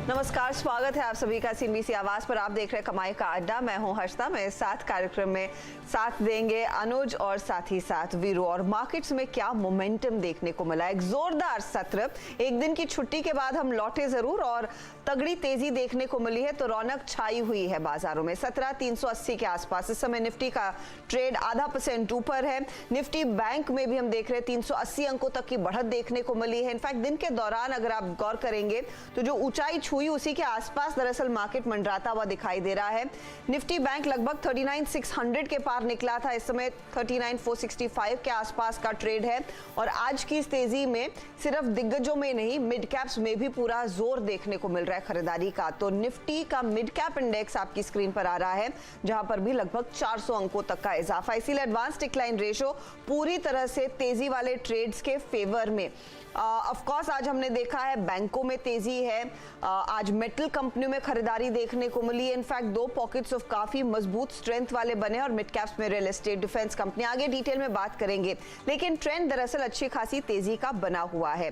नमस्कार, स्वागत है आप सभी का सीएनबीसी आवाज पर। आप देख रहे हैं कमाई का अड्डा। मैं हूं हर्षदा। मेरे साथ कार्यक्रम में साथ देंगे अनुज और साथ ही साथ वीरू। और मार्केट्स में क्या मोमेंटम देखने को मिला, एक जोरदार सत्र। एक दिन की छुट्टी के बाद हम लौटे जरूर और तगड़ी तेजी देखने को मिली है, तो रौनक छाई हुई है बाजारों में। 17,380 के आसपास इस समय निफ्टी का ट्रेड 0.5% ऊपर है। निफ्टी बैंक में भी हम देख रहे हैं 380 अंकों तक की बढ़त देखने को मिली है। इनफैक्ट दिन के दौरान अगर आप गौर करेंगे तो जो ऊंचाई हुई उसी के आसपास दरअसल मार्केट मंडराता हुआ दिखाई दे रहा है। निफ्टी बैंक लगभग 39,600 के पार निकला था, इस समय 39,465 के आसपास का ट्रेड है। और आज की इस तेजी में सिर्फ दिग्गजों में नहीं, मिड कैप्स में भी पूरा जोर देखने को मिल रहा है खरीदारी का। तो निफ्टी का मिड कैप इंडेक्स आपकी स्क्रीन पर आ रहा है, जहां पर भी लगभग 400 अंकों तक का इजाफा। इसीलिए एडवांस डिक्लाइन रेशो पूरी तरह से तेजी वाले ट्रेड्स के फेवर में। ऑफ कोर्स आज हमने देखा है बैंकों में तेजी है, आज मेटल कंपनियों में खरीदारी देखने को मिली है। इनफैक्ट दो पॉकेट्स ऑफ काफी मजबूत स्ट्रेंथ वाले बने और मिड कैप्स में रियल एस्टेट, डिफेंस कंपनी। आगे डिटेल में बात करेंगे, लेकिन ट्रेंड दरअसल अच्छी खासी तेजी का बना हुआ है।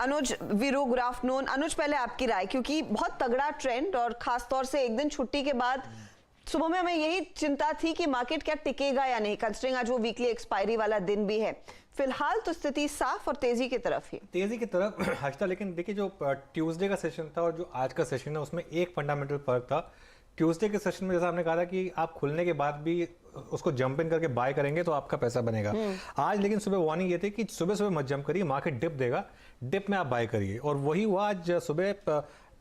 अनुज, वीरू, गुड आफ्टरनून। अनुज, पहले आपकी राय, क्योंकि बहुत तगड़ा ट्रेंड और खासतौर से एक दिन छुट्टी के बाद सुबह में हमें यही चिंता थी कि मार्केट क्या टिकेगा या नहीं, कंसिडरिंग आज वो वीकली एक्सपायरी वाला दिन भी है। फिलहाल तो स्थिति साफ और तेजी की तरफ ही, तेजी की तरफ हर्षदा। लेकिन देखिए, जो ट्यूसडे का सेशन था और जो आज का सेशन है उसमें एक फंडामेंटल फर्क था। ट्यूसडे के सेशन में जैसा आपने कहा था कि आप खुलने के बाद भी उसको जंप इन करके बाय करेंगे तो आपका पैसा बनेगा। आज लेकिन सुबह वार्निंग ये थी कि सुबह सुबह मत जंप करिए, मार्केट डिप देगा, डिप में आप बाय करिए। और वही हुआ आज सुबह।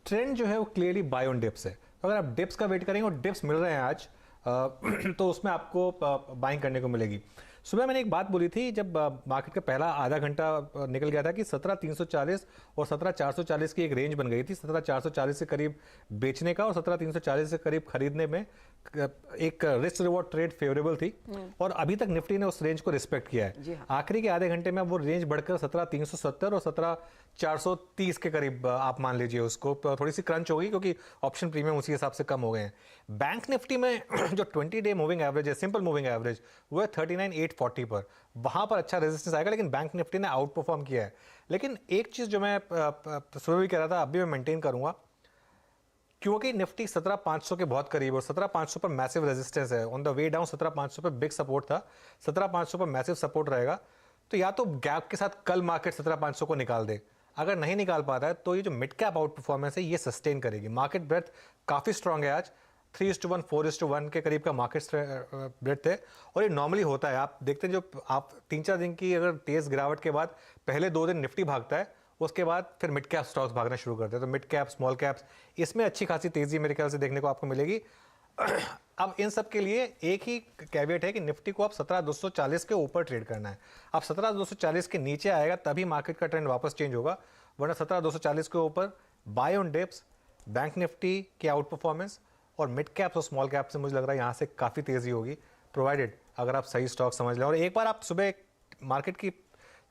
ट्रेंड जो है वो क्लियरली बाय ऑन डिप्स है। अगर आप डिप्स का वेट करेंगे और डिप्स मिल रहे हैं आज तो उसमें आपको बाइंग करने को मिलेगी। सुबह मैंने एक बात बोली थी जब मार्केट का पहला आधा घंटा निकल गया था कि 17,340 और 17,440 की एक रेंज बन गई थी। 17,440 से करीब बेचने का और 17,340 से करीब खरीदने में एक रिस्क रिवॉर्ड ट्रेड फेवरेबल थी। और अभी तक निफ्टी ने उस रेंज को रिस्पेक्ट किया है। आखिरी के आधे घंटे में वो रेंज बढ़कर 17,370 और 17,430 के करीब आप मान लीजिए उसको। थोड़ी सी क्रंच हो गई क्योंकि ऑप्शन प्रीमियम उसी हिसाब से कम हो गए हैं। बैंक निफ्टी में जो 20 डे मूविंग एवरेज है, सिंपल मूविंग एवरेज, वो है 39,840 पर। वहां पर अच्छा रेजिस्टेंस आएगा, लेकिन बैंक निफ्टी ने आउट परफॉर्म किया है। लेकिन एक चीज जो मैं सुबह भी कह रहा था, अभी मैं मेंटेन करूंगा, क्योंकि निफ्टी 17,500 के बहुत करीब और 17,500 पर मैसिव रेजिस्टेंस है। ऑन द वे डाउन 17,500 पर बिग सपोर्ट था, 17,500 पर मैसिव सपोर्ट रहेगा। तो या तो गैप के साथ कल मार्केट 17,500 को निकाल दे, अगर नहीं निकाल पाता है तो ये जो मिड कैप आउट परफॉर्मेंस है ये सस्टेन करेगी। मार्केट ब्रेथ काफी स्ट्रांग है आज, 3:1 4:1 के करीब का मार्केट ब्रेथ है। और ये नॉर्मली होता है, आप देखते हैं जो आप 3-4 दिन की अगर तेज गिरावट के बाद पहले 2 दिन निफ्टी भागता है, उसके बाद फिर मिड कैप स्टॉक्स भागना शुरू करते हैं। तो मिड कैप, स्मॉल कैप्स, इसमें अच्छी खासी तेजी मेरे ख्याल से देखने को आपको मिलेगी। अब इन सब के लिए एक ही कैवेट है कि निफ्टी को अब 17,240 के ऊपर ट्रेड करना है। अब 17,240 के नीचे आएगा तभी मार्केट का ट्रेंड वापस चेंज होगा, वरना 17,240 के ऊपर buy on dips, bank Nifty की आउट परफॉर्मेंस और मिड कैप्स और स्मॉल कैप से मुझे लग रहा है यहाँ से काफ़ी तेजी होगी, प्रोवाइडेड अगर आप सही स्टॉक समझ लें। और एक बार आप सुबह मार्केट की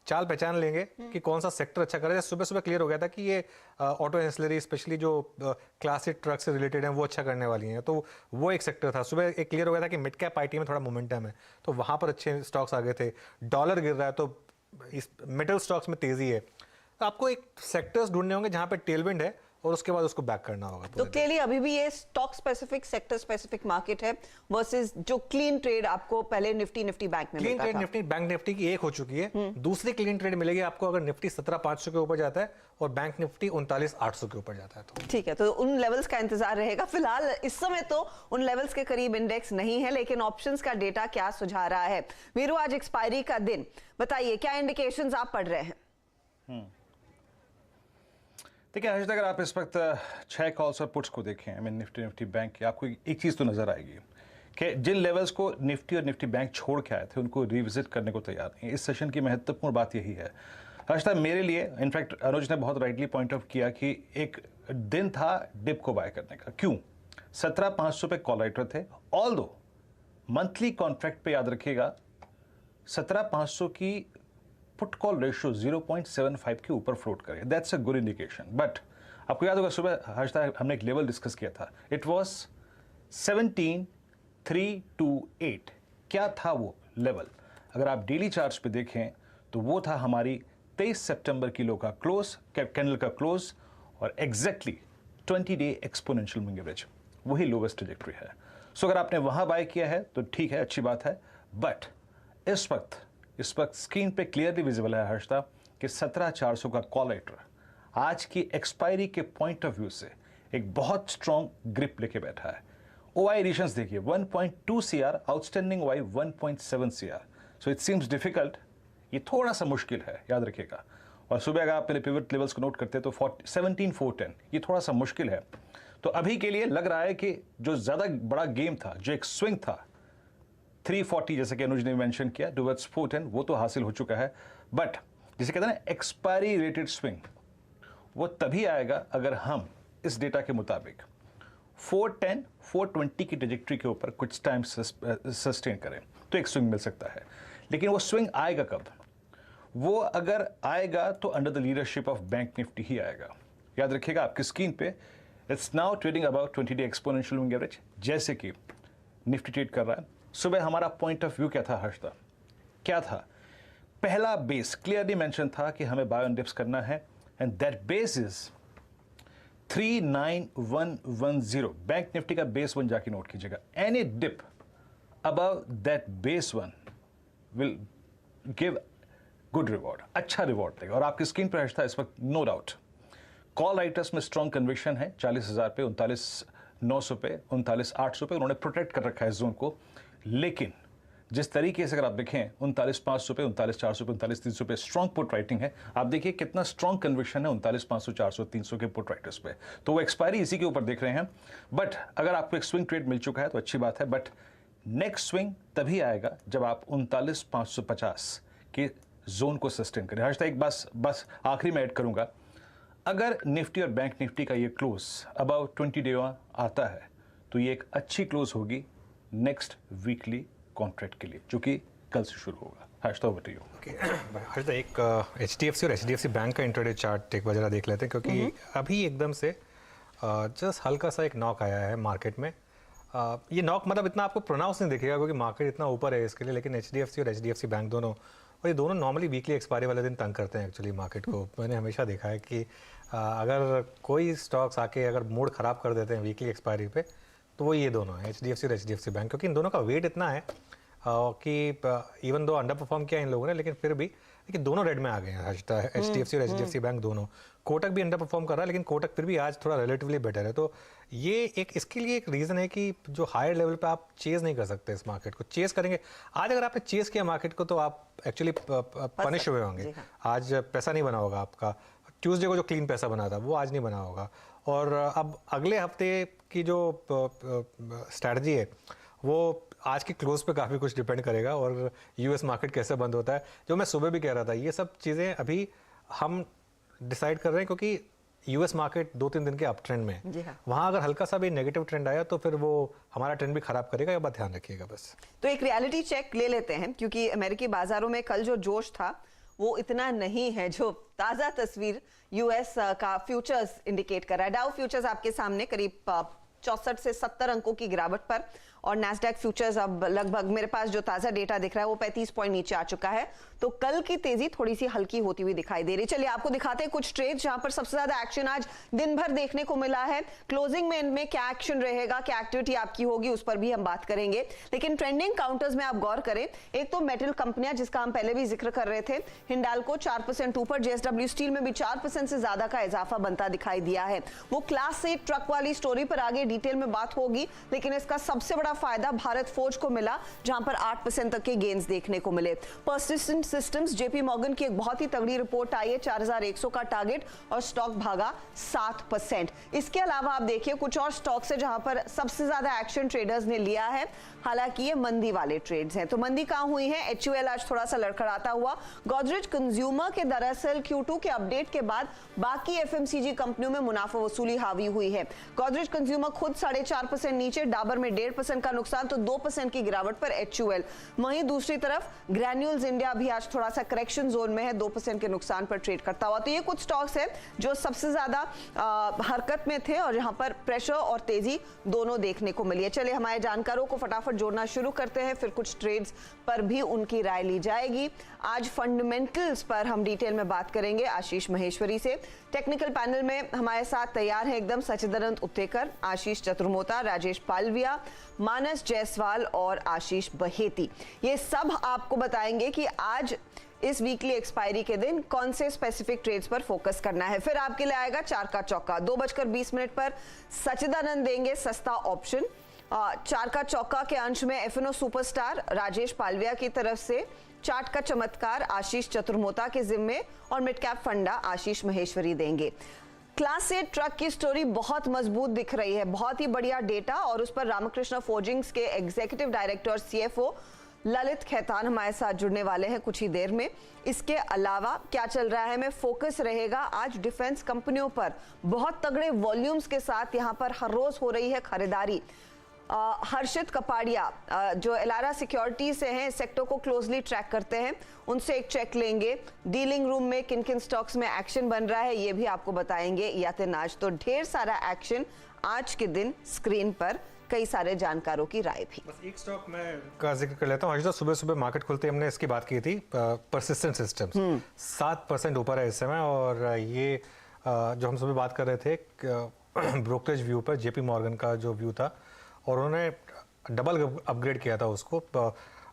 चाल पहचान लेंगे कि कौन सा सेक्टर अच्छा कर रहा है। सुबह सुबह क्लियर हो गया था कि ये ऑटो एंसिलरी, स्पेशली जो क्लासिक ट्रक से रिलेटेड हैं, वो अच्छा करने वाली हैं। तो वो एक सेक्टर था। सुबह एक क्लियर हो गया था कि मिड कैप आईटी में थोड़ा मोमेंटम है, तो वहाँ पर अच्छे स्टॉक्स आ गए थे। डॉलर गिर रहा है तो इस मेटल स्टॉक्स में तेजी है। तो आपको एक सेक्टर्स ढूंढने होंगे जहाँ पे टेलविंड है और उसके बाद उसको बैक करना होगा। तो क्लियरली अभी भी ये stock specific, sector specific market है वर्सेस जो क्लीन ट्रेड आपको पहले निफ्टी बैंक में मिलता था। Clean trade Nifty bank Nifty की एक हो चुकी है। दूसरी क्लीन ट्रेड मिलेगी आपको अगर निफ्टी 17,500 के ऊपर जाता है और बैंक निफ्टी 39,800 के ऊपर जाता है। तो ठीक है, तो उन लेवल्स का इंतजार रहेगा। फिलहाल इस समय तो उन लेवल्स के करीब इंडेक्स नहीं है, लेकिन ऑप्शंस का डेटा क्या सुझा रहा है। वीरू, आज एक्सपायरी का दिन, बताइए क्या इंडिकेशंस आप पढ़ रहे हैं? देखिए हर्षद, अगर आप इस वक्त 6 कॉल्स और पुट्स को देखें, आई मीन निफ्टी बैंक की, आपको एक चीज़ तो नज़र आएगी कि जिन लेवल्स को निफ्टी और निफ्टी बैंक छोड़ के आए थे उनको रिविजिट करने को तैयार नहीं। इस सेशन की महत्वपूर्ण बात यही है हर्षद मेरे लिए। इनफैक्ट अनुज ने बहुत राइटली पॉइंट आउट किया कि एक दिन था डिप को बाय करने का। क्यों? 17,500 पे कॉल राइटर थे। ऑल दो मंथली कॉन्ट्रैक्ट पे याद रखिएगा 17,500 की पुट कॉल रेशियो 0.75 के ऊपर फ्लोट करे, that's a good indication. But आपको याद होगा सुबह हर्षद हमने एक लेवल डिस्कस किया था, इट वाज 17,328। क्या था वो लेवल? अगर आप डेली चार्ट्स पे देखें तो वो था हमारी 23 सितंबर की लो का क्लोज, कैंडल का क्लोज, और exactly 20-day exponential moving average वही लोवेस्ट ट्रेजेक्टरी है। सो अगर आपने वहां बाय किया है तो ठीक है, अच्छी बात है, बट इस वक्त स्क्रीन पे क्लियरली विजिबल है हर्षदा कि 17,400 का कॉल राइटर आज की एक्सपायरी के पॉइंट ऑफ व्यू से एक बहुत स्ट्रॉन्ग ग्रिप लेके बैठा है। OI एडिशंस देखिए 1.2 CR, outstanding OI 1.7 CR। So it seems difficult, ये थोड़ा सा मुश्किल है, याद रखिएगा। और सुबह अगर आप मेरे पिवट लेवल्स को नोट करते हैं तो 17,410 ये थोड़ा सा मुश्किल है। तो अभी के लिए लग रहा है कि जो ज़्यादा बड़ा गेम था, जो एक स्विंग था 340 जैसे कि अनुज ने मेंशन किया टुवर्ड्स 410, वो तो हासिल हो चुका है। बट जिसे कहते हैं ना एक्सपायरी रेटेड स्विंग, वो तभी आएगा अगर हम इस डेटा के मुताबिक 410, 420 की ट्रेजेक्टरी के ऊपर कुछ टाइम सस्टेन करें तो एक स्विंग मिल सकता है। लेकिन वो स्विंग आएगा कब? वो अगर आएगा तो under the leadership of bank Nifty ही आएगा। याद रखिएगा आपकी स्क्रीन पे it's now trading about 20-day exponential moving average जैसे कि निफ्टी ट्रेड कर रहा है। सुबह हमारा पॉइंट ऑफ व्यू क्या था हर्षदा? क्या था? पहला बेस क्लियरली मेंशन था कि हमें बाय ऑन डिप्स करना है and that base is 39110। Bank Nifty का बेस वन जाके नोट कीजिएगा। Any dip above that base one will give good reward, अच्छा रिवॉर्ड देगा। और आपकी स्क्रीन पर हर्षदा इस वक्त नो डाउट कॉल राइटर्स में स्ट्रॉन्ग कन्विक्शन है। 40,000 पे, 39,900 पे, 39,800 पे उन्होंने प्रोटेक्ट कर रखा है इस जोन को। लेकिन जिस तरीके से अगर आप देखें 39,500 पे, 39,400 पे, 39,300 पे स्ट्रॉन्ग पुट राइटिंग है। आप देखिए कितना स्ट्रॉन्ग कन्विक्शन है 39,500, 400, 300 के पुट राइटर्स पे। तो वो एक्सपायरी इसी के ऊपर देख रहे हैं। बट अगर आपको एक स्विंग ट्रेड मिल चुका है तो अच्छी बात है। बट नेक्स्ट स्विंग तभी आएगा जब आप 39,550 के जोन को सस्टेन करें। हर्षदा एक बस आखिरी में ऐड करूंगा, अगर निफ्टी और बैंक निफ्टी का ये क्लोज अबाउट 20 डे आता है तो ये एक अच्छी क्लोज होगी नेक्स्ट वीकली कॉन्ट्रैक्ट के लिए, जो कि कल से शुरू होगा। Harshada over to you. Harshada एक HDFC और HDFC बैंक का इंट्राडे चार्ट एक बार जरा देख लेते हैं, क्योंकि अभी एकदम से जस्ट हल्का सा एक नॉक आया है मार्केट में। ये नॉक मतलब इतना आपको प्रोनाउंस नहीं दिखेगा क्योंकि मार्केट इतना ऊपर है इसके लिए, लेकिन HDFC और HDFC बैंक दोनों, और ये दोनों नॉर्मली वीकली एक्सपायरी वाले दिन तंग करते हैं एक्चुअली मार्केट को। मैंने हमेशा देखा है कि अगर कोई स्टॉक्स आके अगर मूड ख़राब कर देते हैं वीकली एक्सपायरी पे तो वो ये दोनों हैं, HDFC और HDFC बैंक, क्योंकि इन दोनों का वेट इतना है कि इवन दो अंडर परफॉर्म किया इन लोगों ने, लेकिन फिर भी देखिए दोनों रेड में आ गए हैं। HDFC और HDFC बैंक दोनों। कोटक भी अंडर परफॉर्म कर रहा है, लेकिन कोटक फिर भी आज थोड़ा रिलेटिवली बेटर है। तो ये एक इसके लिए एक रीज़न है कि जो हायर लेवल पे आप चेज़ नहीं कर सकते इस मार्केट को। चेज़ करेंगे आज, अगर आपने चेज़ किया मार्केट को तो आप एक्चुअली पनिश हुए होंगे। आज पैसा नहीं बना होगा आपका। ट्यूसडे को जो क्लीन पैसा बना था वो आज नहीं बना होगा। और अब अगले हफ्ते की जो स्ट्रैटेजी है वो आज की क्लोज पे काफ़ी कुछ डिपेंड करेगा, और यूएस मार्केट कैसे बंद होता है। जो मैं सुबह भी कह रहा था, ये सब चीज़ें अभी हम डिसाइड कर रहे हैं क्योंकि यूएस मार्केट 2-3 दिन के अप ट्रेंड में है। वहाँ अगर हल्का सा भी नेगेटिव ट्रेंड आया तो फिर वो हमारा ट्रेंड भी खराब करेगा, ये बात ध्यान रखिएगा बस। तो एक रियलिटी चेक ले लेते हैं, क्योंकि अमेरिकी बाजारों में कल जो जोश था वो इतना नहीं है जो ताज़ा तस्वीर यूएस का फ्यूचर्स इंडिकेट कर रहा है। डाउ फ्यूचर्स आपके सामने करीब 64 से 70 अंकों की गिरावट पर, और नैस्डैक फ्यूचर्स अब लगभग, मेरे पास जो ताज़ा डेटा दिख रहा है वो 35 पॉइंट नीचे आ चुका है। तो कल की तेजी थोड़ी सी हल्की होती हुई दिखाई दे रही। चलिए आपको दिखाते हैं कुछ ट्रेड जहां पर सबसे ज्यादा एक्शन आज दिन भर देखने को मिला है। क्लोजिंग में इनमें क्या एक्शन रहेगा, क्या एक्टिविटी आपकी होगी, उस पर भी हम बात करेंगे। लेकिन ट्रेंडिंग काउंटर्स में आप गौर करें, एक तो मेटल कंपनियां जिसका हम पहले भी जिक्र कर रहे थे, हिंडाल्को 4% ऊपर, JSW स्टील में भी 4% से ज्यादा का इजाफा बनता दिखाई दिया है। वो क्लास 8 ट्रक वाली स्टोरी पर आगे डिटेल में बात होगी, लेकिन इसका सबसे बड़ा फायदा भारत फोर्ज को मिला जहां पर 8% तक के गेन्स देखने को मिले। पर्सिस्टेंट सिस्टम्स, JP मॉर्गन की एक बहुत ही तगड़ी रिपोर्ट आई है, 4100 का टारगेट, और स्टॉक भागा 7%। इसके अलावा आप देखिए कुछ और स्टॉक्स है जहां पर सबसे ज्यादा एक्शन ट्रेडर्स ने लिया है, हालांकि ये मंदी वाले ट्रेड्स हैं। तो मंदी कहां हुई है? HUL आज थोड़ा सा लड़खड़ाता हुआ। गोदरेज कंज्यूमर के दरअसल Q2 के अपडेट के बाद बाकी FMCG कंपनियों में मुनाफा वसूली हावी हुई है। गोदरेज कंज्यूमर खुद 4.5% नीचे, डाबर में 1.5% का नुकसान, तो 2% की गिरावट पर HUL। वहीं दूसरी तरफ ग्रैन्यूल्स इंडिया भी आज थोड़ा सा करेक्शन जोन में है, 2% के नुकसान पर ट्रेड करता हुआ। तो ये कुछ स्टॉक्स हैं जो सबसे ज्यादा हरकत में थे और यहां पर प्रेशर और तेजी दोनों देखने को मिली है। चलिए हमारे जानकारों को फटाफट जोड़ना शुरू करते हैं, फिर कुछ ट्रेड्स पर भी उनकी राय ली जाएगी। आज फंडामेंटल्स पर हम डिटेल में बात करेंगे आशीष महेश्वरी से। टेक्निकल पैनल में हमारे साथ तैयार है एकदम सचिदानंद उत्तेकर, आशीष चतुर्मोता, राजेश पालविया, मानस जायसवाल और आशीष बहेती। ये सब आपको बताएंगे कि आज इस वीकली एक्सपायरी के दिन कौन से स्पेसिफिक ट्रेड्स पर फोकस करना है। फिर आपके लिए आएगा चार का चौका। 2:20 पर सचिदानंद देंगे सस्ता ऑप्शन। चार का चौका के अंश में एफएनओ सुपरस्टार राजेश पालविया की तरफ से, चार्ट का चमत्कार आशीष चतुर्मोता के जिम्मे और मिड कैप फंडा आशीष महेश्वरी देंगे। क्लास 8 ट्रक की स्टोरी बहुत मजबूत दिख रही है, बहुत ही बढ़िया डेटा, और उस पर रामकृष्ण फोर्जिंग्स के एग्जीक्यूटिव डायरेक्टर और सीएफओ ललित खैतान हमारे साथ जुड़ने वाले हैं कुछ ही देर में। इसके अलावा क्या चल रहा है में फोकस रहेगा आज डिफेंस कंपनियों पर। बहुत तगड़े वॉल्यूम्स के साथ यहां पर हर रोज हो रही है खरीदारी। हर्षित कपाड़िया जो एलारा सिक्योरिटी से हैं, इस सेक्टर को क्लोजली ट्रैक करते हैं, उनसे एक चेक लेंगे। डीलिंग रूम में किन किन स्टॉक्स में एक्शन बन रहा है ये भी आपको बताएंगे यातिन आज। तो ढेर सारा एक्शन आज के दिन स्क्रीन पर, कई सारे जानकारों की राय भी। बस एक स्टॉक मैं का जिक्र कर लेता हूँ। आज तो सुबह सुबह मार्केट खुलते ही हमने इसकी बात की थी, परसिस्टेंट सिस्टम्स 7% ऊपर है इस समय, और ये जो हम सुबह बात कर रहे थे ब्रोकरेज व्यू पर, जेपी मॉर्गन का जो व्यू था, और उन्होंने डबल अपग्रेड किया था उसको,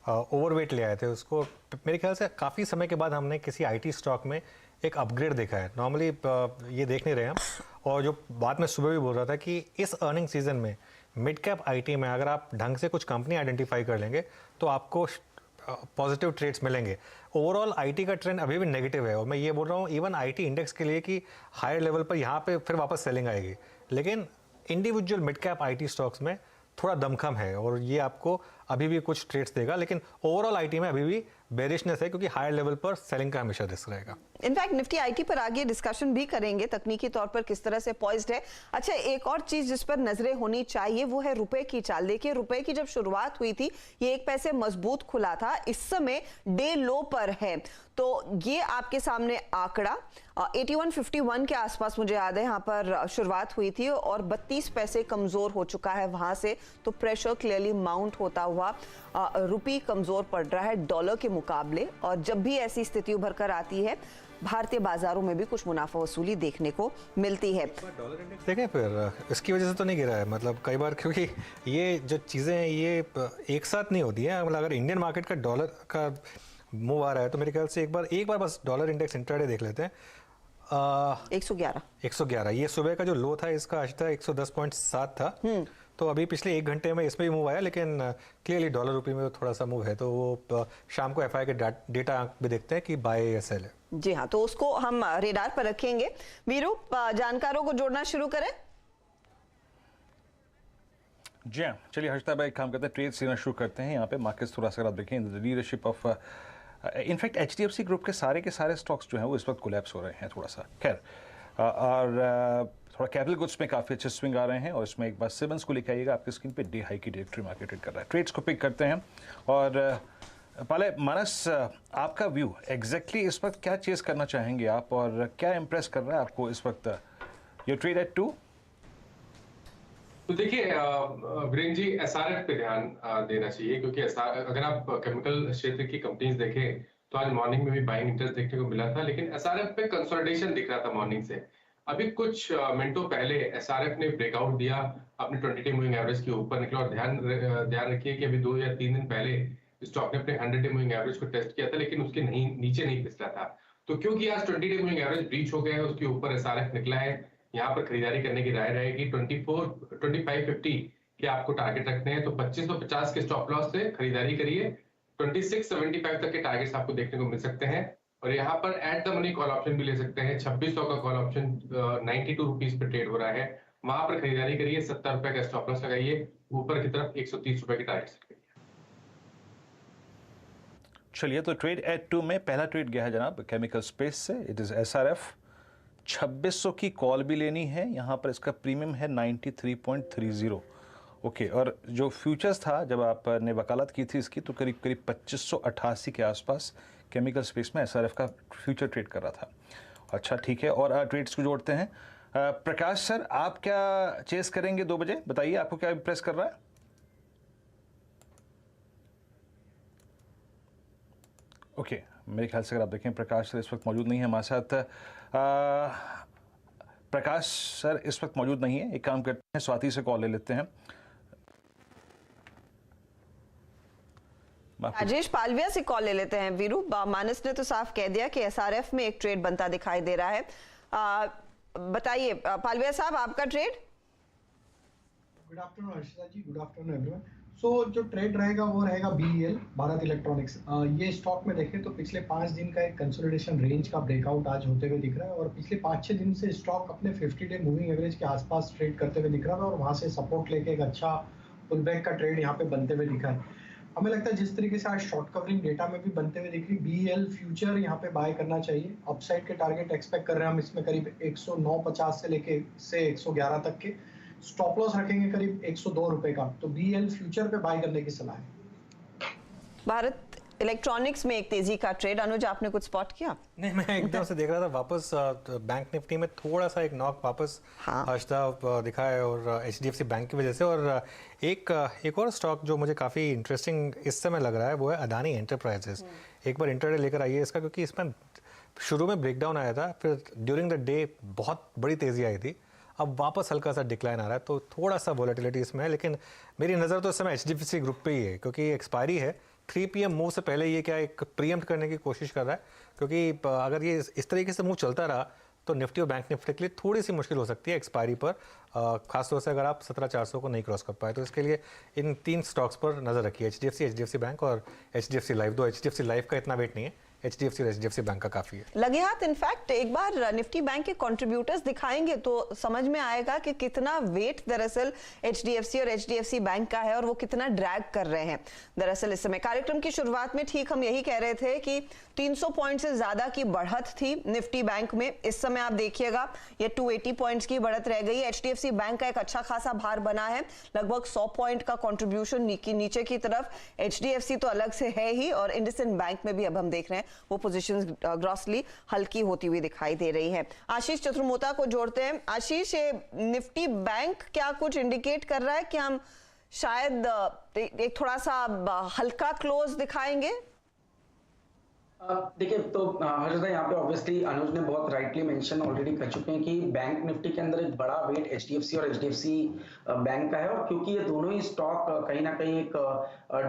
ओवरवेट ले आए थे उसको। मेरे ख्याल से काफ़ी समय के बाद हमने किसी आईटी स्टॉक में एक अपग्रेड देखा है। नॉर्मली ये देख नहीं रहे हम। और जो बात मैं सुबह भी बोल रहा था कि इस अर्निंग सीजन में मिड कैप आईटी में अगर आप ढंग से कुछ कंपनी आइडेंटिफाई कर लेंगे तो आपको पॉजिटिव ट्रेड्स मिलेंगे। ओवरऑल आईटी का ट्रेंड अभी भी नेगेटिव है, और मैं ये बोल रहा हूँ इवन आईटी इंडेक्स के लिए कि हायर लेवल पर यहाँ पे फिर वापस सेलिंग आएगी, लेकिन individual mid cap IT stocks में थोड़ा दमखम है, और ये आपको अभी भी कुछ ट्रेड्स देगा। लेकिन ओवरऑल आईटी में अभी भी बेरिशनेस है, क्योंकि हायर लेवल पर सेलिंग का हमेशा रिस्क रहेगा। इनफैक्ट निफ्टी आईटी पर आगे डिस्कशन भी करेंगे, तकनीकी तौर पर किस तरह से पॉइज्ड है। अच्छा, एक और चीज जिस पर नजरें होनी चाहिए वो है रुपए की चाल। देखिए, रुपए की जब शुरुआत हुई थी ये 1 पैसे मजबूत खुला था, इस समय डे लो पर है। तो ये आपके सामने आंकड़ा 8151 के आसपास मुझे याद है यहाँ पर शुरुआत हुई थी, और 32 पैसे कमजोर हो चुका है वहां से। तो प्रेशर क्लियरली माउंट होता हुआ रुपी कमजोर पड़ रहा है डॉलर के मुकाबले, और जब भी ऐसी स्थिति उभर कर आती है भारतीय बाजारों में भी कुछ मुनाफा वसूली देखने को मिलती है। डॉलर इंडेक्स देखें फिर, इसकी वजह से तो नहीं गिरा है, मतलब कई बार, क्योंकि ये जो चीज़ें हैं ये एक साथ नहीं होती हैं। मतलब अगर इंडियन मार्केट का डॉलर का मूव आ रहा है तो मेरे ख्याल से एक बार बस डॉलर इंडेक्स इंट्राडे देख लेते हैं। 111 ये सुबह का जो लो था इसका आज था 110.7 था। तो अभी पिछले 1 घंटे में इसमें भी मूव आया, लेकिन क्लियरली डॉलर रुपये में थोड़ा सा मूव है। तो वो शाम को एफआई के डेटा भी देखते हैं कि बाय या सेल है। जी हाँ, तो उसको हम रेडार पर रखेंगे। वीरू, जानकारों को जोड़ना शुरू करें। जी हाँ, चलिए हर्षिता भाई काम करते हैं, ट्रेड लेना शुरू करते हैं। यहाँ पे मार्केट्स थोड़ा सा अगर आप देखें, leadership of in fact HDFC group के सारे स्टॉक्स जो हैं वो इस वक्त कोलैप्स हो रहे हैं थोड़ा सा। खैर, और थोड़ा कैपिटल गुड्स में काफ़ी अच्छे स्विंग आ रहे हैं, और इसमें एक बार सिमंस को लेकर आइएगा आपकी स्क्रीन पे। डे हाई की डायरेक्टरी मार्केट ट्रेड कर रहा है। ट्रेड्स को पिक करते हैं, और पहले मानस, आपका व्यू एग्जैक्टली इस वक्त क्या चेज करना चाहेंगे आप, और क्या इंप्रेस कर रहा है आपको इस वक्त योर ट्रेड एट 2? तो देखिए वीरेंद्र जी, एसआरएफ पे ध्यान देना चाहिए, क्योंकि अगर आप केमिकल क्षेत्र की कंपनीज देखें तो आज मॉर्निंग में भी बाइंग इंटरेस्ट देखने को मिला था, लेकिन एसआरएफ पे कंसोलिडेशन दिख रहा था मॉर्निंग से। अभी कुछ मिनटों पहले एसआरएफ ने ब्रेकआउट दिया, अपने 20-डे मूविंग एवरेज के ऊपर निकला, और ध्यान रखिए कि अभी 2 या 3 दिन पहले स्टॉक ने अपने 100-डे मूविंग एवरेज को टेस्ट किया था, लेकिन उसके नीचे नहीं फिसला था। तो क्योंकि आज 20-डे मूविंग एवरेज ब्रीच हो गया है, उसके ऊपर एसआरएफ निकला है, यहाँ पर खरीदारी करने की राय रहेगी। 2550 के आपको टारगेट रखने हैं, तो 2550 के स्टॉप लॉस से खरीदारी करिए। 2675 तक के टारगेट्स आपको देखने को मिल सकते हैं, और यहाँ पर at the money call option भी ले सकते हैं। 2600 का कॉल ऑप्शन 92 रुपीज पे ट्रेड हो रहा है, वहां पर खरीदारी करिए। 70 रुपए का स्टॉप लॉस लगाइए, ऊपर की तरफ 130 रुपए के टारगेट सेट करिए। चलिए, तो ट्रेड एट 2 में पहला ट्रेड गया है जनाब केमिकल स्पेस से। It is SRF. 2600 की कॉल भी लेनी है, यहाँ पर इसका प्रीमियम है 93.30। ओके, और जो फ्यूचर्स था जब आपने वकालत की थी इसकी, तो करीब 2588 के आसपास केमिकल स्पेस में एसआरएफ का फ्यूचर ट्रेड कर रहा था। अच्छा, ठीक है, और ट्रेड्स को जोड़ते हैं। प्रकाश सर, आप क्या चेस करेंगे 2 बजे? बताइए, आपको क्या इंप्रेस कर रहा है? ओके, मेरे ख्याल से अगर आप देखें प्रकाश सर इस वक्त मौजूद नहीं है हमारे साथ। प्रकाश सर इस वक्त मौजूद नहीं है, एक काम करते हैं स्वाति से कॉल ले लेते हैं। राजेश पालविया से कॉल ले लेते हैं। वीरू, मानस ने तो साफ कह दिया कि एसआरएफ में एक ट्रेड बनता दिखाई दे रहा है। बताइए पालविया साहब, आपका ट्रेड। गुड आफ्टरनून हर्षिता जी, गुड आफ्टरनून एवरीवन। सो जो ट्रेड रहेगा वो रहेगा BEL भारत इलेक्ट्रॉनिक्स। ये स्टॉक में देखें तो पिछले 5 दिन का एक कंसोलिडेशन रेंज का ब्रेकआउट आज होते हुए दिख रहा है और पिछले 5-6 दिन से स्टॉक अपने 50 डे मूविंग एवरेज के आसपास ट्रेड करते हुए दिख रहा है और वहां से सपोर्ट लेके एक अच्छा पुल बैक का ट्रेड यहाँ पे बनते हुए दिखा है। हमें लगता है जिस तरीके से आज शॉर्ट कवरिंग डेटा में भी बनते हुए दिख रही, BEL फ्यूचर यहाँ पे बाय करना चाहिए। अपसाइड के टारगेट एक्सपेक्ट कर रहे हैं हम इसमें करीब 109.50 से लेके 111 तक के। स्टॉप लॉस रखेंगे करीब 102 रुपए का। तो BEL फ्यूचर पे बाय करने की सलाह है। भारत इलेक्ट्रॉनिक्स में एक तेजी का ट्रेड। अनुज, आपने कुछ स्पॉट किया? नहीं, मैं एकदम से देख रहा था वापस बैंक निफ्टी में थोड़ा सा एक नॉक वापस हर्षदा दिखा है और HDFC बैंक की वजह से। और एक और स्टॉक जो मुझे काफ़ी इंटरेस्टिंग इस समय लग रहा है वो है अदानी एंटरप्राइजेस। एक बार इंटरडे लेकर आइए इसका, क्योंकि इसमें शुरू में ब्रेकडाउन आया था, फिर ड्यूरिंग द डे बहुत बड़ी तेज़ी आई थी, अब वापस हल्का सा डिक्लाइन आ रहा है, तो थोड़ा सा वॉलेटिलिटी इसमें है। लेकिन मेरी नज़र तो इस समय HDFC ग्रुप पे ही है, क्योंकि एक्सपायरी है। 3 PM मूव से पहले ये क्या एक प्रीएम्प्ट करने की कोशिश कर रहा है, क्योंकि अगर ये इस तरीके से मूव चलता रहा तो निफ्टी और बैंक निफ्टी के लिए थोड़ी सी मुश्किल हो सकती है एक्सपायरी पर, खासतौर से अगर आप 17,400 को नहीं क्रॉस कर पाए। तो इसके लिए इन 3 स्टॉक्स पर नज़र रखिए, HDFC बैंक और HDFC लाइफ। दो HDFC लाइफ का इतना वेट नहीं है, HDFC और HDFC बैंक का काफी है। लगे हाथ इनफैक्ट एक बार निफ्टी बैंक के कंट्रीब्यूटर्स दिखाएंगे तो समझ में आएगा कि कितना वेट दरअसल HDFC और HDFC बैंक का है और वो कितना ड्रैग कर रहे हैं। दरअसल इस समय कार्यक्रम की शुरुआत में ठीक हम यही कह रहे थे कि 300 पॉइंट से ज्यादा की बढ़त थी निफ्टी बैंक में। इस समय आप देखिएगा ये 280 पॉइंट्स की बढ़त रह गई है। HDFC बैंक का एक अच्छा खासा भार बना है, लगभग 100 पॉइंट का कंट्रीब्यूशन नीचे की तरफ। HDFC तो अलग से है ही, और इंडसइंड बैंक में भी अब हम देख रहे हैं वो पोजीशंस ग्रॉसली हल्की होती हुई दिखाई दे रही है। आशीष चतुर्मोता को जोड़ते हैं। आशीष, निफ्टी बैंक क्या कुछ इंडिकेट कर रहा है कि हम शायद एक थोड़ा सा हल्का क्लोज दिखाएंगे? देखिए, तो हर्षदा यहाँ पे ऑब्वियसली अनुज ने बहुत राइटली मेंशन ऑलरेडी कर चुके हैं कि बैंक निफ्टी के अंदर एक बड़ा वेट HDFC और HDFC बैंक का है, और क्योंकि ये दोनों ही स्टॉक कहीं ना कहीं एक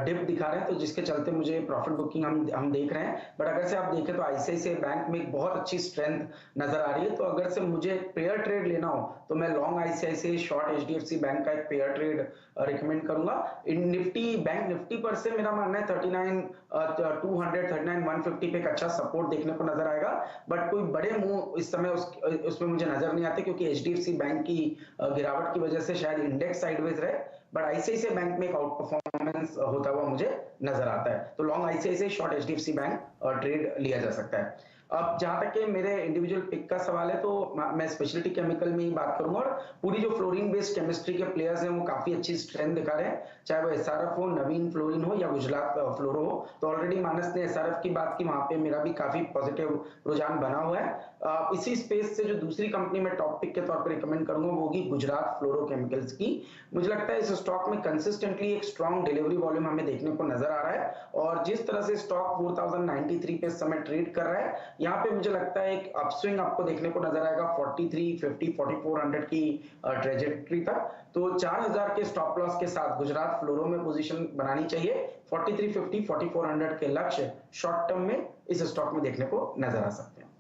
डिप दिखा रहे हैं, तो जिसके चलते मुझे प्रॉफिट बुकिंग हम देख रहे हैं। बट अगर से आप देखें तो ICICI बैंक में एक बहुत अच्छी स्ट्रेंथ नजर आ रही है। तो अगर से मुझे पेयर ट्रेड लेना हो तो मैं long ICICI, short HDFC bank का एक पेयर ट्रेड रिकमेंड करूंगा। इन निफ्टी बैंक निफ्टी पर से मेरा मानना है 39,200 39,150 पे एक अच्छा सपोर्ट देखने को नजर आएगा। बट कोई बड़े मूव इस समय उसमें मुझे नजर नहीं आते, क्योंकि HDFC बैंक की गिरावट की वजह से शायद इंडेक्स साइडवेज रहे। बट ICICI बैंक में एक आउट परफॉर्मेंस होता हुआ मुझे नजर आता है। तो long ICICI, short HDFC bank trade लिया जा सकता है। अब जहां तक कि मेरे इंडिविजुअल पिक का सवाल है, तो मैं स्पेशलिटी केमिकल में ही बात करूंगा, और पूरी जो फ्लोरीन बेस्ड केमिस्ट्री के प्लेयर्स हैं वो काफी अच्छी स्ट्रेंथ दिखा रहे हैं, चाहे वो SRF हो, नवीन फ्लोरिन हो या गुजरात फ्लोरो हो। तो ऑलरेडी मानस ने SRF की बात की, वहां पे मेरा भी काफी पॉजिटिव रुझान बना हुआ है। इसी स्पेस से जो दूसरी कंपनी में टॉप पिक के तौर पर रिकमेंड करूंगा वो होगी गुजरात फ्लोरो केमिकल्स की। मुझे लगता है इस स्टॉक में कंसिस्टेंटली एक स्ट्रॉन्ग डिलीवरी वॉल्यूम हमें देखने को नजर आ रहा है, और जिस तरह से स्टॉक 4093 पे इस समय ट्रेड कर रहा है, यहाँ पे मुझे लगता है एक अपस्विंग आपको देखने को नजर आएगा 4350 4400 की ट्रेजेक्टरी तक। तो 4000 के स्टॉप लॉस के साथ गुजरात फ्लोरो में पोजीशन बनानी चाहिए। 4350 4400 के लक्ष्य शॉर्ट टर्म में इस स्टॉक में देखने को नजर आ सकते हैं।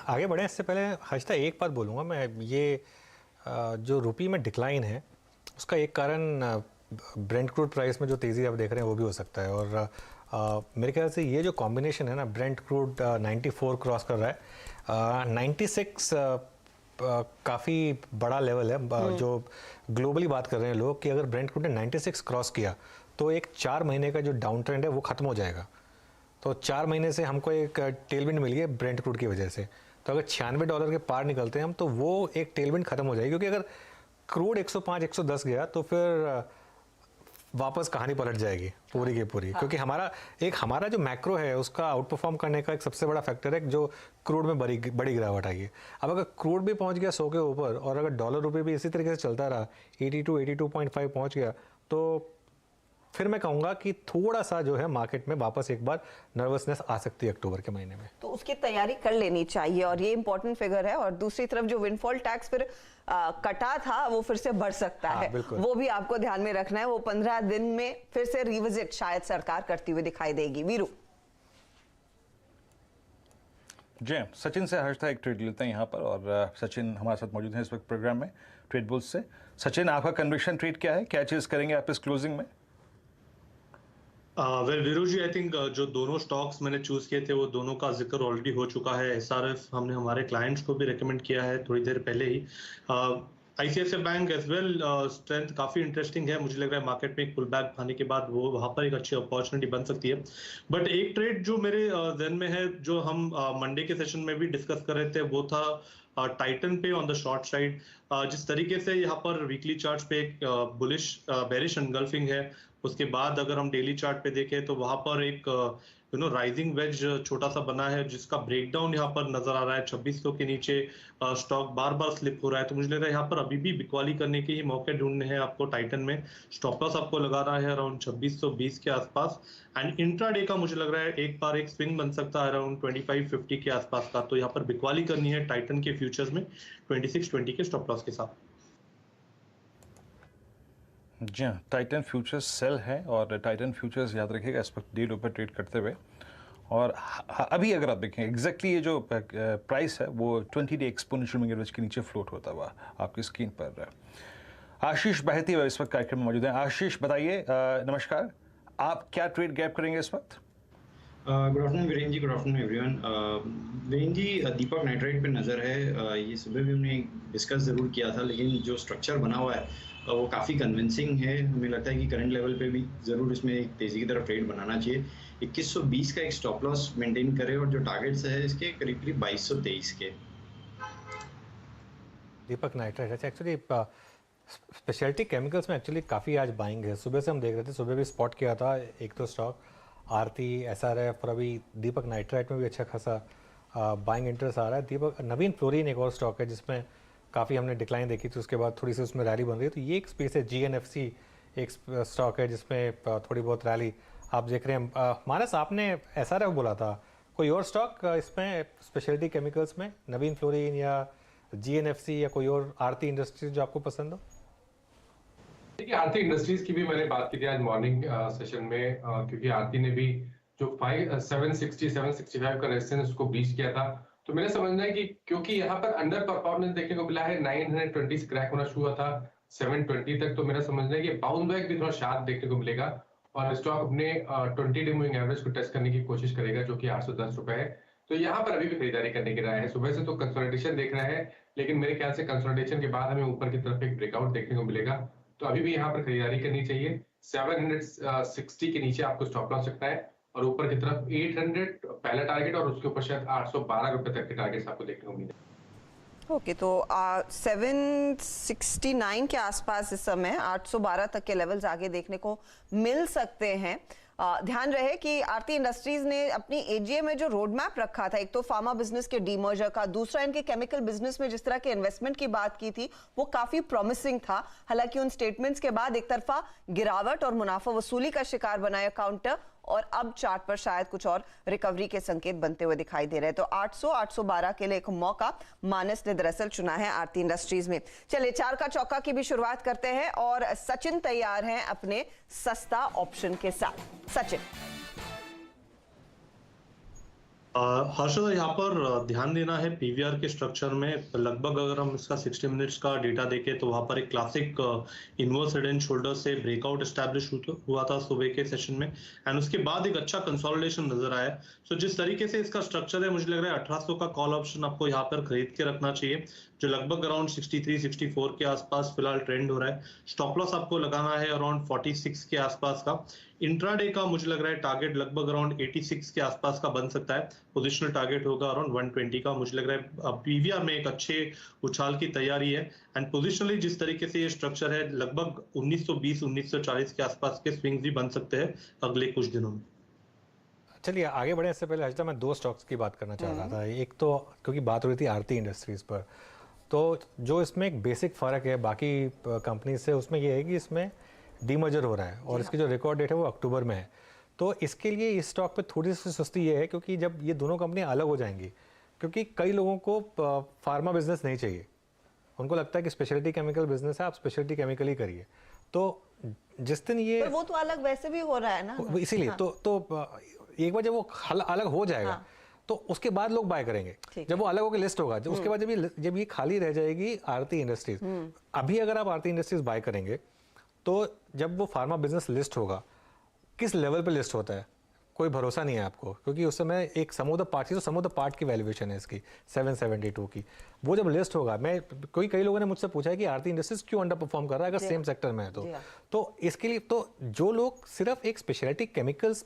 आगे बढ़े इससे पहले हर्षदा एक बात बोलूँगा मैं, ये जो रुपी में डिक्लाइन है उसका एक कारण ब्रेंट क्रूड प्राइस में जो तेज़ी आप देख रहे हैं वो भी हो सकता है। और मेरे ख्याल से ये जो कॉम्बिनेशन है ना, ब्रेंट क्रूड 94 क्रॉस कर रहा है, 96 काफ़ी बड़ा लेवल है जो ग्लोबली बात कर रहे हैं लोग, कि अगर ब्रेंट क्रूड ने 96 क्रॉस किया तो एक 4 महीने का जो डाउन ट्रेंड है वो ख़त्म हो जाएगा। तो 4 महीने से हमको एक टेलविंड मिली है ब्रेंट क्रूड की वजह से। तो अगर $96 के पार निकलते हैं हम तो वो एक टेलविंड खत्म हो जाएगी, क्योंकि अगर क्रूड 105-110 गया तो फिर वापस कहानी पलट जाएगी पूरी की पूरी। क्योंकि हमारा जो मैक्रो है उसका आउट परफॉर्म करने का एक सबसे बड़ा फैक्टर है जो क्रूड में बड़ी गिरावट आई है। अब अगर क्रूड भी पहुंच गया 100 के ऊपर, और अगर डॉलर रुपये भी इसी तरीके से चलता रहा 82-82.5 पहुंच गया, तो फिर मैं कहूँगा कि थोड़ा सा जो है मार्केट में वापस एक बार नर्वसनेस आ सकती है अक्टूबर के महीने में। तो उसकी तैयारी कर लेनी चाहिए और ये इंपॉर्टेंट फिगर है। और दूसरी तरफ जो विंडफॉल टैक्स फिर कटा था वो फिर से बढ़ सकता है, वो भी आपको ध्यान में रखना है। वो 15 दिन में फिर से रिविजिट शायद सरकार करती हुई दिखाई देगी। वीरू जी, सचिन से हर्षदा एक ट्रेड लेते हैं यहाँ पर, और सचिन हमारे साथ मौजूद हैं इस वक्त प्रोग्राम में ट्रेड बुल्स से। सचिन, आपका कन्विक्शन ट्रेड क्या है, क्या चीज़ करेंगे आप इस क्लोजिंग में? Well Veeru ji, I think जो दोनों स्टॉक्स मैंने चूज किए थे वो दोनों का जिक्र ऑलरेडी हो चुका है। एसआरएफ हमने हमारे क्लाइंट्स को भी रेकमेंड किया है थोड़ी देर पहले ही। ICICI bank as well, strength काफी इंटरेस्टिंग है। मुझे लग रहा है मार्केट में एक पुल बैक आने के बाद वो वहां पर एक अच्छी अपॉर्चुनिटी बन सकती है। बट एक ट्रेड जो मेरे जहन में है, जो हम मंडे के सेशन में भी डिस्कस कर रहे थे, वो था टाइटन पे ऑन द शॉर्ट साइड। जिस तरीके से यहाँ पर वीकली चार्ट्स पे एक बुलिश बेरिश एनगल्फिंग है, उसके बाद अगर हम डेली चार्ट पे देखें तो वहां पर एक राइजिंग वेज छोटा सा बना है, जिसका ब्रेकडाउन यहाँ पर नजर आ रहा है। 2600 के नीचे स्टॉक बार बार स्लिप हो रहा है, तो मुझे लग रहा है यहाँ पर अभी भी बिकवाली करने के ही मौके ढूंढने हैं आपको टाइटन में। स्टॉप लॉस आपको लगा रहा है अराउंड 2620 के आसपास, एंड इंट्राडे का मुझे लग रहा है एक बार एक स्विंग बन सकता है अराउंड 2550 के आसपास का। तो यहाँ पर बिकवाली करनी है टाइटन के फ्यूचर्स में 2620 के स्टॉप लॉस के साथ। जी हाँ, टाइटन फ्यूचर्स सेल है, और टाइटन फ्यूचर्स याद रखिएगा इस वक्त डे ऊपर ट्रेड करते हुए। और अभी अगर आप देखें एग्जैक्टली ये जो प्राइस है वो 20 डे एक्सपोनेंशियल मूविंग एवरेज के नीचे फ्लोट होता हुआ आपकी स्क्रीन पर। आशीष बहती इस वक्त कार्यक्रम में मौजूद हैं। आशीष बताइए, नमस्कार, आप क्या ट्रेड गैप करेंगे इस वक्त? गुड आफ्टरनून वीरेन जी, गुड आफ्टरनून एवरीवन। वीरेन जी, दीपक नाइट्राइट पे नज़र है। ये सुबह भी हमने डिस्कस ज़रूर किया था, लेकिन जो स्ट्रक्चर बना हुआ है वो काफ़ी कन्विंसिंग है। हमें लगता है कि करंट लेवल पे भी ज़रूर इसमें एक तेज़ी की तरफ ट्रेड बनाना चाहिए। 2120 का एक स्टॉप लॉस मेंटेन करे, और जो टारगेट्स है इसके करीब करीब 2223 के। दीपक नाइट्राइट, अच्छा एक्चुअली स्पेशलिटी केमिकल्स में एक्चुअली काफ़ी आज बाइंग है। सुबह से हम देख रहे थे, सुबह भी स्पॉट किया था एक दो स्टॉक, आरती, एसआरएफ, और अभी दीपक नाइट्राइट में भी अच्छा खासा बाइंग इंटरेस्ट आ रहा है। दीपक नवीन फ्लोरीन एक और स्टॉक है जिसमें काफ़ी हमने डिक्लाइन देखी थी, उसके बाद थोड़ी सी उसमें रैली बन रही है। तो ये एक स्पेस है। जीएनएफसी एक स्टॉक है जिसमें थोड़ी बहुत रैली आप देख रहे हैं। मानस, आपने एसआरएफ बोला था, कोई और स्टॉक इसमें स्पेशलिटी केमिकल्स में, नवीन फ्लोरीन या जीएनएफसी या कोई और आरती इंडस्ट्रीज जो आपको पसंद हो? देखिए, आरती इंडस्ट्रीज की भी मैंने बात की थी आज मॉर्निंग सेशन में, क्योंकि आरती ने भी जो 765 का रेजिस्टेंस उसको ब्रीच किया था। तो मेरा समझना है कि क्योंकि यहाँ पर अंडर परफॉर्मेंस देखने को मिला है, 920 से क्रैक होना शुरू हुआ था 720 तक, तो मेरा समझना है कि बाउंस बैक भी थोड़ा शार्प देखने को मिलेगा और स्टॉक अपने 20 डे मूविंग एवरेज को टेस्ट करने की कोशिश करेगा, जो कि 810 रुपए है। तो यहाँ पर अभी भी खरीदारी करने की राय है। सुबह से तो कंसोलिडेशन देख रहे हैं, लेकिन मेरे ख्याल से कंसोलिडेशन के बाद हमें ऊपर की तरफ एक ब्रेकआउट देखने को मिलेगा, तो अभी भी यहाँ पर खरीदारी करनी चाहिए। 760 के नीचे आपको स्टॉप लॉस सकता है, और ऊपर की तरफ 800 पहला टारगेट, और उसके ऊपर शायद 812 रुपए तक के टारगेट्स आपको देखने को मिलेंगे। ओके, तो 769 के आसपास इस समय 812 तक के लेवल्स आगे देखने को मिल सकते हैं। ध्यान रहे कि आरती इंडस्ट्रीज ने अपनी एजीए में जो रोड मैप रखा था, एक तो फार्मा बिजनेस के डीमर्जर का, दूसरा इनके केमिकल बिजनेस में जिस तरह के इन्वेस्टमेंट की बात की थी वो काफी प्रॉमिसिंग था। हालांकि उन स्टेटमेंट्स के बाद एक तरफा गिरावट और मुनाफा वसूली का शिकार बनाया काउंटर, और अब चार्ट पर शायद कुछ और रिकवरी के संकेत बनते हुए दिखाई दे रहे हैं। तो 800-812 के लिए एक मौका मानस ने दरअसल चुना है आरती इंडस्ट्रीज में। चलिए, चार का चौका की भी शुरुआत करते हैं, और सचिन तैयार हैं अपने सस्ता ऑप्शन के साथ। सचिन, हर्षद, यहाँ पर ध्यान देना है पीवीआर के स्ट्रक्चर में। लगभग अगर हम इसका 60 मिनट्स का डेटा देखें तो वहां पर एक classic inverse head and shoulder से ब्रेकआउट एस्टैब्लिश हुआ था सुबह के सेशन में, एंड उसके बाद एक अच्छा कंसोलिडेशन नजर आया। सो जिस तरीके से इसका स्ट्रक्चर है, मुझे लग रहा है 1800 का कॉल ऑप्शन आपको यहाँ पर खरीद के रखना चाहिए, जो लगभग अराउंड 63-64 के आसपास फिलहाल ट्रेंड हो रहा है। स्टॉप लॉस आपको लगाना है अराउंड 46 के आसपास का। इंट्राडे का मुझे लग रहा है टारगेट लगभग अराउंड 86 के आसपास का बन सकता है। पोजिशनल टारगेट होगा अराउंड 120 का। मुझे लग रहा है पीवीआर में एक अच्छे उछाल की तैयारी है, एंड पोजिशनली जिस तरीके से ये स्ट्रक्चर है, लगभग 1920-1940 के आसपास के स्विंग्स भी बन सकते हैं अगले कुछ दिनों में। चलिए, आगे बढ़ने से पहले हर्षदा, मैं दो स्टॉक्स की बात करना चाह रहा था। एक तो क्योंकि बात हो रही थी आरती इंडस्ट्रीज पर, तो जो इसमें एक बेसिक फ़र्क है बाकी कंपनी से, उसमें ये है कि इसमें डीमर्जर हो रहा है और इसकी जो रिकॉर्ड डेट है वो अक्टूबर में है। तो इसके लिए इस स्टॉक पे थोड़ी सी सुस्ती ये है क्योंकि जब ये दोनों कंपनियां अलग हो जाएंगी, क्योंकि कई लोगों को फार्मा बिजनेस नहीं चाहिए, उनको लगता है कि स्पेशलिटी केमिकल बिजनेस है, आप स्पेशलिटी केमिकल ही करिए। तो जिस दिन ये, पर वो तो अलग वैसे भी हो रहा है ना, इसीलिए हाँ। तो एक बार जब वो अलग हो जाएगा, हाँ। तो उसके बाद लोग बाय करेंगे। जब वो अलग होकर लिस्ट होगा, जब उसके बाद जब ये खाली रह जाएगी आरती इंडस्ट्रीज। अभी अगर आप आरती इंडस्ट्रीज बाय करेंगे तो जब वो फार्मा बिजनेस लिस्ट होगा, किस लेवल पे लिस्ट होता है कोई भरोसा नहीं है आपको, क्योंकि उस समय एक सम ऑफ द पार्ट थी, तो सम ऑफ द पार्ट की वैल्यूएशन है इसकी 772 की। वो जब लिस्ट होगा, कई लोगों ने मुझसे पूछा है कि आरती इंडस्ट्रीज क्यों अंडर परफॉर्म कर रहा है अगर सेम सेक्टर में है तो इसके लिए तो जो लोग सिर्फ एक स्पेशलिटी केमिकल्स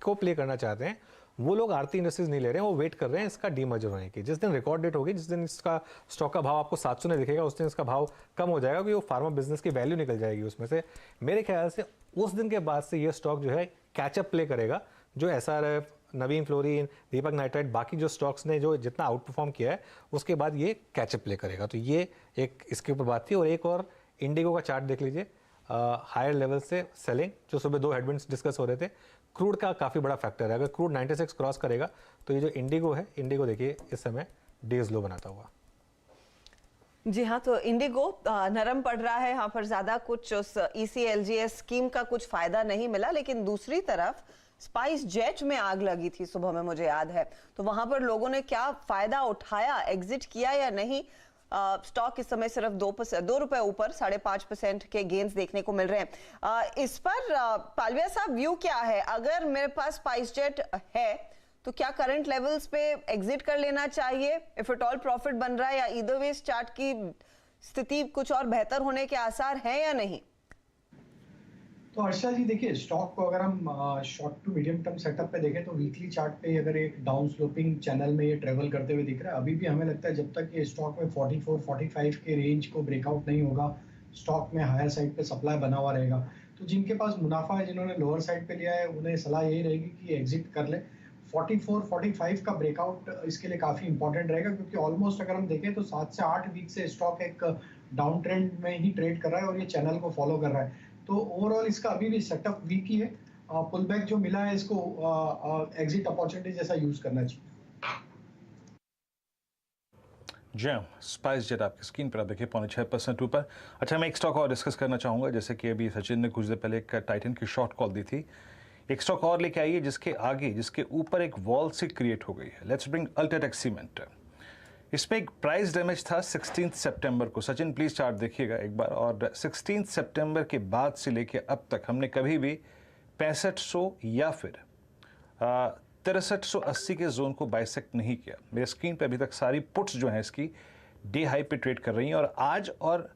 को प्ले करना चाहते हैं वो लोग आरती इंडस्ट्रीज नहीं ले रहे हैं, वो वेट कर रहे हैं इसका डीमर्जर होने की। जिस दिन रिकॉर्ड डेट होगी, जिस दिन इसका स्टॉक का भाव आपको 700 में दिखेगा, उस दिन इसका भाव कम हो जाएगा क्योंकि वो फार्मा बिजनेस की वैल्यू निकल जाएगी उसमें से। मेरे ख्याल से उस दिन के बाद से ये स्टॉक जो है कैचअप प्ले करेगा, जो SRF, नवीन फ्लोरिन, दीपक नाइट्राइट, बाकी जो स्टॉक्स ने जो जितना आउट परफॉर्म किया है उसके बाद ये कैचअप प्ले करेगा। तो ये एक इसके ऊपर बात थी। और एक और इंडिगो का चार्ट देख लीजिए, हायर लेवल से सेलिंग, जो सुबह 2 हेडविंड्स डिस्कस हो रहे थे, क्रूड का काफ़ी बड़ा फैक्टर है। अगर क्रूड 96 क्रॉस करेगा तो ये जो इंडिगो है, इंडिगो देखिए इस समय डेज लो बनाता हुआ। जी हाँ, तो इंडिगो नरम पड़ रहा है, यहाँ पर ज्यादा कुछ उस ECLGS स्कीम का कुछ फायदा नहीं मिला। लेकिन दूसरी तरफ स्पाइस जेट में आग लगी थी सुबह में, मुझे याद है, तो वहां पर लोगों ने क्या फायदा उठाया, एग्जिट किया या नहीं। स्टॉक इस समय सिर्फ 2 रुपए ऊपर 5.5% के गेन्स देखने को मिल रहे हैं। इस पर पालविया साहब व्यू क्या है? अगर मेरे पास स्पाइस जेट है तो क्या करंट लेवल्स पे एग्जिट कर लेना चाहिए इफ इट ऑल प्रॉफिट बन रहा है, या ईदर वे चार्ट की स्थिति कुछ और बेहतर होने के आसार हैं या नहीं? तो हर्षा जी देखिए, स्टॉक को अगर हम short to medium term setup पे देखें तो वीकली चार्ट पे अगर एक डाउन स्लोपिंग चैनल में ये ट्रेवल करते हुए दिख रहा है। अभी भी हमें लगता है जब तक ये स्टॉक में 44-45 के रेंज को ब्रेकआउट नहीं होगा, स्टॉक में हायर साइड पे सप्लाई बना हुआ रहेगा। तो जिनके पास मुनाफा है, जिन्होंने लोअर साइड पे लिया है, उन्हें सलाह यही रहेगी कि एग्जिट कर ले। 44-45 का ब्रेकआउट इसके लिए काफी इंपॉर्टेंट रहेगा, क्योंकि ऑलमोस्ट अगर हम देखें तो 7 से 8 वीक से स्टॉक एक डाउन ट्रेंड में ही ट्रेड कर रहा है और ये चैनल को फॉलो कर रहा है। तो ओवरऑल इसका अभी भी सेटअप वीक ही है। पुल बैक जो मिला है इसको एग्जिट अपॉर्चुनिटी जैसा यूज करना चाहिए। जैम स्पाइस जेट आपकी स्क्रीन पर आप देखिए 6.5% ऊपर। अच्छा, मैं एक स्टॉक और डिस्कस करना चाहूँगा, जैसे कि अभी सचिन ने कुछ देर पहले एक टाइटन की शॉर्ट कॉल दी थी। एक स्टॉक और लेके आइए जिसके आगे, जिसके ऊपर एक वॉल सी क्रिएट हो गई है। Let's bring UltraTech cement. इसमें एक प्राइस डैमेज था 16 सितंबर को। सचिन प्लीज चार्ट देखिएगा एक बार। और 16 सितंबर के बाद से लेके अब तक हमने कभी भी 6500 या फिर 6380 के जोन को बाइसेक्ट नहीं किया। मेरे स्क्रीन पे अभी तक सारी पुट्स जो हैं इसकी डे हाई पे ट्रेड कर रही हैं और आज और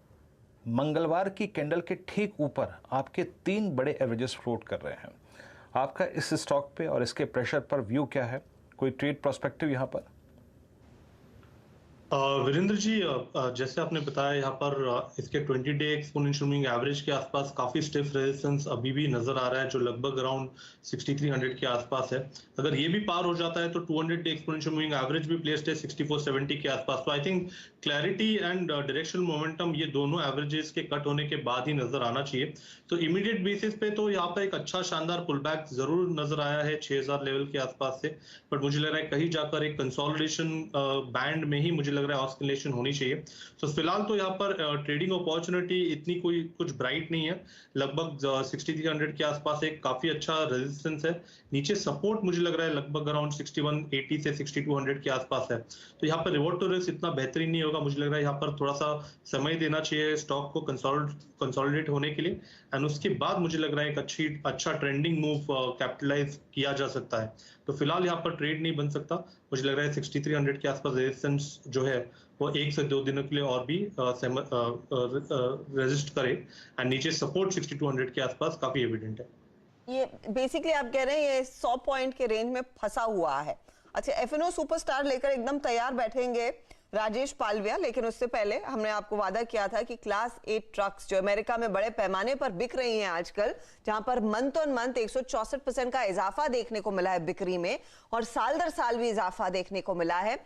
मंगलवार की कैंडल के ठीक ऊपर आपके 3 बड़े एवरेजेस फ्लोट कर रहे हैं। आपका इस स्टॉक पे और इसके प्रेशर पर व्यू क्या है? कोई ट्रेड प्रोस्पेक्टिव यहाँ पर? वीरेंद्र जी, जैसे आपने बताया, यहाँ पर इसके 20 डे एक्सपोनेंशियल मूविंग एवरेज के आसपास काफी स्टिफ रेजिस्टेंस अभी भी नजर आ रहा है, जो लगभग अराउंड 6300 के आसपास है। अगर ये भी पार हो जाता है तो 200 डे एक्सपोनेंशियल मूविंग एवरेज भी प्लेस्ड है 6470 के आसपास। तो I think clarity and directional momentum ये दोनों एवरेजेस के कट होने के बाद ही नजर आना चाहिए। तो इमीडिएट बेसिस पे तो यहाँ पर एक अच्छा शानदार पुल बैक जरूर नजर आया है 6000 लेवल के आसपास से, बट मुझे लग रहा है कहीं जाकर एक कंसोलिडेशन बैंड में ही मुझे लग रहा है ऑस्किलेशन होनी चाहिए। तो फिलहाल तो यहाँ पर ट्रेडिंग अपॉर्चुनिटी इतनी कोई कुछ ब्राइट नहीं है। लगभग 6300 के आसपास एक काफी अच्छा रेजिस्टेंस है। नीचे सपोर्ट मुझे लग रहा है लगभग अराउंड 6180 से 6200 के आसपास है। तो यहाँ पर रिवॉर्ड टू रिस्क इतना बेहतरीन नहीं होगा। मुझे लग रहा है यहाँ पर थोड़ा सा समय देना चाहिए स्टॉक को कंसोलिडेट होने के लिए, एंड उसके बाद मुझे लग रहा है एक अच्छा ट्रेंडिंग मूव कैपिटलाइज किया जा सकता है। तो फिलहाल यहाँ पर ट्रेड नहीं बन सकता। मुझे लग रहा है 6300 के आसपास रेजिस्टेंस जो है वो 1 से 2 दिनों के लिए और भी रेजिस्ट करे, एंड नीचे सपोर्ट 6200 के आसपास काफी एविडेंट है। ये बेसिकली आप कह रहे हैं ये 100 पॉइंट के रेंज में फंसा हुआ है। अच्छा, एफएनओ सुपरस्टार लेकर एकदम तैयार बैठेंगे राजेश पालविया, लेकिन उससे पहले हमने आपको वादा किया था कि क्लास 8 ट्रक्स जो अमेरिका में बड़े पैमाने पर बिक रही हैं आजकल, जहां पर मंथ ऑन मंथ 164% का इजाफा देखने को मिला है बिक्री में और साल दर साल भी इजाफा देखने को मिला है,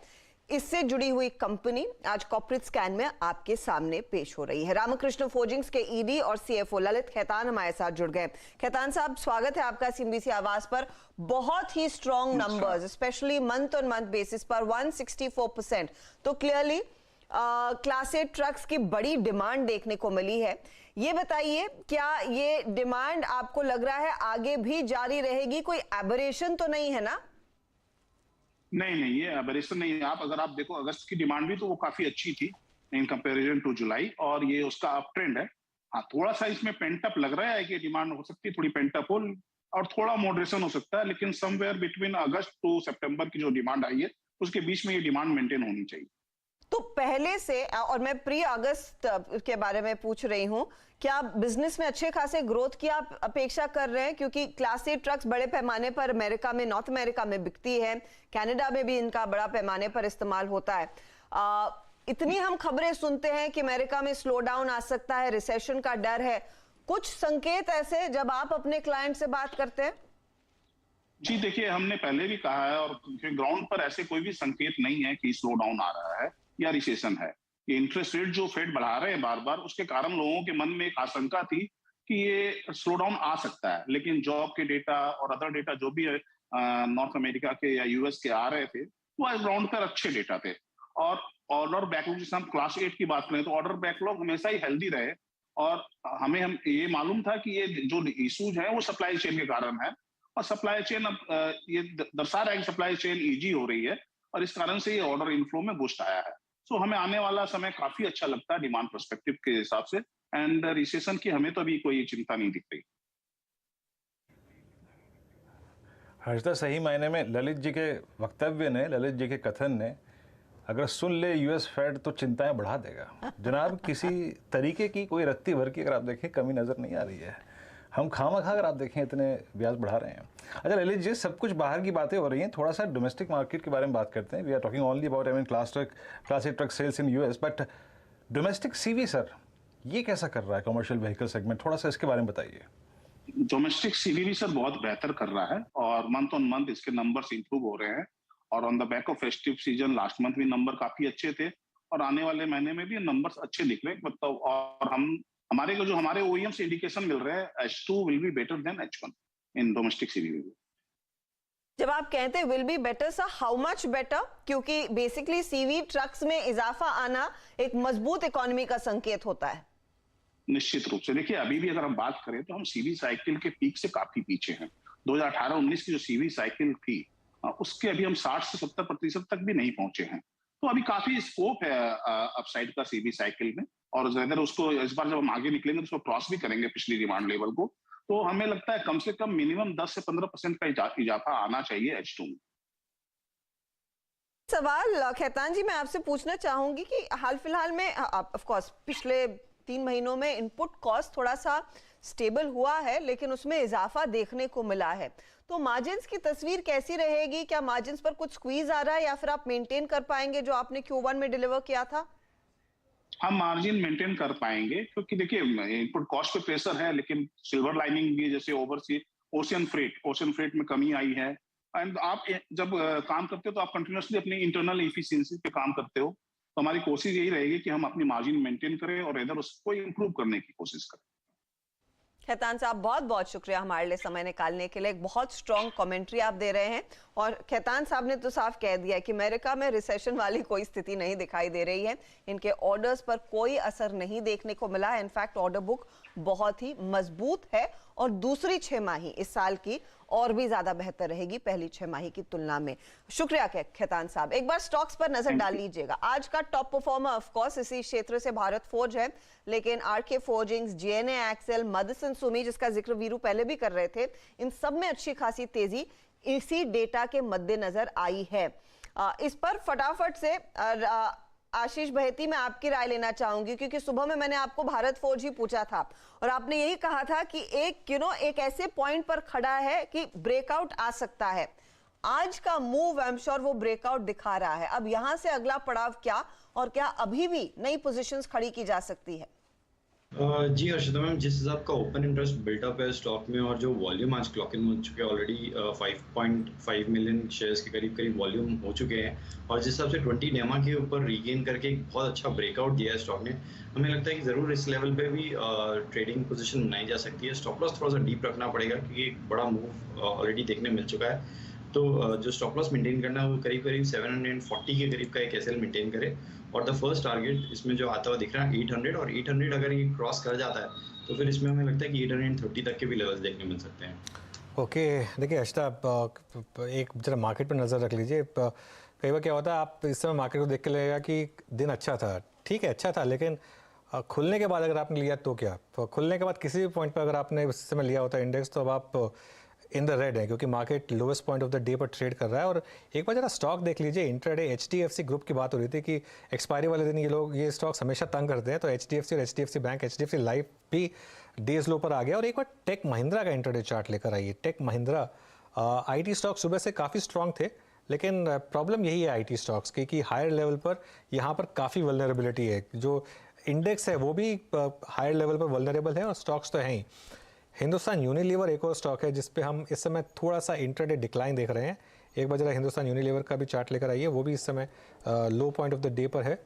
इससे जुड़ी हुई कंपनी आज कॉर्पोरेट स्कैन में आपके सामने पेश हो रही है। रामकृष्ण फोर्जिंग्स के ईडी और सीएफओ ललित खैतान हमारे साथ जुड़ गए। खैतान साहब, स्वागत है आपका सीएनबीसी आवाज पर। बहुत ही strong numbers, specially month on month basis पर 164%, तो क्लियरली क्लास 8 ट्रक्स की बड़ी डिमांड देखने को मिली है। ये बताइए, क्या ये डिमांड आपको लग रहा है आगे भी जारी रहेगी? कोई एबरेशन तो नहीं है ना? नहीं, ये एबरेशन नहीं है। अगर आप देखो अगस्त की डिमांड भी तो वो काफी अच्छी थी इन कंपैरिजन टू जुलाई, और ये उसका अप ट्रेंड है। हाँ, थोड़ा सा इसमें पेंट अप लग रहा है कि डिमांड हो सकती है थोड़ी पेंट अप हो, और थोड़ा मॉडरेशन हो सकता है, लेकिन समवेयर बिटवीन अगस्त टू सितंबर की जो डिमांड आई है उसके बीच में ये डिमांड मेंटेन होनी चाहिए। तो पहले से, और मैं प्री अगस्त के बारे में पूछ रही हूं, क्या बिजनेस में अच्छे खासे ग्रोथ की आप अपेक्षा कर रहे हैं? क्योंकि क्लास 8 ट्रक्स बड़े पैमाने पर अमेरिका में, नॉर्थ अमेरिका में बिकती है, कनाडा में भी इनका बड़ा पैमाने पर इस्तेमाल होता है। इतनी हम खबरें सुनते हैं कि अमेरिका में स्लो डाउन आ सकता है, रिसेशन का डर है, कुछ संकेत ऐसे जब आप अपने क्लाइंट से बात करते हैं? जी देखिए, हमने पहले भी कहा है और ग्राउंड पर ऐसे कोई भी संकेत नहीं है कि स्लो डाउन आ रहा है या रिसेशन है। ये इंटरेस्ट रेट जो फेड बढ़ा रहे हैं बार बार, उसके कारण लोगों के मन में एक आशंका थी कि ये स्लो डाउन आ सकता है, लेकिन जॉब के डेटा और अदर डेटा जो भी नॉर्थ अमेरिका के या यूएस के आ रहे थे वो ग्राउंड पर अच्छे डेटा थे। और ऑर्डर बैकलॉग, जैसे हम क्लास 8 की बात करें तो ऑर्डर बैकलॉग हमेशा ही हेल्दी रहे, और हम ये मालूम था कि ये जो इशूज है वो सप्लाई चेन के कारण है, और सप्लाई चेन अब ये दर्शा रहा है कि सप्लाई चेन ईजी हो रही है, और इस कारण से ये ऑर्डर इनफ्लो में बूस्ट आया है। सो हमें आने वाला समय काफी अच्छा लगता है डिमांड पर्सपेक्टिव के हिसाब से, एंड रिसेशन की हमें तो अभी कोई चिंता नहीं दिख रही। हर्षदा, सही मायने में ललित जी के वक्तव्य ने, ललित जी के कथन ने अगर सुन ले यूएस फेड तो चिंताएं बढ़ा देगा। जनाब, किसी तरीके की कोई रत्ती भर की अगर आप देखें कमी नजर नहीं आ रही है। हम खामखा अगर आप देखें इतने ब्याज बढ़ा रहे हैं। अच्छा ललित जी, सब कुछ बाहर की बातें हो रही हैं, थोड़ा सा डोमेस्टिक मार्केट के बारे में बात करते हैं। We are talking only about class 8 truck sales in US, but domestic CV sir ये कैसा कर रहा है कमर्शियल व्हीकल सेगमेंट? थोड़ा सा इसके बारे में बताइए। डोमेस्टिक सीवी भी सर बहुत बेहतर कर रहा है, और मंथ ऑन मंथ इसके नंबर्स इंप्रूव हो रहे हैं, और on the back of festive season last month भी नंबर काफी अच्छे थे, और आने वाले महीने में भी नंबर्स अच्छे दिख रहे हैं। मतलब और हमारे OEM से इंडिकेशन मिल रहे हैं H2 will be better than H1 in domestic CV. जब आप कहते हैं will be better, sir how much better? क्योंकि बेसिकली सीवी ट्रक्स में इजाफा आना एक मजबूत इकोनॉमी का संकेत होता है। निश्चित रूप से देखिए, अभी भी अगर हम बात करें तो हम सीवी साइकिल के पीक से काफी पीछे हैं। 2018-19 की जो सीवी साइकिल थी उसके अभी हम 60 से 70% तक भी नहीं पहुंचे हैं। तो अभी काफी स्कोप है अपसाइड का सीवी साइकिल में, और अगर उसको इस बार जब हम आगे निकलेंगे तो उसको क्रॉस भी करेंगे पिछली डिमांड लेवल को, तो हमें लगता है कम से कम मिनिमम 10 से 15% का इजाफा आना चाहिए H2 में। सवाल खैतान जी मैं आपसे पूछना चाहूंगी कि हाल फिलहाल में ऑफ कोर्स पिछले 3 महीनों में इनपुट कॉस्ट थोड़ा सा स्टेबल हुआ है, लेकिन उसमें इजाफा देखने को मिला है, तो मार्जिन्स की तस्वीर कैसी रहेगी? क्या मार्जिन्स पर कुछ स्क्वीज आ रहा है, या फिर आप मेंटेन कर पाएंगे जो आपने Q1 में डिलीवर किया था? हम मार्जिन मेंटेन कर पाएंगे, क्योंकि देखिए इनपुट कॉस्ट पे प्रेशर है, लेकिन सिल्वर लाइनिंग भी, जैसे ओशियन फ्रेट में कमी आई है। एंड आप जब काम करते हो तो आप कंटिन्यूसली अपनी इंटरनल एफिशिएंसी पे काम करते हो, तो हमारी कोशिश यही रहेगी कि हम अपनी मार्जिन मेंटेन करें और इधर उसको इम्प्रूव करने की कोशिश करें। खैतान साहब बहुत बहुत शुक्रिया हमारे लिए समय निकालने के लिए। एक बहुत स्ट्रॉन्ग कमेंट्री आप दे रहे हैं, और खैतान साहब ने तो साफ कह दिया कि अमेरिका में रिसेशन वाली कोई स्थिति नहीं दिखाई दे रही है, इनके ऑर्डर्स पर कोई असर नहीं देखने को मिला है। इनफैक्ट ऑर्डर बुक बहुत ही मजबूत है, और दूसरी 6 माही इस साल की और भी ज्यादा बेहतर रहेगी पहली 6 माही की तुलना में। शुक्रिया खैतान साहब। एक बार स्टॉक्स पर नजर डाल लीजिएगा। आज का टॉप परफॉर्मर ऑफ कोर्स इसी क्षेत्र से भारत फोर्ज है, लेकिन RK forgings, JNA axle, Motherson Sumi जिसका जिक्र वीरू पहले भी कर रहे थे, इन सब में अच्छी खासी तेजी इसी डेटा के मद्देनजर आई है। इस पर फटाफट से आशीष बहेती मैं आपकी राय लेना चाहूंगी, क्योंकि सुबह में मैंने आपको भारत फोर्ज ही पूछा था और आपने यही कहा था कि एक ऐसे पॉइंट पर खड़ा है कि ब्रेकआउट आ सकता है। आज का मूव आई एम श्योर वो ब्रेकआउट दिखा रहा है। अब यहां से अगला पड़ाव क्या, और क्या अभी भी नई पोजीशंस खड़ी की जा सकती है? जी हर्षिता मैम, जिस हिसाब का ओपन इंटरेस्ट बिल्टअप है स्टॉक में और जो वॉल्यूम आज क्लॉक इन हो चुके हैं ऑलरेडी 5.5 मिलियन शेयर्स के करीब करीब वॉल्यूम हो चुके हैं, और जिस हिसाब से 20 डेमा के ऊपर रीगेन करके एक बहुत अच्छा ब्रेकआउट दिया है स्टॉक ने, हमें लगता है कि ज़रूर इस लेवल पे भी ट्रेडिंग पोजीशन बनाई जा सकती है। स्टॉप लॉस थोड़ा सा डीप रखना पड़ेगा क्योंकि एक बड़ा मूव ऑलरेडी देखने मिल चुका है। तो जो स्टॉप लॉस मेंटेन करना है वो करीब करीब 740 के करीब का एक एसएल मेंटेन करे, और द फर्स्ट टारगेट इसमें जो आता हुआ दिख रहा है 800, और 800 अगर ये क्रॉस कर जाता है तो फिर इसमें हमें लगता है कि 830 तक के भी लेवल्स देखने मिल सकते हैं। ओके, देखिए अर्शिता, एक जरा मार्केट पर नज़र रख लीजिए। कई बार क्या होता है, आप इस समय मार्केट को देख के लगेगा कि दिन अच्छा था, ठीक है अच्छा था, लेकिन खुलने के बाद अगर आपने लिया तो क्या, खुलने के बाद किसी भी पॉइंट पर अगर आपने उस समय लिया होता इंडेक्स, तो अब आप इन द रेड है, क्योंकि market lowest point of the day पर ट्रेड कर रहा है। और एक बार जरा स्टॉक देख लीजिए, इंट्राडे एचडीएफसी ग्रुप की बात हो रही थी कि एक्सपायरी वाले दिन ये स्टॉक्स हमेशा तंग करते हैं, तो एचडीएफसी और एचडीएफसी बैंक, एचडीएफसी लाइफ भी डेज लो पर आ गया। और एक बार टेक महिंद्रा का इंट्राडे चार्ट लेकर आइए। टेक महिंद्रा आईटी स्टॉक सुबह से काफ़ी स्ट्रांग थे, लेकिन प्रॉब्लम यही है आईटी स्टॉक्स की कि हायर लेवल पर यहाँ पर काफ़ी वल्नरेबिलिटी है। जो इंडेक्स है वो भी हायर लेवल पर वल्नरेबल है, और स्टॉक्स तो हैं ही। हिंदुस्तान यूनिलीवर एक और स्टॉक है जिस पे हम इस समय थोड़ा सा इंट्राडे डिक्लाइन देख रहे हैं। एक बार जरा हिंदुस्तान यूनिलीवर का भी चार्ट लेकर आइए, वो भी इस समय लो पॉइंट ऑफ द डे पर है।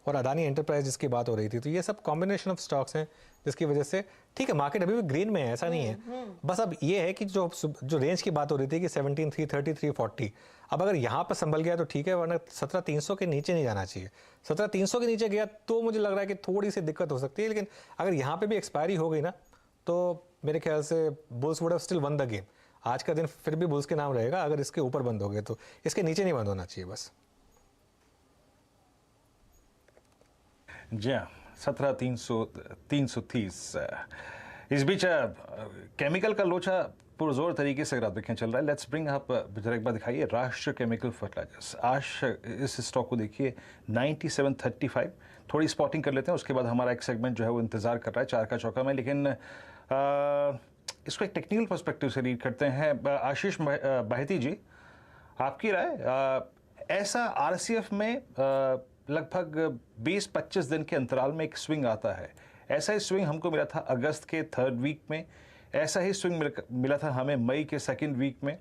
और अदानी एंटरप्राइज जिसकी बात हो रही थी, तो ये सब कॉम्बिनेशन ऑफ स्टॉक्स हैं जिसकी वजह से ठीक है मार्केट अभी भी ग्रीन में है, ऐसा नहीं है। बस अब ये है कि जो रेंज की बात हो रही थी कि 17,330 340, अब अगर यहाँ पर संभल गया तो ठीक है, वरना 17,300 के नीचे नहीं जाना चाहिए। 17,300 के नीचे गया तो मुझे लग रहा है कि थोड़ी सी दिक्कत हो सकती है, लेकिन अगर यहाँ पे भी एक्सपायरी हो गई ना, तो मेरे ख्याल से bulls would have still one the game. आज का दिन फिर भी बुल्स के नाम रहेगा अगर इसके ऊपर बंद हो गए, तो इसके नीचे नहीं बंद होना चाहिए बस। जी हाँ, 17,330। इस बीच केमिकल का लोचा पुरजोर तरीके से अगर आप देखें चल रहा है। लेट्स ब्रिंग अप, जरा एक बार दिखाइए राष्ट्र केमिकल फर्टिलाइजर्स। आज इस स्टॉक को देखिए 9735। थोड़ी स्पॉटिंग कर लेते हैं, उसके बाद हमारा एक सेगमेंट जो है वो इंतजार कर रहा है चार का चौका में, लेकिन इसको एक टेक्निकल पर्सपेक्टिव से रीड करते हैं। आशीष बाहिती जी, आपकी राय, ऐसा आरसीएफ में लगभग 20-25 दिन के अंतराल में एक स्विंग आता है, ऐसा ही स्विंग हमको मिला था अगस्त के 3rd वीक में, ऐसा ही स्विंग मिला था हमें मई के 2nd वीक में,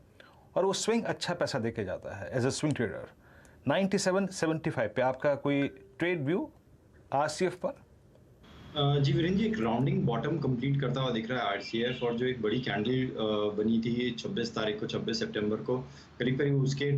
और वो स्विंग अच्छा पैसा देके जाता है एज ए स्विंग ट्रेडर। 97.75 पे आपका कोई ट्रेड व्यू आरसीएफ पर? जी वीरेंद्र जी, एक राउंडिंग बॉटम कंप्लीट करता हुआ दिख रहा है आरसीएफ, और जो एक बड़ी कैंडल बनी थी 26 तारीख को, 26 सितंबर को, करीब करीब उसके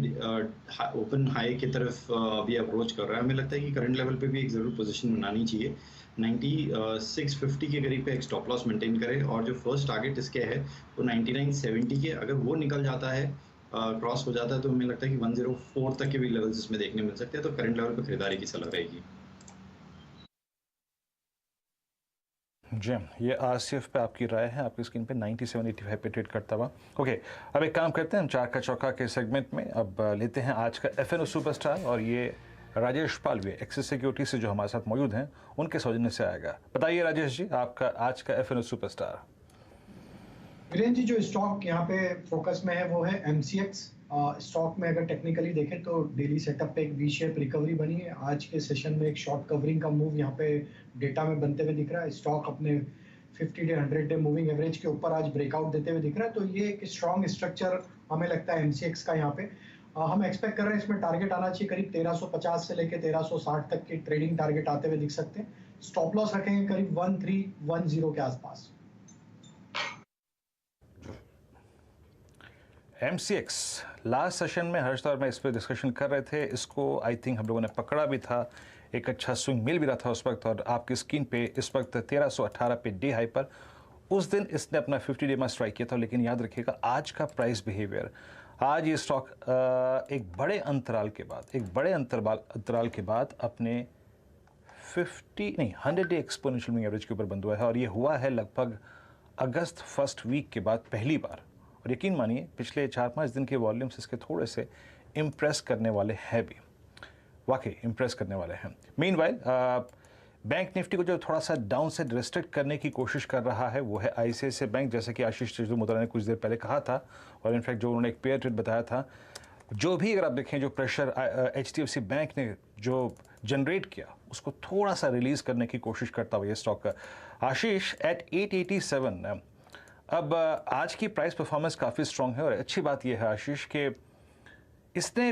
ओपन हाई की तरफ अभी अप्रोच कर रहा है। हमें लगता है कि करंट लेवल पे भी एक ज़रूर पोजीशन बनानी चाहिए। 9650 के करीब पे एक स्टॉप लॉस मेंटेन करे, और जो फर्स्ट टारगेट इसके है वो 9970 के, अगर वो निकल जाता है, क्रॉस हो जाता है, तो हमें लगता है कि 104 तक के भी लेवल्स इसमें देखने मिल सकते हैं। तो करंट लेवल पे खरीदारी की सलाह रहेगी। जी, ये आरसीएफ पे आपकी राय है, आपकी स्क्रीन पे 9785 पे ट्रेड करता हुआ। ओके, अब एक काम करते हैं, हम चार का चौका के सेगमेंट में अब लेते हैं आज का एफएनओ सुपरस्टार, और ये राजेश पालवे एक्सिस सिक्योरिटी से जो हमारे साथ मौजूद हैं उनके सौजन्य से आएगा। बताइए राजेश जी, आपका आज का एफएनओ सुपरस्टार। वीरेंद्र जी, जो स्टॉक यहाँ पे फोकस में है वो है एमसीएक्स। स्टॉक में अगर टेक्निकली देखें तो डेली सेटअप पे एक वी शेप रिकवरी बनी है। आज के सेशन में एक शॉर्ट कवरिंग का मूव यहाँ पे डेटा में बनते हुए दिख रहा है। स्टॉक अपने 50 डे 100 डे मूविंग एवरेज के ऊपर आज ब्रेकआउट देते हुए दिख रहा है, तो ये एक स्ट्रॉन्ग स्ट्रक्चर हमें लगता है एमसीएक्स का। यहाँ पे हम एक्सपेक्ट कर रहे हैं इसमें टारगेट आना चाहिए करीब 1350 से लेकर 1360 तक के ट्रेडिंग टारगेट आते हुए दिख सकते हैं। स्टॉप लॉस रखेंगे करीब 1310 के आसपास। एमसीएक्स लास्ट सेशन में हर्ष और मैं इस पर डिस्कशन कर रहे थे, इसको आई थिंक हम लोगों ने पकड़ा भी था, एक अच्छा स्विंग मिल भी रहा था उस वक्त, और आपकी स्क्रीन पे इस वक्त 1318 पे डे हाई पर उस दिन इसने अपना 50 डे में स्ट्राइक किया था। लेकिन याद रखिएगा आज का प्राइस बिहेवियर, आज ये स्टॉक एक बड़े अंतराल के बाद अपने 100 डे एक्सपोनेंशियल मूविंग एवरेज के ऊपर बंद हुआ है, और ये हुआ है लगभग अगस्त 1st वीक के बाद पहली बार। और यकीन मानिए पिछले 4-5 दिन के वॉल्यूम्स इसके थोड़े से इम्प्रेस करने वाले हैं भी, वाकई इम्प्रेस करने वाले हैं। मीनवाइल बैंक निफ्टी को जो थोड़ा सा डाउन साइड रेस्ट्रिक्ट करने की कोशिश कर रहा है वो है आईसीआईसीआई बैंक, जैसे कि आशीष चिजलू मुद्रा ने कुछ देर पहले कहा था, और इनफैक्ट जो उन्होंने एक पेयर ट्रेड बताया था, जो भी अगर आप देखें जो प्रेशर HDFC बैंक ने जो जनरेट किया उसको थोड़ा सा रिलीज करने की कोशिश करता हुआ ये स्टॉक का आशीष एट 887। अब आज की प्राइस परफॉर्मेंस काफ़ी स्ट्रांग है और अच्छी बात यह है आशीष कि इसने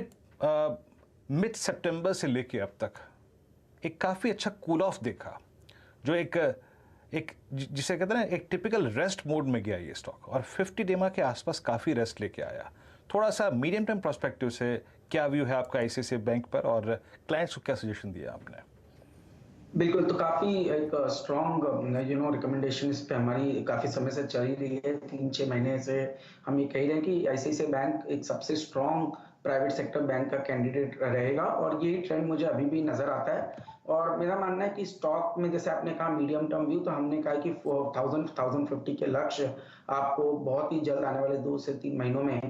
मिड सितंबर से लेके अब तक एक काफ़ी अच्छा कूल ऑफ देखा, जो एक जिसे कहते हैं ना एक टिपिकल रेस्ट मोड में गया ये स्टॉक और 50 डेमा के आसपास काफ़ी रेस्ट लेके आया। थोड़ा सा मीडियम टर्म पर्सपेक्टिव से क्या व्यू है आपका ICICI बैंक पर और क्लाइंट्स को क्या सजेशन दिया आपने? बिल्कुल, तो काफी एक स्ट्रॉन्ग रिकमेंडेशन इस पे हमारी काफी समय से चल रही है। 3-6 महीने से हम ये कह रहे हैं कि ICICI बैंक एक सबसे स्ट्रॉन्ग प्राइवेट सेक्टर बैंक का कैंडिडेट रहेगा और ये ट्रेंड मुझे अभी भी नजर आता है। और मेरा मानना है कि स्टॉक में जैसे आपने कहा मीडियम टर्म व्यू, तो हमने कहा कि 1050 के लक्ष्य आपको बहुत ही जल्द आने वाले 2 से 3 महीनों में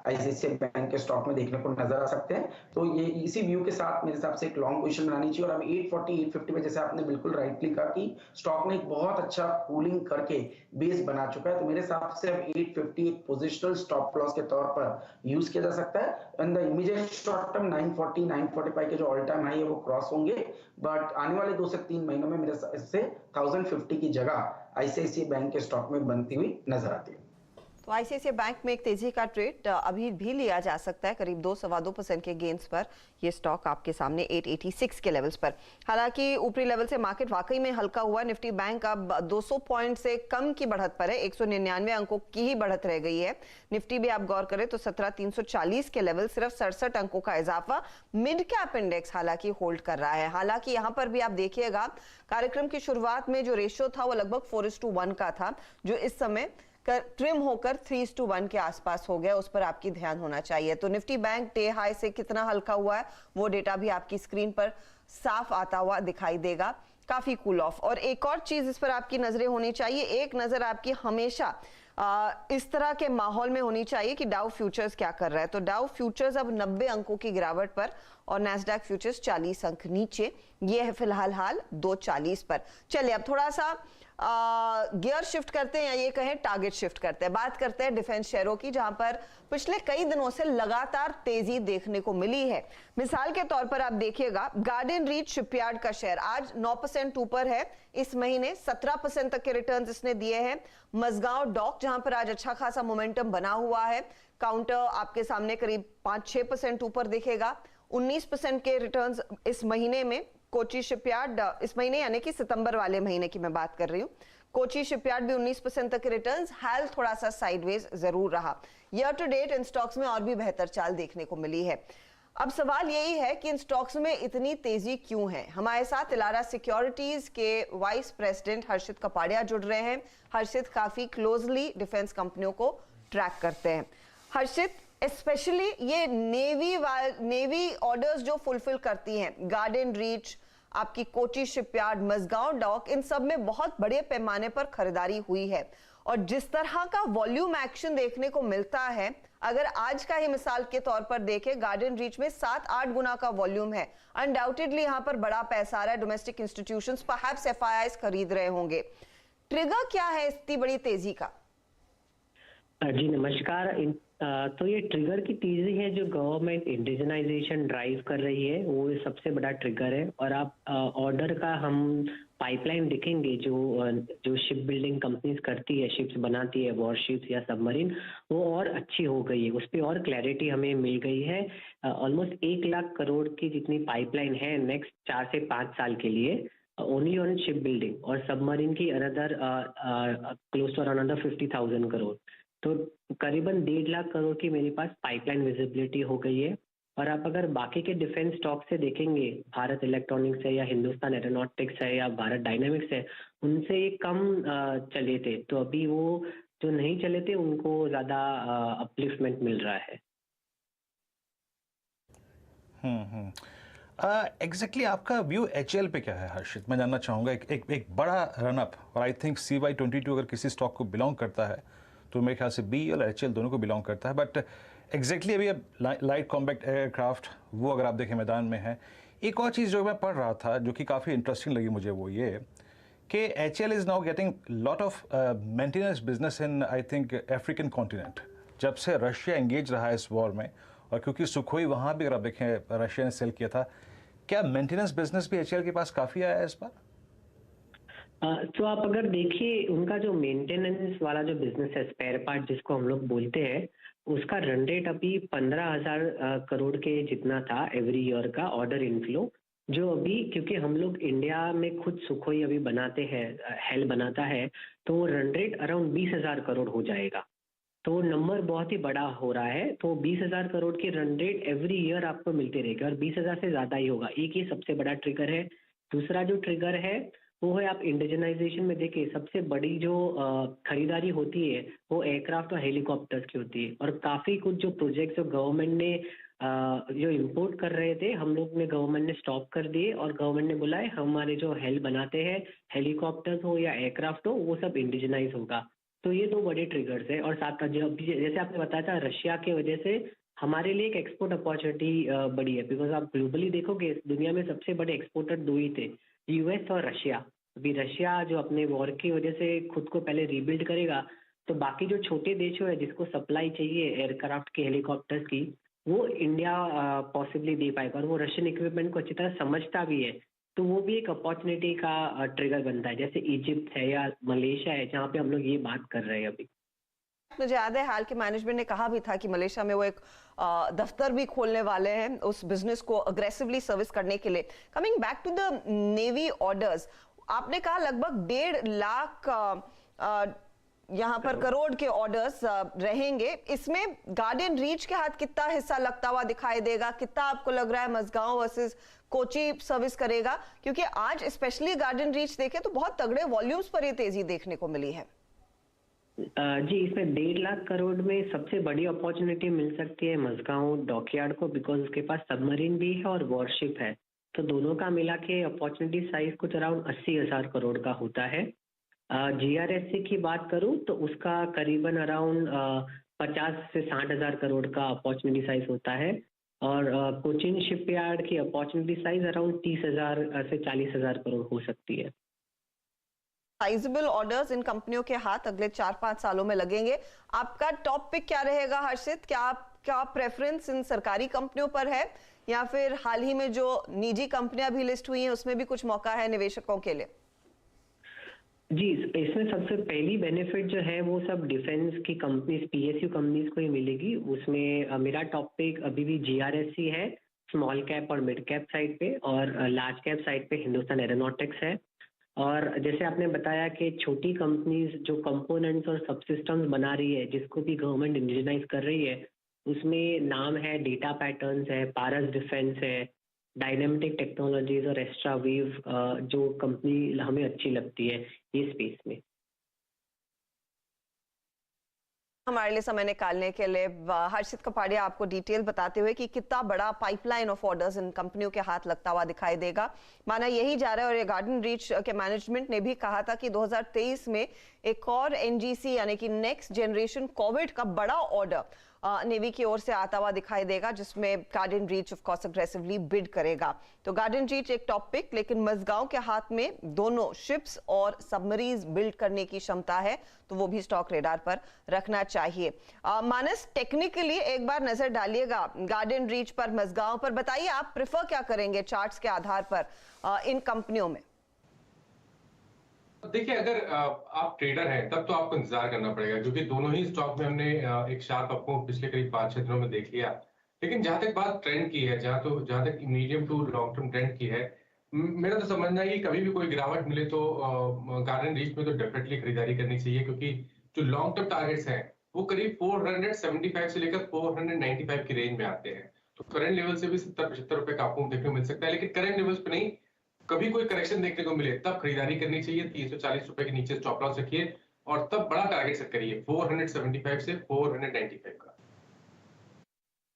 ICICI बैंक के स्टॉक में देखने को नजर आ सकते हैं। तो ये इसी व्यू के साथ मेरे हिसाब से एक लॉन्ग पोजीशन बनानी चाहिए। और अब 840-850 में जैसे आपने बिल्कुल राइटली कहा कि स्टॉक ने एक बहुत अच्छा कूलिंग करके बेस बना चुका है, तो मेरे हिसाब से अब 850 एक पोजिशनल स्टॉप लॉस के तौर पर यूज किया जा सकता है। In the immediate short term 940-945 के जो ऑल टाइम हाई है वो क्रॉस होंगे, बट आने वाले 2 से 3 महीनों में मेरे हिसाब से 1050 की जगह ICICI बैंक के स्टॉक में बनती हुई नजर आती है। तो ICICI बैंक में एक तेजी का ट्रेड अभी भी लिया जा सकता है, करीब 2-2.25% के गेन्स पर ये स्टॉक आपके सामने 886 के लेवल्स पर। हालांकि ऊपरी लेवल से मार्केट वाकई में हल्का हुआ। निफ्टी बैंक अब 200 पॉइंट से कम की बढ़त पर है, 199 अंकों की ही बढ़त रह गई है। निफ्टी भी आप गौर करें तो 17,340 के लेवल, सिर्फ 67 अंकों का इजाफा। मिड कैप इंडेक्स हालांकि होल्ड कर रहा है। हालांकि यहां पर भी आप देखिएगा कार्यक्रम की शुरुआत में जो रेशियो था वो लगभग 4:1 का था, जो इस समय ट्रिम होकर 3:1 के आसपास हो गया, उस पर आपकी ध्यान होना चाहिए। तो निफ्टी बैंक डे हाई से कितना हल्का हुआ है वो डेटा भी आपकी स्क्रीन पर साफ आता हुआ दिखाई देगा, काफी कूल ऑफ। और एक और चीज इस पर आपकी नजरें होनी चाहिए, एक नजर आपकी हमेशा इस तरह के माहौल में होनी चाहिए कि डाउ फ्यूचर्स क्या कर रहा है। तो डाउ फ्यूचर्स अब 90 अंकों की गिरावट पर और नैस्डैक फ्यूचर्स 40 अंक नीचे, ये है फिलहाल हाल 240 पर। चलिए अब थोड़ा सा गियर शिफ्ट करते हैं या ये कहें टारगेट शिफ्ट करते हैं। बात करते हैं डिफेंस शेयरों की, जहां पर पिछले कई दिनों से लगातार तेजी देखने को मिली है। मिसाल के तौर पर आप देखिएगा गार्डन रीच शिपयार्ड का शेयर आज 9% ऊपर है, इस महीने 17% तक के रिटर्न्स इसने दिए हैं। मजगांव डॉक जहां पर आज अच्छा खासा मोमेंटम बना हुआ है, काउंटर आपके सामने करीब 5-6% ऊपर दिखेगा। 19% के रिटर्न्स इस महीने में। कोची शिपयार्ड इस महीने यानी कि सितंबर वाले महीने की मैं बात कर रही हूं, कोची शिपयार्ड भी 19% तक के रिटर्न्स। हाल थोड़ा सा साइडवेज जरूर रहा। Year to date in stocks में और भी बेहतर चाल देखने को मिली है। अब सवाल यही है कि इन स्टॉक्स में इतनी तेजी क्यों है। हमारे साथ इलारा सिक्योरिटीज के वाइस प्रेसिडेंट हर्षित कपाड़िया जुड़ रहे हैं। हर्षित काफी क्लोजली डिफेंस कंपनियों को ट्रैक करते हैं। हर्षित, स्पेशली ये नेवी ऑर्डर्स जो फुलफिल करती हैं, गार्डन रीच, आपकी कोची शिपयार्ड, मजगांव डॉक, इन सब में बहुत बड़े पैमाने पर खरीदारी हुई है और जिस तरह का वॉल्यूम एक्शन देखने को मिलता है, अगर आज का ही मिसाल के तौर पर देखें, गार्डन रीच में 7-8 गुना का वॉल्यूम है। अनडाउटेडली यहां पर बड़ा पैसा आ रहा है, डोमेस्टिक इंस्टीट्यूशंस परहैप्स FIIs खरीद रहे होंगे। ट्रिगर क्या है इतनी बड़ी तेजी का? जी नमस्कार। तो ये ट्रिगर की तेजी है जो गवर्नमेंट इंडिजनाइजेशन ड्राइव कर रही है, वो सबसे बड़ा ट्रिगर है। और आप ऑर्डर का हम पाइपलाइन देखेंगे जो शिप बिल्डिंग कंपनीज करती है, शिप्स बनाती है, वॉरशिप्स या सबमरीन, वो और अच्छी हो गई है, उस पर और क्लैरिटी हमें मिल गई है। ऑलमोस्ट 1 लाख करोड़ की जितनी पाइपलाइन है नेक्स्ट 4 से 5 साल के लिए, ओनली ऑन शिप बिल्डिंग, और सबमरीन की another close to around 50,000 crore. तो करीबन 1.5 लाख करोड़ की मेरे पास पाइपलाइन विजिबिलिटी हो गई है। और आप अगर बाकी के डिफेंस स्टॉक से देखेंगे, भारत इलेक्ट्रॉनिक्स है या हिंदुस्तान एरोनॉटिक्स है या भारत डायनामिक्स है, उनसे ये कम चले थे, तो अभी वो जो नहीं चले थे उनको ज्यादा अपलिफ्टमेंट मिल रहा है। एग्जैक्टली आपका व्यू HL पे क्या है हर्षित? मैं जानना चाहूँगा। एक बड़ा रनअप, और आई थिंक CY22 अगर किसी स्टॉक को बिलोंग करता है तो मेरे ख्याल से BE और HL दोनों को बिलोंग करता है, बट एग्जैक्टली अभी अब लाइट कॉम्बैट एयरक्राफ्ट वो अगर आप देखें मैदान में है। एक और चीज़ जो मैं पढ़ रहा था जो कि काफ़ी इंटरेस्टिंग लगी मुझे, वो ये कि HL is now getting lot of maintenance business in I think African continent, जब से रशिया एंगेज रहा है इस वॉर में, और क्योंकि सुखोई वहाँ भी अगर आप देखें रशिया ने सेल किया था, क्या मेंटेनेंस बिजनेस भी एचएएल के पास काफ़ी आया है इस बार? तो आप अगर देखिए उनका जो मेंटेनेंस वाला जो बिजनेस है, स्पेयर पार्ट जिसको हम लोग बोलते हैं, उसका रन रेट अभी 15,000 करोड़ के जितना था एवरी ईयर का ऑर्डर इनफ्लो, जो अभी क्योंकि हम लोग इंडिया में खुद सुखोई अभी बनाते हैं, हेल बनाता है, तो वो रन रेट अराउंड 20,000 करोड़ हो जाएगा। तो नंबर बहुत ही बड़ा हो रहा है। तो 20,000 करोड़ की रन रेट एवरी ईयर आपको मिलते रहेगा और 20,000 से ज़्यादा ही होगा। एक ये सबसे बड़ा ट्रिगर है। दूसरा जो ट्रिगर है वो है, आप इंडिजनाइजेशन में देखिए सबसे बड़ी जो खरीदारी होती है वो एयरक्राफ्ट और हेलीकॉप्टर्स की होती है, और काफ़ी कुछ जो प्रोजेक्ट्स जो गवर्नमेंट ने जो इंपोर्ट कर रहे थे, हम लोग ने गवर्नमेंट ने स्टॉप कर दिए और गवर्नमेंट ने बोला है हमारे जो हेल बनाते हैं, हेलीकॉप्टर्स हो या एयरक्राफ्ट हो, वो सब इंडिजनाइज होगा। तो ये दो बड़े ट्रिगर्स है। और साथ जैसे आपने बताया था, रशिया की वजह से हमारे लिए एक एक्सपोर्ट अपॉर्चुनिटी बड़ी है, बिकॉज आप ग्लोबली देखोगे दुनिया में सबसे बड़े एक्सपोर्टर दो ही थे, यूएस और रशिया। अभी रशिया जो अपने वॉर की वजह से खुद को पहले रीबिल्ड करेगा, तो बाकी जो छोटे देशों है जिसको सप्लाई चाहिए एयरक्राफ्ट की, हेलीकॉप्टर्स की, वो इंडिया पॉसिबली दे पाएगा, और वो रशियन इक्विपमेंट को अच्छी तरह समझता भी है। तो वो भी एक अपॉर्चुनिटी का ट्रिगर बनता है, जैसे इजिप्ट है या मलेशिया है जहाँ पे हम लोग ये बात कर रहे हैं अभी। मुझे याद है हाल के मैनेजमेंट ने कहा भी था कि मलेशिया में वो एक दफ्तर भी खोलने वाले हैं उस बिजनेस को अग्रेसिवली सर्विस करने के लिए। Coming back to the navy orders, आपने कहा लगभग 1.5 लाख यहाँ पर करोड़ के ऑर्डर्स रहेंगे। इसमें गार्डन रीच के हाथ कितना हिस्सा लगता हुआ दिखाई देगा? कितना आपको लग रहा है मजगांव वर्सेस कोची सर्विस करेगा? क्योंकि आज स्पेशली गार्डन रीच देखें तो बहुत तगड़े वॉल्यूम्स पर ये तेजी देखने को मिली है। जी, इसमें 1.5 लाख करोड़ में सबसे बड़ी अपॉर्चुनिटी मिल सकती है मजगांव डॉकयार्ड को, बिकॉज उसके पास सबमरीन भी है और वॉरशिप है। तो दोनों का मिला के अपॉर्चुनिटी साइज कुछ अराउंड 80,000 करोड़ का होता है। जीआरएससी की बात करूं तो उसका करीबन अराउंड 50 से 60,000 करोड़ का अपॉर्चुनिटी साइज होता है, और कोचिन शिपयार्ड की अपॉर्चुनिटी साइज अराउंड 30,000 से 40,000 करोड़ हो सकती है। साइजेबल ऑर्डर्स इन कंपनियों के हाथ अगले 4-5 सालों में लगेंगे। आपका टॉप पिक क्या रहेगा हर्षित? क्या आपका प्रेफरेंस इन सरकारी कंपनियों पर है, या फिर हाल ही में जो निजी कंपनियां भी लिस्ट हुई हैं उसमें भी कुछ मौका है निवेशकों के लिए? जी, इसमें सबसे पहली बेनिफिट जो है वो सब डिफेंस की कंपनीज, पीएसयू कंपनीज को ही मिलेगी। उसमें मेरा टॉप पिक अभी भी जीआरएससी है स्मॉल कैप और मिड कैप साइड पे, और लार्ज कैप साइड पे हिंदुस्तान एरोनॉटिक्स है। और जैसे आपने बताया कि छोटी कंपनीज जो कंपोनेंट्स और सबसिस्टम्स बना रही है जिसको भी गवर्नमेंट इंडिजनाइज कर रही है, उसमें नाम है डेटा पैटर्न्स है, पारस डिफेंस है, डायनेमिक टेक्नोलॉजीज और एक्स्ट्रा वीव, जो कंपनी हमें अच्छी लगती है ये स्पेस में। हमारे लिए समय निकालने के लिए हर्षित कपाड़िया आपको डिटेल बताते हुए कि कितना बड़ा पाइपलाइन ऑफ ऑर्डर्स इन कंपनियों के हाथ लगता हुआ दिखाई देगा, माना यही जा रहा है। और ये गार्डन रीच के मैनेजमेंट ने भी कहा था कि 2023 में एक और एनजीसी यानी कि नेक्स्ट जनरेशन कोविड का बड़ा ऑर्डर नेवी की ओर से आता हुआ दिखाई देगा, जिसमें garden reach of course aggressively bid करेगा। तो गार्डन रीच एक टॉप पिक, लेकिन मजगांव के हाथ में दोनों शिप्स और सबमरीन्स बिल्ड करने की क्षमता है, तो वो भी स्टॉक रेडार पर रखना चाहिए। मानस, टेक्निकली एक बार नजर डालिएगा गार्डन रीच पर, मजगांव पर। बताइए आप प्रेफर क्या करेंगे चार्ट्स के आधार पर इन कंपनियों में? देखिए, अगर आप ट्रेडर हैं तब तो आपको इंतजार करना पड़ेगा, क्योंकि दोनों ही स्टॉक में हमने एक शार्प आपको पिछले करीब 5-6 दिनों में देख लिया। लेकिन जहां तक बात ट्रेंड की है, जहां तक medium to long term trend की है, मेरा तो समझना है कि कभी भी कोई गिरावट मिले तो गार्डन रीच में तो डेफिनेटली खरीदारी करनी चाहिए, क्योंकि जो लॉन्ग टर्म टारगेट्स हैं वो करीब 475 से लेकर 495 की रेंज में आते हैं। तो करंट लेवल से भी 70-75 रुपए का आपको देखने को मिल सकता है, लेकिन करंट लेवल्स पे नहीं, कभी कोई करेक्शन देखने को मिले तब खरीदारी करनी चाहिए। 340 रुपए के नीचे स्टॉप लॉस रखिए और तब बड़ा टारगेट सेट करिए 475 से 495 का।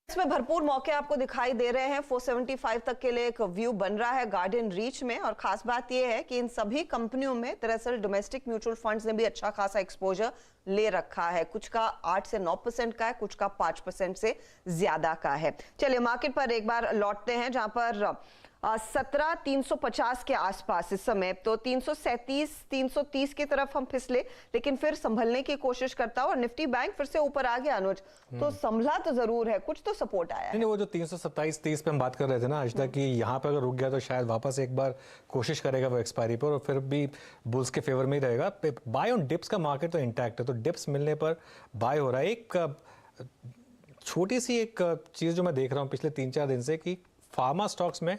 इसमें भरपूर मौके आपको दिखाई दे रहे हैं। 475 तक के लिए एक व्यू बन रहा है गार्डन रीच में, और खास बात यह है कि इन सभी कंपनियों में दरअसल डोमेस्टिक म्यूचुअल फंड्स ने भी अच्छा खासा एक्सपोजर ले रखा है। कुछ का 8 से 9% का है, कुछ का 5% से ज्यादा का है। चलिए मार्केट पर एक बार लौटते हैं, जहां पर 17,350 के आसपास इस समय, तो 337 330 की तरफ हम फिसले, लेकिन फिर संभलने की कोशिश करता और निफ्टी बैंक फिर से ऊपर आ गया अनुज। तो संभला तो जरूर है, कुछ तो सपोर्ट आया है। नहीं, वो जो 327-30 पे हम बात कर रहे थे ना आज तक कि यहाँ पे अगर रुक गया तो शायद वापस एक बार कोशिश करेगा वो एक्सपायरी पर, और फिर भी बुल्स के फेवर में ही रहेगा। बाय ऑन डिप्स का मार्केट तो इंटैक्ट है, तो डिप्स मिलने पर बाय हो रहा है। एक छोटी सी एक चीज़ जो मैं देख रहा हूँ पिछले 3-4 दिन से कि फार्मा स्टॉक्स में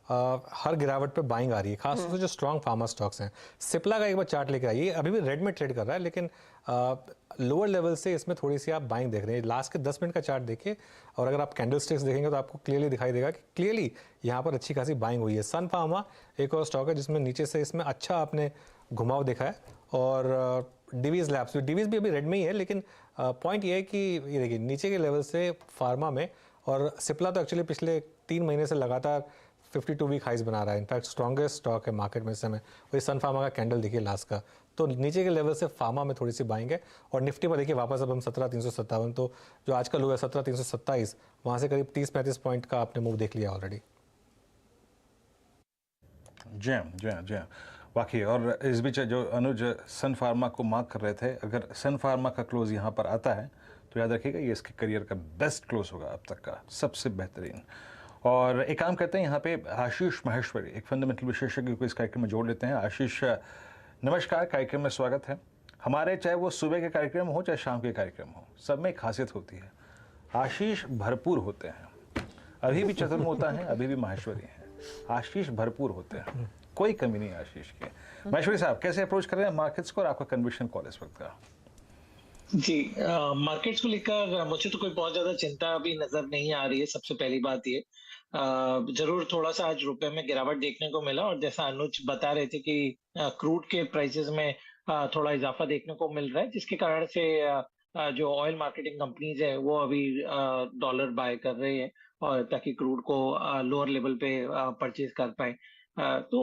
हर गिरावट पे बाइंग आ रही है, खासतौर से जो स्ट्रॉन्ग फार्मा स्टॉक्स हैं। सिप्ला का एक बार चार्ट लेकर आइए, अभी भी रेड में ट्रेड कर रहा है, लेकिन लोअर लेवल से इसमें थोड़ी सी आप बाइंग देख रहे हैं। लास्ट के 10 मिनट का चार्ट देखिए, और अगर आप कैंडल स्टिक्स देखेंगे तो आपको क्लियरली दिखाई देगा कि क्लियरली यहाँ पर अच्छी खासी बाइंग हुई है। सन फार्मा एक और स्टॉक है जिसमें नीचे से इसमें अच्छा आपने घुमाव देखा है, और डिवीज लैब्स भी अभी रेड में ही है, लेकिन पॉइंट ये है कि ये देखिए नीचे के लेवल से फार्मा में, और सिप्ला तो एक्चुअली पिछले 3 महीने से लगातार 52 वीक हाइज बना रहा है। इनफैक्ट स्ट्रॉन्गेस्ट स्टॉक है मार्केट में इस समय। और सन फार्मा का कैंडल देखिए लास्ट का, तो नीचे के लेवल से फार्मा में थोड़ी सी बाइंग है। और निफ्टी पर देखिए वापस अब हम 17,357, तो जो आज का लो है 17,327, वहाँ से करीब 30-35 पॉइंट का आपने मूव देख लिया ऑलरेडी। जी वाकई। और इस बीच जो अनुज सन फार्मा को मार्क कर रहे थे, अगर सन फार्मा का क्लोज यहाँ पर आता है तो याद रखिएगा ये इसके करियर का बेस्ट क्लोज होगा अब तक का, सबसे बेहतरीन। और एक काम करते हैं यहाँ पे आशीष माहेश्वरी, एक फंडामेंटल विशेषज्ञ को इस कार्यक्रम में जोड़ लेते हैं। आशीष नमस्कार, कार्यक्रम में स्वागत है। हमारे चाहे वो सुबह के कार्यक्रम हो चाहे शाम के कार्यक्रम हो, सब में एक खासियत होती है, आशीष भरपूर होते हैं। अभी भी चतुर्मोता हैं, अभी भी माहेश्वरी हैं, आशीष भरपूर होते हैं, कोई कमी नहीं आशीष की। माहेश्वरी साहब कैसे अप्रोच कर रहे हैं मार्केट्स को, और आपका कन्विक्शन कॉल इस वक्त का? जी, मार्केट्स को लेकर मुझे तो कोई बहुत ज्यादा चिंता अभी नजर नहीं आ रही है। सबसे पहली बात ये, जरूर थोड़ा सा आज रुपए में गिरावट देखने को मिला, और जैसा अनुज बता रहे थे कि क्रूड के प्राइसेस में थोड़ा इजाफा देखने को मिल रहा है, जिसके कारण से जो ऑयल मार्केटिंग कंपनीज है वो अभी डॉलर बाय कर रहे हैं, और ताकि क्रूड को लोअर लेवल पे परचेज कर पाए। तो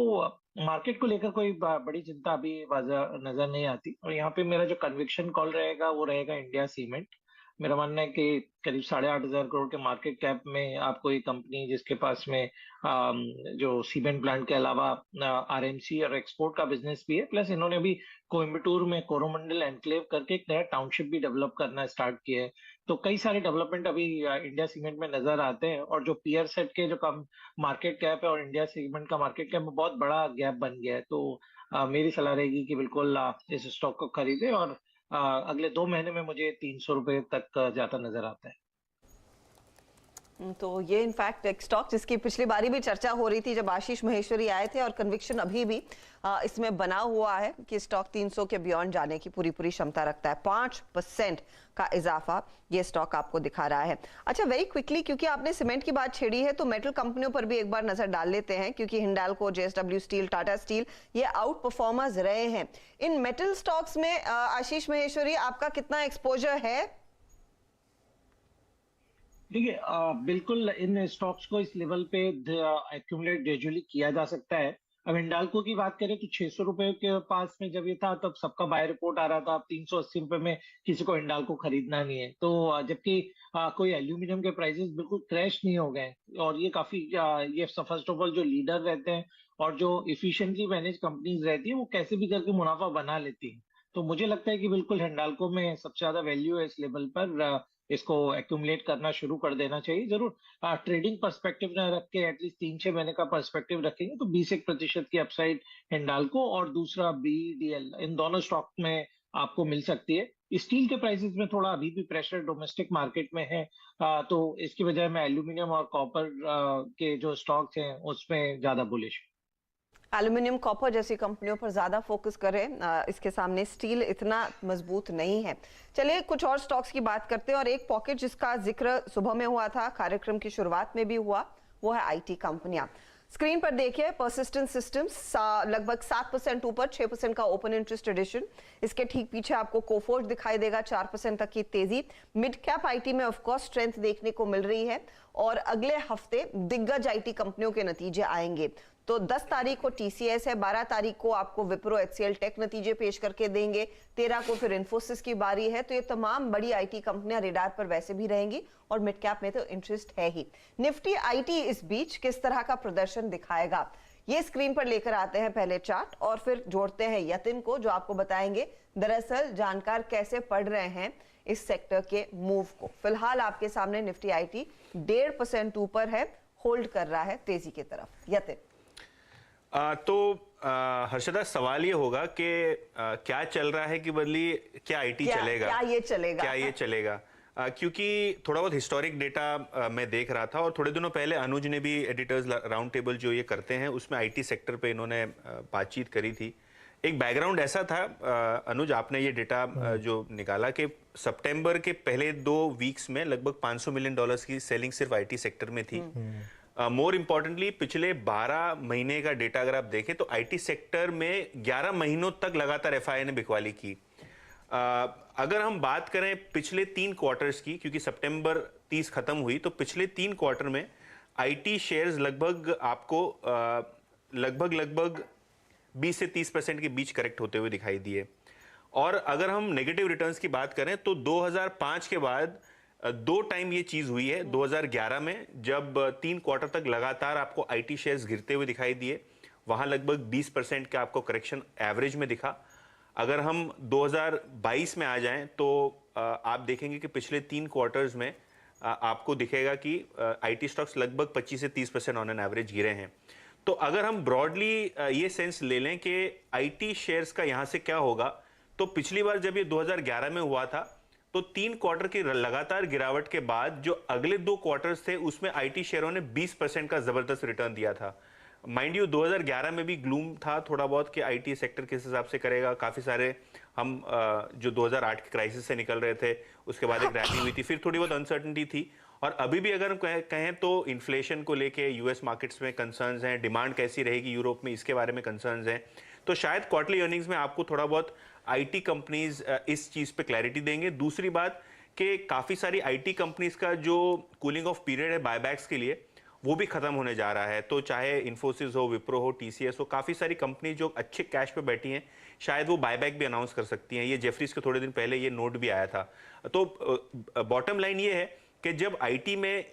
मार्केट को लेकर कोई बड़ी चिंता अभी नजर नहीं आती। और यहाँ पे मेरा जो कन्विक्शन कॉल रहेगा वो रहेगा इंडिया सीमेंट। मेरा मानना है कि करीब 8,500 करोड़ के मार्केट कैप में आपको एक कंपनी जिसके पास में जो सीमेंट प्लांट के अलावा आरएमसी और एक्सपोर्ट का बिजनेस भी है, प्लस इन्होंने अभी कोयम्बटूर में कोरोमंडल एनक्लेव करके एक नया टाउनशिप भी डेवलप करना स्टार्ट किया है। तो कई सारे डेवलपमेंट अभी इंडिया सीमेंट में नजर आते हैं, और जो पीयर सेट के जो कम मार्केट कैप है और इंडिया सीमेंट का मार्केट कैप में बहुत बड़ा गैप बन गया है। तो मेरी सलाह रहेगी कि बिल्कुल इस स्टॉक को खरीदे, और अगले 2 महीने में मुझे 300 रुपए तक जाता नजर आता है। तो ये इनफैक्ट एक स्टॉक जिसकी पिछली बारी भी चर्चा हो रही थी जब आशीष महेश्वरी आए थे, और कन्विक्शन अभी भी इसमें बना हुआ है कि स्टॉक 300 के बियॉन्ड जाने की पूरी क्षमता रखता है। 5% का इजाफा ये स्टॉक आपको दिखा रहा है। अच्छा, वेरी क्विकली, क्योंकि आपने सीमेंट की बात छेड़ी है, तो मेटल कंपनियों पर भी एक बार नजर डाल लेते हैं, क्योंकि Hindalco, JSW steel, Tata steel ये आउट परफॉर्मर्स रहे हैं। इन मेटल स्टॉक्स में आशीष महेश्वरी आपका कितना एक्सपोजर है? देखिए, बिल्कुल इन स्टॉक्स को इस लेवल पे एक्यूमुलेट ग्रेजुअली किया जा सकता है। अब हिंडाल्को की बात करें तो 600 रुपए के पास में जब ये था तब सबका बाय रिपोर्ट आ रहा था, अब 380 रुपए में किसी को हिंडाल्को खरीदना नहीं है। तो जबकि कोई एल्यूमिनियम के प्राइसेस बिल्कुल क्रैश नहीं हो गए, और ये काफी ये फर्स्ट ऑफ ऑल जो लीडर रहते हैं और जो इफिशिएंटली मैनेज कंपनीज रहती है वो कैसे भी करके मुनाफा बना लेती है। तो मुझे लगता है कि बिल्कुल हिंडाल्को में सबसे ज्यादा वैल्यू है इस लेवल पर, इसको एक्यूमुलेट करना शुरू कर देना चाहिए। जरूर ट्रेडिंग पर्सपेक्टिव न रख के एटलीस्ट 3-6 महीने का पर्सपेक्टिव रखेंगे तो 20% की अपसाइड हिंडाल्को और दूसरा बीईडीएल, इन दोनों स्टॉक में आपको मिल सकती है। स्टील के प्राइसेस में थोड़ा अभी भी प्रेशर डोमेस्टिक मार्केट में है, तो इसकी बजाय मैं एल्यूमिनियम और कॉपर के जो स्टॉक्स हैं उसमें ज्यादा बुलिश। एल्यूमिनियम, कॉपर जैसी कंपनियों पर ज्यादा फोकस करें, इसके सामने स्टील इतना मजबूत नहीं है। चलिए कुछ और स्टॉक्स की बात करते हैं, और एक पॉकेट जिसका जिक्र सुबह में हुआ था, कार्यक्रम की शुरुआत में भी हुआ, वो है आईटी कंपनियां। स्क्रीन पर देखिए, परसिस्टेंट सिस्टम्स लगभग 7% ऊपर, 6% का ओपन इंटरेस्ट एडिशन। इसके ठीक पीछे आपको कोफोर्ज दिखाई देगा, 4% तक की तेजी। मिड कैप आईटी में ऑफ कोर्स स्ट्रेंथ देखने को मिल रही है, और अगले हफ्ते दिग्गज आईटी कंपनियों के नतीजे आएंगे, तो 10 तारीख को टीसीएस है, 12 तारीख को आपको विप्रो एचसीएल टेक नतीजे पेश करके देंगे, 13 को फिर इन्फोसिस की बारी है। तो ये तमाम बड़ी आईटी कंपनियां रेडार पर वैसे भी रहेंगी और मिड कैप में तो इंटरेस्ट है ही। निफ्टी आईटी इस बीच किस तरह का प्रदर्शन दिखाएगा, ये स्क्रीन पर लेकर आते हैं पहले चार्ट और फिर जोड़ते हैं यतिन को, जो आपको बताएंगे दरअसल जानकार कैसे पढ़ रहे हैं इस सेक्टर के मूव को। फिलहाल आपके सामने निफ्टी आईटी 1.5% ऊपर है, होल्ड कर रहा है तेजी की तरफ। यतिन हर्षदा, सवाल ये होगा कि क्या चल रहा है कि बदली क्या आईटी चलेगा, क्या ये चलेगा क्योंकि थोड़ा बहुत हिस्टोरिक डेटा मैं देख रहा था और थोड़े दिनों पहले अनुज ने भी एडिटर्स राउंड टेबल जो ये करते हैं उसमें आईटी सेक्टर पे इन्होंने बातचीत करी थी। एक बैकग्राउंड ऐसा था अनुज, आपने ये डेटा जो निकाला कि सितंबर के पहले 2 वीक्स में लगभग $500 मिलियन की सेलिंग सिर्फ आईटी सेक्टर में थी। मोर इम्पोर्टेंटली पिछले 12 महीने का डेटा अगर आप देखें तो आईटी सेक्टर में 11 महीनों तक लगातार एफआईआई ने बिकवाली की। अगर हम बात करें पिछले 3 क्वार्टर्स की, क्योंकि सितंबर 30 खत्म हुई, तो पिछले 3 क्वार्टर में आईटी शेयर्स लगभग आपको लगभग 20 से 30% के बीच करेक्ट होते हुए दिखाई दिए। और अगर हम नेगेटिव रिटर्न्स की बात करें तो 2005 के बाद 2 टाइम ये चीज हुई है। 2011 में जब 3 क्वार्टर तक लगातार आपको आईटी शेयर्स गिरते हुए दिखाई दिए, वहां लगभग 20% का आपको करेक्शन एवरेज में दिखा। अगर हम 2022 में आ जाएं तो आप देखेंगे कि पिछले 3 क्वार्टर्स में आपको दिखेगा कि आईटी स्टॉक्स लगभग 25 से 30% ऑन एन एवरेज गिरे हैं। तो अगर हम ब्रॉडली ये सेंस ले लें कि आईटी शेयर्स का यहां से क्या होगा, तो पिछली बार जब ये 2011 में हुआ था तो 3 क्वार्टर की लगातार गिरावट के बाद जो अगले 2 क्वार्टर्स थे उसमें आईटी शेयरों ने 20% का जबरदस्त रिटर्न दिया था। माइंड यू 2011 में भी ग्लूम था थोड़ा बहुत कि आईटी सेक्टर किस हिसाब से करेगा। काफी सारे हम जो 2008 के क्राइसिस से निकल रहे थे, उसके बाद एक रैली हुई थी, फिर थोड़ी बहुत अनसर्टेनिटी थी। और अभी भी अगर हम कहें तो इन्फ्लेशन को लेके यूएस मार्केट्स में कंसर्न्स हैं, डिमांड कैसी रहेगी यूरोप में इसके बारे में कंसर्न्स हैं। तो शायद क्वार्टरली अर्निंग्स में आपको थोड़ा बहुत आईटी कंपनीज इस चीज पे क्लैरिटी देंगे। दूसरी बात कि काफी सारी आईटी कंपनीज का जो कूलिंग ऑफ पीरियड है बायबैक्स के लिए, वो भी खत्म होने जा रहा है। तो चाहे इन्फोसिस हो, विप्रो हो, टीसीएस हो, काफी सारी कंपनी जो अच्छे कैश पे बैठी हैं, शायद वो बायबैक भी अनाउंस कर सकती हैं। ये जेफरीज के थोड़े दिन पहले ये नोट भी आया था। तो बॉटम लाइन ये है कि जब आईटी में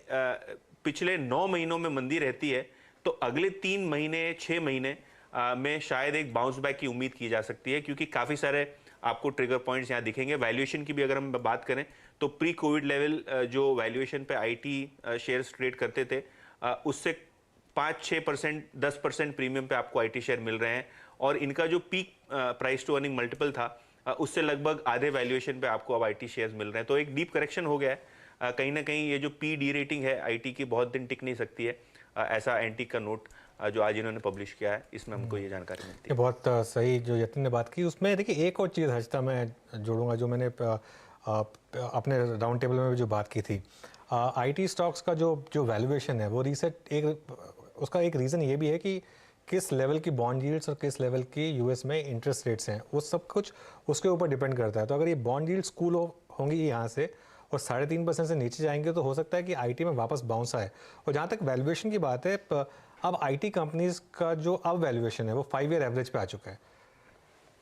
पिछले 9 महीनों में मंदी रहती है तो अगले 3 महीने 6 महीने में शायद एक बाउंस बैक की उम्मीद की जा सकती है, क्योंकि काफी सारे आपको ट्रिगर पॉइंट्स यहाँ दिखेंगे। वैल्यूएशन की भी अगर हम बात करें तो प्री कोविड लेवल जो वैल्यूएशन पे आईटी शेयर्स ट्रेड करते थे उससे 5-6%, 10% प्रीमियम पे आपको आईटी शेयर मिल रहे हैं। और इनका जो peak price to earning multiple था उससे लगभग आधे वैल्यूएशन पे आपको अब आईटी शेयर्स मिल रहे हैं। तो एक डीप करेक्शन हो गया है। कहीं ना कहीं ये जो पी डी रेटिंग है आईटी की बहुत दिन टिक नहीं सकती है। ऐसा एंटीक का नोट जो आज इन्होंने पब्लिश किया है, इसमें हमको ये जानकारी मिलती है। बहुत सही जो यतिन ने बात की। उसमें देखिए एक और चीज़ हर्षिता मैं जोड़ूंगा जो मैंने अपने राउंड टेबल में भी जो बात की थी। आईटी स्टॉक्स का जो वैल्यूएशन है वो रीसेट उसका एक रीज़न ये भी है कि किस लेवल की बॉन्ड यील्ड्स और किस लेवल की यूएस में इंटरेस्ट रेट्स हैं, वो सब कुछ उसके ऊपर डिपेंड करता है। तो अगर ये बॉन्ड यील्ड्स कूल होंगी यहाँ से और 3.5% से नीचे जाएंगे तो हो सकता है कि आईटी में वापस बाउंस आए। और जहाँ तक वैल्यूएशन की बात है, अब आईटी कंपनीज का जो अब वैल्यूएशन है वो 5 ईयर एवरेज पे आ चुका है।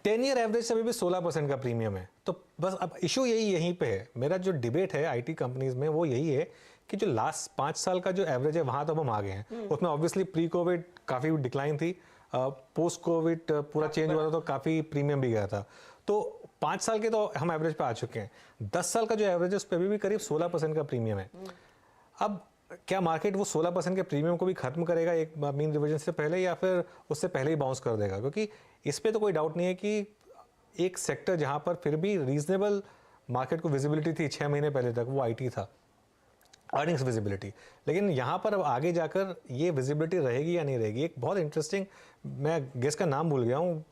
10 ईयर एवरेज से अभी भी 16% का प्रीमियम है। तो बस अब इशू यहीं पे है। मेरा जो डिबेट है आईटी कंपनीज में वो यही है कि जो लास्ट 5 साल का जो एवरेज है वहां तो हम आ गए हैं। उसमें ऑब्वियसली प्री कोविड काफ़ी डिक्लाइन थी, पोस्ट कोविड पूरा चेंज हुआ था तो काफ़ी प्रीमियम भी गया था। तो 5 साल के तो हम एवरेज पे आ चुके हैं। 10 साल का जो एवरेज है उस पर भी करीब 16% का प्रीमियम है। अब क्या मार्केट वो 16% के प्रीमियम को भी खत्म करेगा एक मीन रिविजन से पहले, या फिर उससे पहले ही बाउंस कर देगा? क्योंकि इस पे तो कोई डाउट नहीं है कि एक सेक्टर जहां पर फिर भी रीजनेबल मार्केट को विजिबिलिटी थी 6 महीने पहले तक, वो आईटी था, अर्निंग्स विजिबिलिटी। लेकिन यहाँ पर अब आगे जाकर ये विजिबिलिटी रहेगी या नहीं रहेगी। एक बहुत इंटरेस्टिंग, मैं गेस्ट का नाम भूल गया हूँ,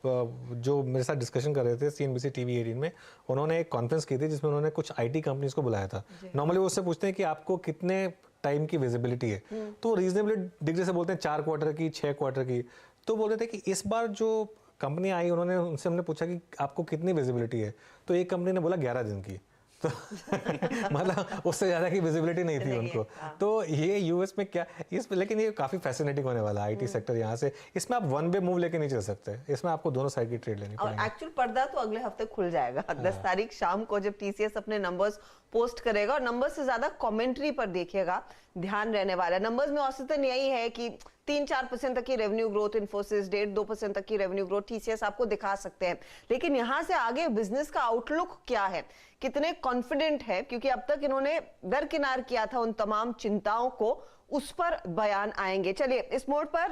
जो मेरे साथ डिस्कशन कर रहे थे CNBC TV 18 में, उन्होंने एक कॉन्फ्रेंस की थी जिसमें उन्होंने कुछ आईटी कंपनीज को बुलाया था। नॉर्मली वो उससे पूछते हैं कि आपको कितने टाइम की विजिबिलिटी है, तो रीजनेबली डिग्री से बोलते हैं 4 क्वार्टर की, 6 क्वार्टर की। तो बोल रहे थे कि इस बार जो कंपनी आई उन्होंने उनसे हमने पूछा कि आपको कितनी विजिबिलिटी है, तो एक कंपनी ने बोला 11 दिन की, तो मतलब उससे ज़्यादा की विजिबिलिटी नहीं थी उनको। तो ये यूएस में क्या लेकिन ये काफ़ी फैसिनेटिंग होने वाला है आईटी सेक्टर यहाँ से। इसमें आप वन वे मूव लेके नहीं चल सकते, इसमें आपको दोनों साइड की ट्रेड लेनी पड़ेगी। और एक्चुअल पर्दा तो अगले हफ्ते खुल जाएगा 10 तारीख शाम को, जब टीसीएस अपने नंबर्स पोस्ट करेगा। और नंबर्स से ज्यादा कमेंट्री पर देखिएगा ध्यान रहने वाला है। नंबर्स में औसतन यही है कि 3-4% तक की रेवेन्यू ग्रोथ इन्फोसिस, 1.5-2% तक की रेवेन्यू ग्रोथ टीसीएस आपको दिखा सकते हैं। लेकिन यहां से आगे बिजनेस का आउटलुक क्या है, कितने कॉन्फिडेंट है, क्योंकि अब तक इन्होंने दरकिनार किया था उन तमाम चिंताओं को, उस पर बयान आएंगे। चलिए इस मोड पर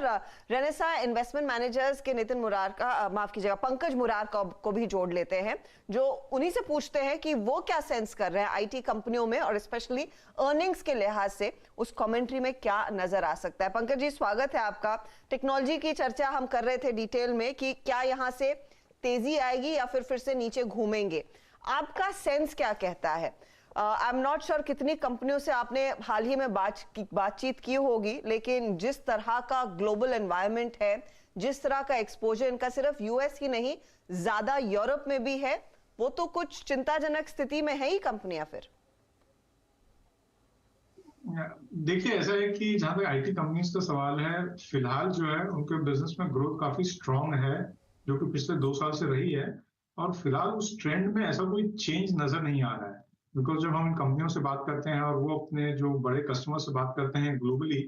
रेनेसा इन्वेस्टमेंट मैनेजर्स के नितिन मुरार का, माफ कीजिएगा, पंकज मुरार को भी जोड़ लेते हैं, जो उन्हीं से पूछते हैं कि वो क्या सेंस कर रहे हैं आईटी कंपनियों में और स्पेशली अर्निंग्स के लिहाज से उस कमेंट्री में क्या नजर आ सकता है। पंकज जी स्वागत है आपका। टेक्नोलॉजी की चर्चा हम कर रहे थे डिटेल में कि क्या यहाँ से तेजी आएगी या फिर से नीचे घूमेंगे, आपका सेंस क्या कहता है? आई एम नॉट श्योर कितनी कंपनियों से आपने हाल ही में बातचीत की होगी, लेकिन जिस तरह का ग्लोबल एनवायरनमेंट है, जिस तरह का एक्सपोजर इनका सिर्फ यूएस ही नहीं ज्यादा यूरोप में भी है, वो तो कुछ चिंताजनक स्थिति में है ही कंपनियां फिर। देखिए ऐसा है कि जहां तक आईटी कंपनीज का सवाल है, फिलहाल जो है उनके बिजनेस में ग्रोथ काफी स्ट्रांग है, जो कि पिछले 2 साल से रही है। और फिलहाल उस ट्रेंड में ऐसा कोई चेंज नजर नहीं आ रहा है, बिकॉज जब हम इन कंपनियों से बात करते हैं और वो अपने जो बड़े कस्टमर से बात करते हैं ग्लोबली,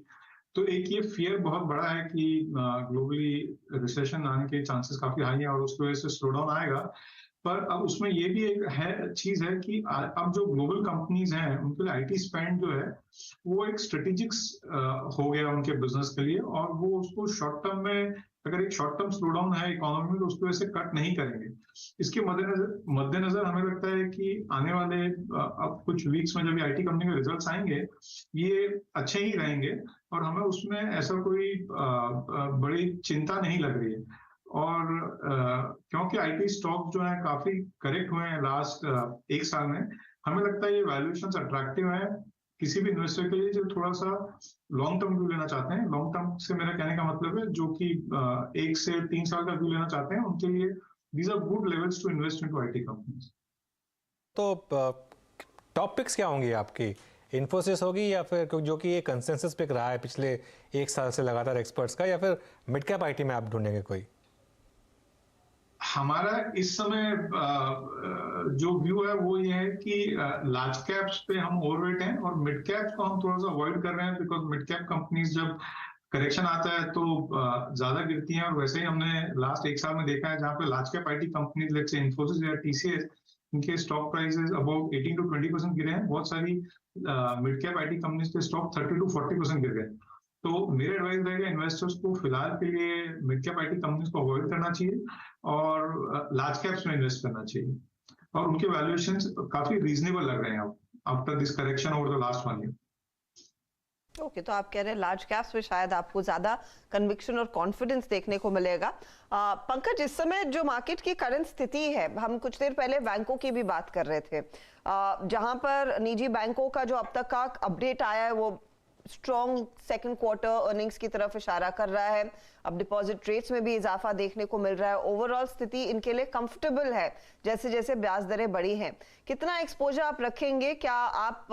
तो एक ये फियर बहुत बड़ा है कि ग्लोबली रिसेशन आने के चांसेस काफी हाई है और उसकी वजह से स्लो डाउन आएगा। पर अब उसमें ये भी एक है चीज है कि अब जो ग्लोबल कंपनीज हैं उनके लिए आईटी स्पेंड जो है वो एक स्ट्रेटेजिक्स हो गया उनके बिजनेस के लिए, और वो उसको शॉर्ट टर्म में, अगर एक शॉर्ट टर्म स्लो डाउन है इकोनॉमी में, तो उसकी वजह से कट नहीं करेंगे। इसके मद्देनजर हमें लगता है कि आने वाले अब कुछ वीक्स में जब आईटी कंपनी के रिजल्ट्स आएंगे ये अच्छे ही रहेंगे और हमें उसमें ऐसा कोई बड़ी चिंता नहीं लग रही है। और क्योंकि आईटी स्टॉक जो है काफी करेक्ट हुए हैं लास्ट 1 साल में, हमें लगता है ये वैल्यूएशंस अट्रैक्टिव है किसी भी इन्वेस्टर के लिए जो थोड़ा सा लॉन्ग टर्म व्यू लेना चाहते हैं। लॉन्ग टर्म से मेरा कहने का मतलब है जो कि 1 से 3 साल का व्यू लेना चाहते हैं, उनके लिए these are good levels to invest into IT companies. तो टॉपिक्स क्या होंगी आपकी? इन्फोसिस होगी या फिर जो कि ये कंसेंसस पिक रहा है पिछले 1 साल से लगातार एक्सपर्ट्स का, या फिर मिड कैप आईटी में आप ढूंढेंगे कोई? हमारा इस समय जो व्यू है वो ये है कि लार्ज कैप्स पे हम ओवरवेट हैं और मिड कैप्स को हम थोड़ा सा अवॉइड कर रहे हैं, बिकॉज मिड कैप कंपनीज जब करेक्शन आता है तो ज्यादा गिरती हैं। और वैसे ही हमने लास्ट 1 साल में देखा है जहां पे large cap IT companies let's say Infosys या टीसीएस, इनके स्टॉक प्राइसेस अबाउट 18 to 20% गिरे हैं। बहुत सारी मिड कैप आईटी कंपनीज के स्टॉक 30 to 40% गिर गए। तो मेरा एडवाइस रहेगा इन्वेस्टर्स को फिलहाल के लिए मिड कैप आईटी कंपनीज को अवॉइड करना चाहिए और लार्ज कैप्स में इन्वेस्ट करना चाहिए, और उनके वैल्यूएशंस काफी रीजनेबल लग रहे हैं अब after this correction over the last 1 year. Okay, तो आप कह रहे हैं लार्ज कैप्स में शायद आपको ज्यादा कन्विक्शन और कॉन्फिडेंस देखने को मिलेगा। पंकज, इस समय जो मार्केट की करंट स्थिति है, हम कुछ देर पहले बैंकों की भी बात कर रहे थे, जहां पर निजी बैंकों का जो अब तक का अपडेट आया है वो स्ट्रॉन्ग सेकंड क्वार्टर अर्निंग्स की तरफ इशारा कर रहा है। अब डिपॉजिट रेट्स में भी इजाफा देखने को मिल रहा है। ओवरऑल स्थिति इनके लिए कंफर्टेबल है जैसे जैसे ब्याज दरें बढ़ी हैं। कितना एक्सपोजर आप रखेंगे? क्या आप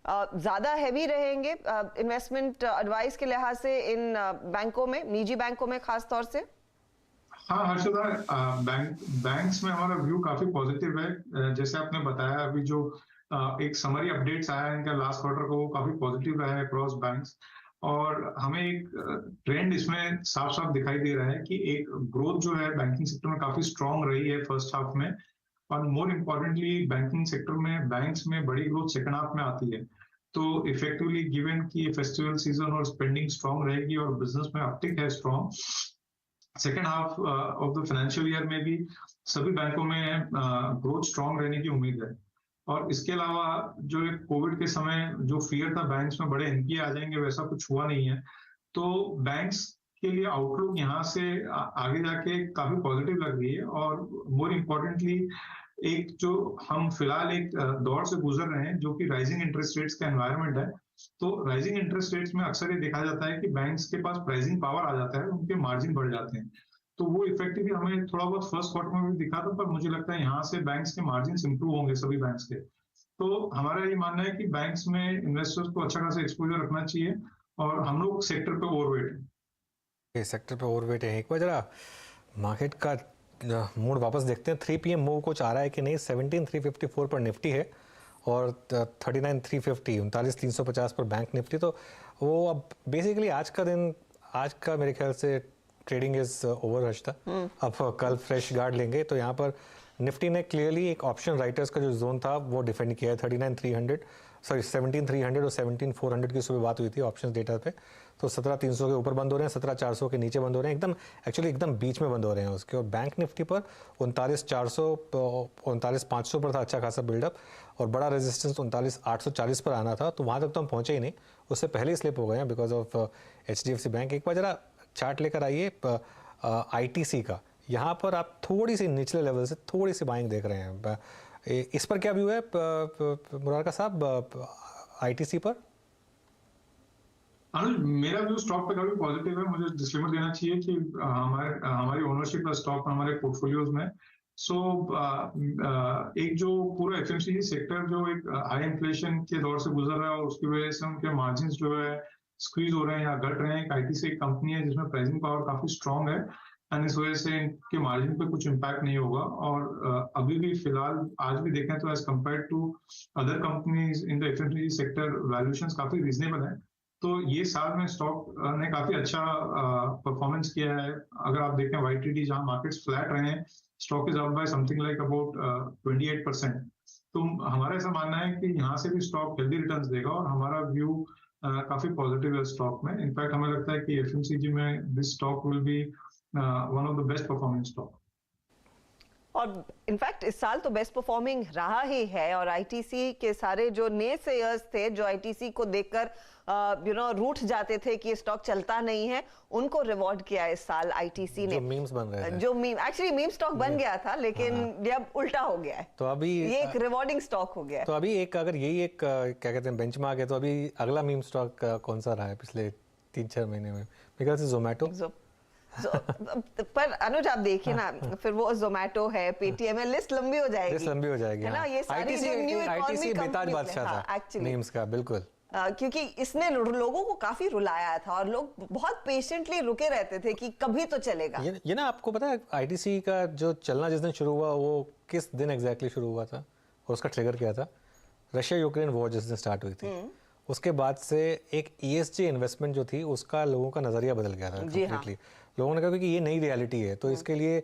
ज्यादा हैवी रहेंगे इन्वेस्टमेंट एडवाइस के लिहाज से इन बैंकों में, निजी बैंकों में खास तौर से? हाँ हर्षदा, बैंक्स में हमारा व्यू काफी पॉजिटिव है। जैसे आपने बताया अभी जो एक समरी अपडेट्स आया है इनका लास्ट क्वार्टर को, वो काफी पॉजिटिव रहा है अक्रॉस बैंक्स, और हमें एक ट्रेंड इसमें साफ साफ दिखाई दे रहा है कि एक ग्रोथ जो है बैंकिंग सेक्टर में काफी स्ट्रांग रही है फर्स्ट हाफ में, और मोर इम्पोर्टेंटली बैंकिंग सेक्टर में बैंक्स में बड़ी ग्रोथ सेकंड हाफ में आती है। तो इफेक्टिवली गिवन कि फेस्टिवल सीजन और स्पेंडिंग स्ट्रांग रहेगी और बिजनेस में अपटिक है strong, second half of the financial year में भी सभी बैंकों में ग्रोथ स्ट्रांग रहने की उम्मीद है। और इसके अलावा जो एक कोविड के समय जो फियर था बैंक्स में बड़े एनपीए आ जाएंगे, वैसा कुछ हुआ नहीं है। तो बैंक्स के लिए आउटलुक यहाँ से आगे जाके काफी पॉजिटिव लग रही है। और मोर इम्पोर्टेंटली एक जो हम फिलहाल एक दौर से गुजर रहे हैं जो कि राइजिंग इंटरेस्ट रेट्स का एनवायरनमेंट है, तो राइजिंग इंटरेस्ट रेट्स में अक्सर ये देखा जाता है कि बैंक्स के पास प्राइसिंग पावर आ जाता है, उनके मार्जिन बढ़ जाते हैं। तो वो इफेक्टिवली हमें थोड़ा बहुत फर्स्ट क्वार्टर में भी दिखा था, पर मुझे लगता है यहाँ से बैंक्स के मार्जिन इंप्रूव होंगे सभी बैंक्स के। तो हमारा ये मानना है कि बैंक्स में इन्वेस्टर्स को अच्छा खासा एक्सपोजर रखना चाहिए और हम लोग सेक्टर पे ओवरवेट है। सेक्टर पे ओवरवेट है। एक बार जरा मार्केट का मूड वापस देखते हैं। 3 PM मूव कुछ आ रहा है कि नहीं। 17,354 पर निफ्टी है और 39,350 39,350 पर बैंक निफ्टी। तो वो अब बेसिकली आज का मेरे ख्याल से ट्रेडिंग इज ओवर हर्षता। अब कल फ्रेश गार्ड लेंगे। तो यहाँ पर निफ्टी ने क्लियरली एक ऑप्शन राइटर्स का जो जोन था वो डिफेंड किया है। 17,300 और 17,400 की सुबह बात हुई थी ऑप्शंस डेटा पे। तो 17,300 के ऊपर बंद हो रहे हैं, 17,400 के नीचे बंद हो रहे हैं, एकदम बीच में बंद हो रहे हैं उसके। और बैंक निफ्टी पर 39,400 39,500 पर था अच्छा खासा बिल्डअप और बड़ा रेजिस्टेंस 39,840 पर आना था। तो वहाँ तक तो हम पहुँचे ही नहीं, उससे पहले ही स्लिप हो गए हैं बिकॉज ऑफ HDFC बैंक। एक बार जरा चार्ट लेकर आइए ITC का। यहाँ पर आप थोड़ी सी निचले लेवल से थोड़ी सी बाइंग देख रहे हैं। इस पर क्या व्यू है मुरारका साहब ITC पर? मेरा व्यू स्टॉक पे काफी पॉजिटिव है। मुझे डिस्क्लेमर देना चाहिए कि हमारी ओनरशिप है स्टॉक में, हमारे पोर्टफोलियोज में। एक जो पूरा FMCG सेक्टर जो एक हाई इन्फ्लेशन के दौर से गुजर रहा है और उसकी वजह से उनके मार्जिन्स जो है स्क्वीज हो रहे हैं या घट रहे हैं। ITC एक कंपनी है जिसमें प्राइसिंग पावर काफी स्ट्रांग है एंड इस वजह से इनके मार्जिन पे कुछ इम्पैक्ट नहीं होगा। और अभी भी फिलहाल आज भी देखें तो as compared to other companies in the FMCG sector valuations काफी रीजनेबल है। तो ये साल में स्टॉक ने काफी अच्छा परफॉर्मेंस किया है। अगर आप देखें YTD जहां मार्केट्स फ्लैट रहे हैं, stock is up by something like about 28%। तो हमारा ऐसा मानना है कि यहाँ से भी स्टॉक हेल्दी रिटर्न्स देगा और हमारा व्यू काफी पॉजिटिव है स्टॉक में। इनफैक्ट हमें लगता है कि FMCG में this stock will be one of the best performing stock. और इनफैक्ट इस साल तो बेस्ट परफॉर्मिंग रहा ही है। और ITC के सारे जो नेसेयर्स थे जो ITC को देखकर रूठ जाते थे कि ये स्टॉक चलता नहीं है, उनको रिवॉर्ड किया इस साल ITC ने। जो मीम्स बन रहे थे, जो एक्चुअली मीम स्टॉक बन गया था लेकिन ये अब उल्टा हो गया है। तो अभी ये एक रिवॉर्डिंग स्टॉक हो गया है। तो अभी एक अगर यही एक क्या कहते हैं बेंचमार्क है, तो अभी अगला मीम स्टॉक कौन सा रहा है पिछले 3-4 महीने में? मेरे ख्याल से जोमेटो। पर अनुज आप देखिए ना, फिर वो जोमेटो है, पेटीएम है, लिस्ट लंबी हो जाएगी है ना। ये सारी जो न्यू इकोनॉमी बेताज बादशाह था मीम्स का, बिल्कुल। क्योंकि इसने लोगों को काफी रुलाया था और लोग बहुत पेशेंटली रुके रहते थे कि कभी तो चलेगा। ये ना आपको पता है ITC का जो चलना जिस दिन शुरू हुआ वो किस दिन एग्जैक्टली शुरू हुआ था और उसका ट्रिगर क्या था? रशिया यूक्रेन वॉर जिस दिन स्टार्ट हुई थी, उसके बाद से एक ESG इन्वेस्टमेंट जो थी उसका लोगों का नजरिया बदल गया था कंप्लीटली। लोगों ने कहा कि ये नई रियलिटी है, तो इसके लिए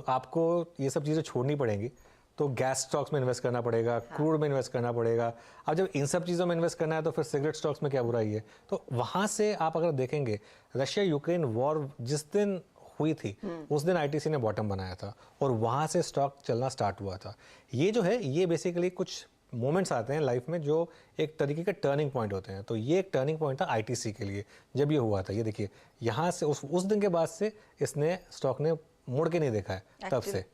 आपको ये सब चीज़ें छोड़नी पड़ेंगी। तो गैस स्टॉक्स में इन्वेस्ट करना पड़ेगा, क्रूड में इन्वेस्ट करना पड़ेगा। अब जब इन सब चीज़ों में इन्वेस्ट करना है तो फिर सिगरेट स्टॉक्स में क्या बुराई है? तो वहाँ से आप अगर देखेंगे रशिया यूक्रेन वॉर जिस दिन हुई थी उस दिन ITC ने बॉटम बनाया था और वहाँ से स्टॉक चलना स्टार्ट हुआ था। ये जो है ये बेसिकली कुछ मोमेंट्स आते हैं लाइफ में जो एक तरीके के टर्निंग पॉइंट होते हैं। तो ये एक टर्निंग पॉइंट था ITC के लिए जब ये हुआ था। ये देखिए यहाँ से उस दिन के बाद से इसने स्टॉक ने मुड़ के नहीं देखा है तब से,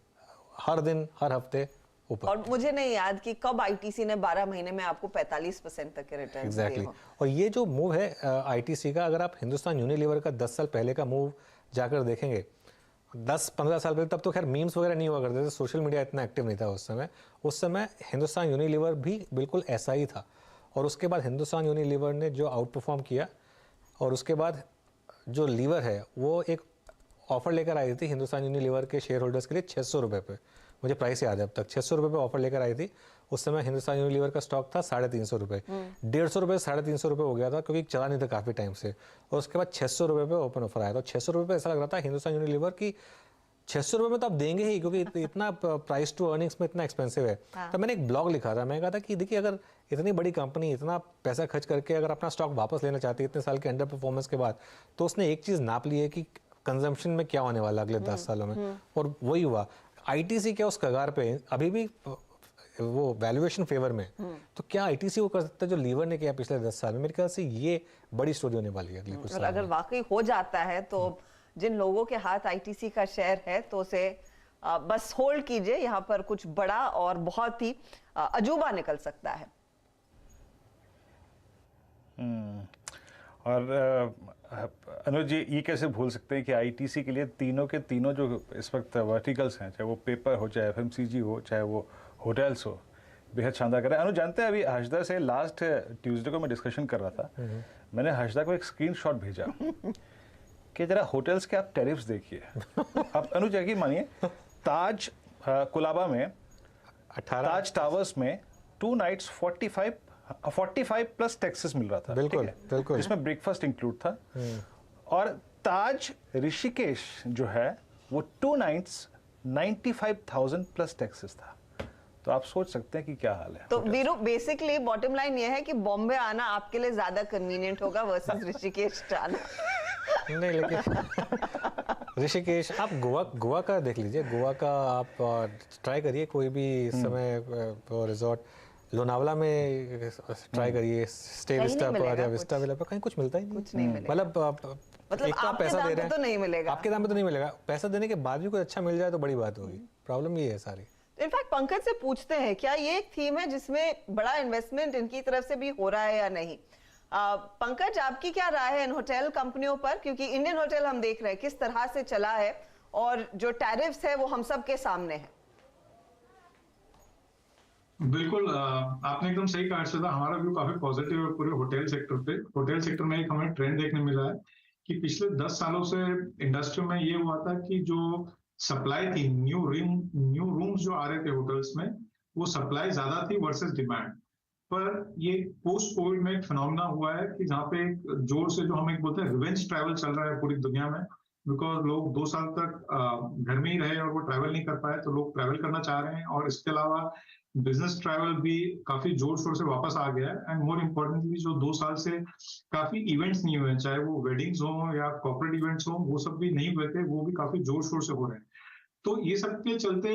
हर दिन हर हफ्ते ऊपर। और मुझे नहीं याद कि कब ITC ने 12 महीने में आपको 45% तक के रिटर्न एग्जैक्टली। और ये जो मूव है ITC का, अगर आप हिंदुस्तान यूनिलीवर का 10 साल पहले का मूव जाकर देखेंगे, 10-15 साल पहले, तब तो खैर मीम्स वगैरह नहीं हुआ करते थे, सोशल मीडिया इतना एक्टिव नहीं था उस समय हिंदुस्तान यूनिलीवर भी बिल्कुल ऐसा ही था। और उसके बाद हिंदुस्तान यूनिलीवर ने जो आउट परफॉर्म किया और उसके बाद जो लीवर है वो एक ऑफर लेकर आई थी हिंदुस्तान यूनिलीवर के शेयर होल्डर्स के लिए 600 रुपये पे। मुझे प्राइस याद है अब तक, 600 रुपये पे ऑफर लेकर आई थी। उस समय हिंदुस्तान यूनिलीवर का स्टॉक था 350 रुपये, 150 रुपये 350 रुपये हो गया था क्योंकि चला नहीं था काफ़ी टाइम से। और उसके बाद 600 रुपये पे ओपन ऑफर आया था। 600 रुपये पे ऐसा लग रहा था हिंदुस्तान यूनिलीवर की 600 रुपये में तो आप देंगे ही क्योंकि इतना प्राइस टू अर्निंग्स में इतना एक्सपेंसिव है। तो मैंने एक ब्लॉग लिखा था, मैं कहा था कि देखिए अगर इतनी बड़ी कंपनी इतना पैसा खर्च करके अगर अपना स्टॉक वापस लेना चाहती है इतने साल के अंडर परफॉर्मेंस के बाद, तो उसने एक चीज़ नाप ली है कि कंजम्पशन में क्या होने वाला अगले 10 सालों में, और वही हुआ। ITC क्या उस कगार पे अभी भी वो वैल्यूएशन फेवर में, तो क्या ITC वो कर सकता है जो लीवर ने किया पिछले 10 साल में? मेरे ख्याल से ये बड़ी स्टोरी होने वाली है अगले कुछ साल में। अगर वाकई हो जाता है तो जिन लोगों के हाथ ITC का शेयर है तो उसे बस होल्ड कीजिए, यहाँ पर कुछ बड़ा और बहुत ही अजूबा निकल सकता है। और अनुज जी, ये कैसे भूल सकते हैं कि ITC के लिए तीनों के तीनों जो इस वक्त वर्टिकल्स हैं, चाहे वो पेपर हो, चाहे FMCG हो, चाहे वो होटल्स हो, बेहद शानदार कर रहा है। अनु जानते हैं अभी हर्षदा से लास्ट ट्यूसडे को मैं डिस्कशन कर रहा था, मैंने हर्षदा को एक स्क्रीनशॉट भेजा कि जरा होटल्स के आप टैरिफ्स देखिए। आप अनु यकीन मानिए, ताज कोलाबा में 18 ताज टावर्स में 2 नाइट्स 45 प्लस टैक्सेस मिल रहा था। बिल्कुल बिल्कुल, जिसमें ब्रेकफास्ट इंक्लूड था। और ताज ऋषिकेश जो है वो 2 नाइट्स 95,000 प्लस टैक्सेस था। तो आप सोच सकते हैं कि क्या हाल है। तो वीरू, बेसिकली बॉटम लाइन ये है कि बॉम्बे आना आपके लिए ज्यादा कन्वीनियंट होगा वर्सेस ऋषिकेश जाना। नहीं, लेकिन ऋषिकेश, आप गोवा का देख लीजिए, गोवा का आप ट्राई करिए, कोई भी इस समय रिजॉर्ट लोनावला में ट्राई करिए, स्टे विस्टा पर या विस्टा विला पर, कहीं कुछ मिलता ही नहीं। मतलब एक आप पैसा दे रहे हैं तो नहीं मिलेगा, आपके दाम पे तो नहीं मिलेगा, पैसा देने के बाद भी कुछ अच्छा मिल जाए तो बड़ी बात होगी। प्रॉब्लम ये है सारी। इनफैक्ट पंकज से पूछते हैं, क्या ये एक थीम है जिसमें बड़ा इन्वेस्टमेंट इनकी तरफ से भी हो रहा है या नहीं? पंकज, आपकी क्या राय है इन होटल कंपनियों पर, क्योंकि इंडियन होटल हम देख रहे हैं किस तरह से चला है और जो टैरिफ्स है वो हम सब के सामने है। बिल्कुल, आपने एकदम सही कहा अर्षदा, हमारा व्यू काफी पॉजिटिव है पूरे होटल सेक्टर पे। होटल सेक्टर में एक हमें ट्रेंड देखने मिला है कि पिछले 10 सालों से इंडस्ट्री में ये हुआ था कि जो सप्लाई थी, न्यू रूम्स जो आ रहे थे होटल्स में, वो सप्लाई ज्यादा थी वर्सेस डिमांड। पर ये पोस्ट कोविड में एक फिनोमेना हुआ है कि जहाँ पे एक जोर से जो हम एक बोलते हैं रिवेंज ट्रैवल चल रहा है पूरी दुनिया में, बिकॉज लोग 2 साल तक घर में ही रहे और वो ट्रैवल नहीं कर पाए, तो लोग ट्रैवल करना चाह रहे हैं। और इसके अलावा बिजनेस ट्रैवल भी काफी जोर शोर से वापस आ गया है। एंड मोर इम्पोर्टेंटली जो 2 साल से काफी इवेंट्स नहीं हुए, चाहे वो वेडिंग्स हो या कॉर्पोरेट इवेंट्स हो, वो सब भी नहीं हुए थे, वो भी काफी जोर शोर से हो रहे हैं। तो ये सब के चलते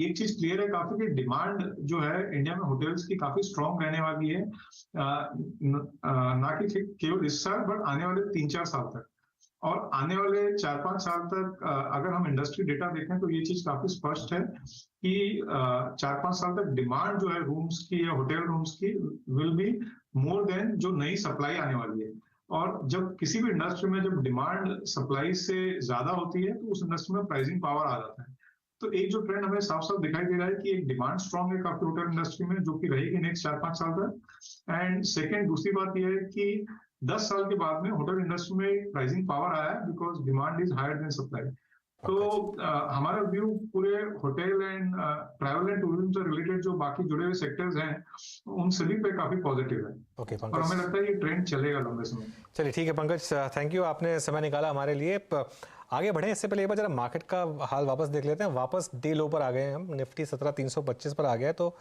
एक चीज क्लियर है काफी कि डिमांड जो है इंडिया में होटल्स की काफी स्ट्रांग रहने वाली है, ना कि केवल इस साल बट आने वाले 3-4 साल तक। और आने वाले 4-5 साल तक अगर हम इंडस्ट्री डेटा देखें तो ये चीज काफी स्पष्ट है कि 4-5 साल तक डिमांड जो है रूम्स की या होटल रूम्स की विल बी मोर देन जो नई सप्लाई आने वाली है। और जब किसी भी इंडस्ट्री में जब डिमांड सप्लाई से ज्यादा होती है तो उस इंडस्ट्री में प्राइसिंग पावर आ जाता है। तो एक जो ट्रेंड हमें साफ साफ दिखाई दे रहा है कि एक डिमांड स्ट्रांग है काफी होटल इंडस्ट्री में, जो कि रहेगी नेक्स्ट 4-5 साल तक। एंड सेकेंड, दूसरी बात यह है कि 10 साल के बाद में होटल इंडस्ट्री में प्राइसिंग पावर आया है because demand is higher than supply. तो हमारा व्यू पूरे hotel and travel and tourism से रिलेटेड जो बाकी जुड़े हुए सेक्टर्स हैं उन सभी पे काफी पॉजिटिव है। ओके और हमें लगता है ये ट्रेंड चलेगा लंबे समय। चलिए ठीक है पंकज, थैंक यू, आपने समय निकाला हमारे लिए। आगे बढ़े इससे पहले एक बार जरा मार्केट का हाल वापस देख लेते हैं। वापस डे लो पर आ गए हैं हम, निफ्टी 17,325 पर आ गया है, तो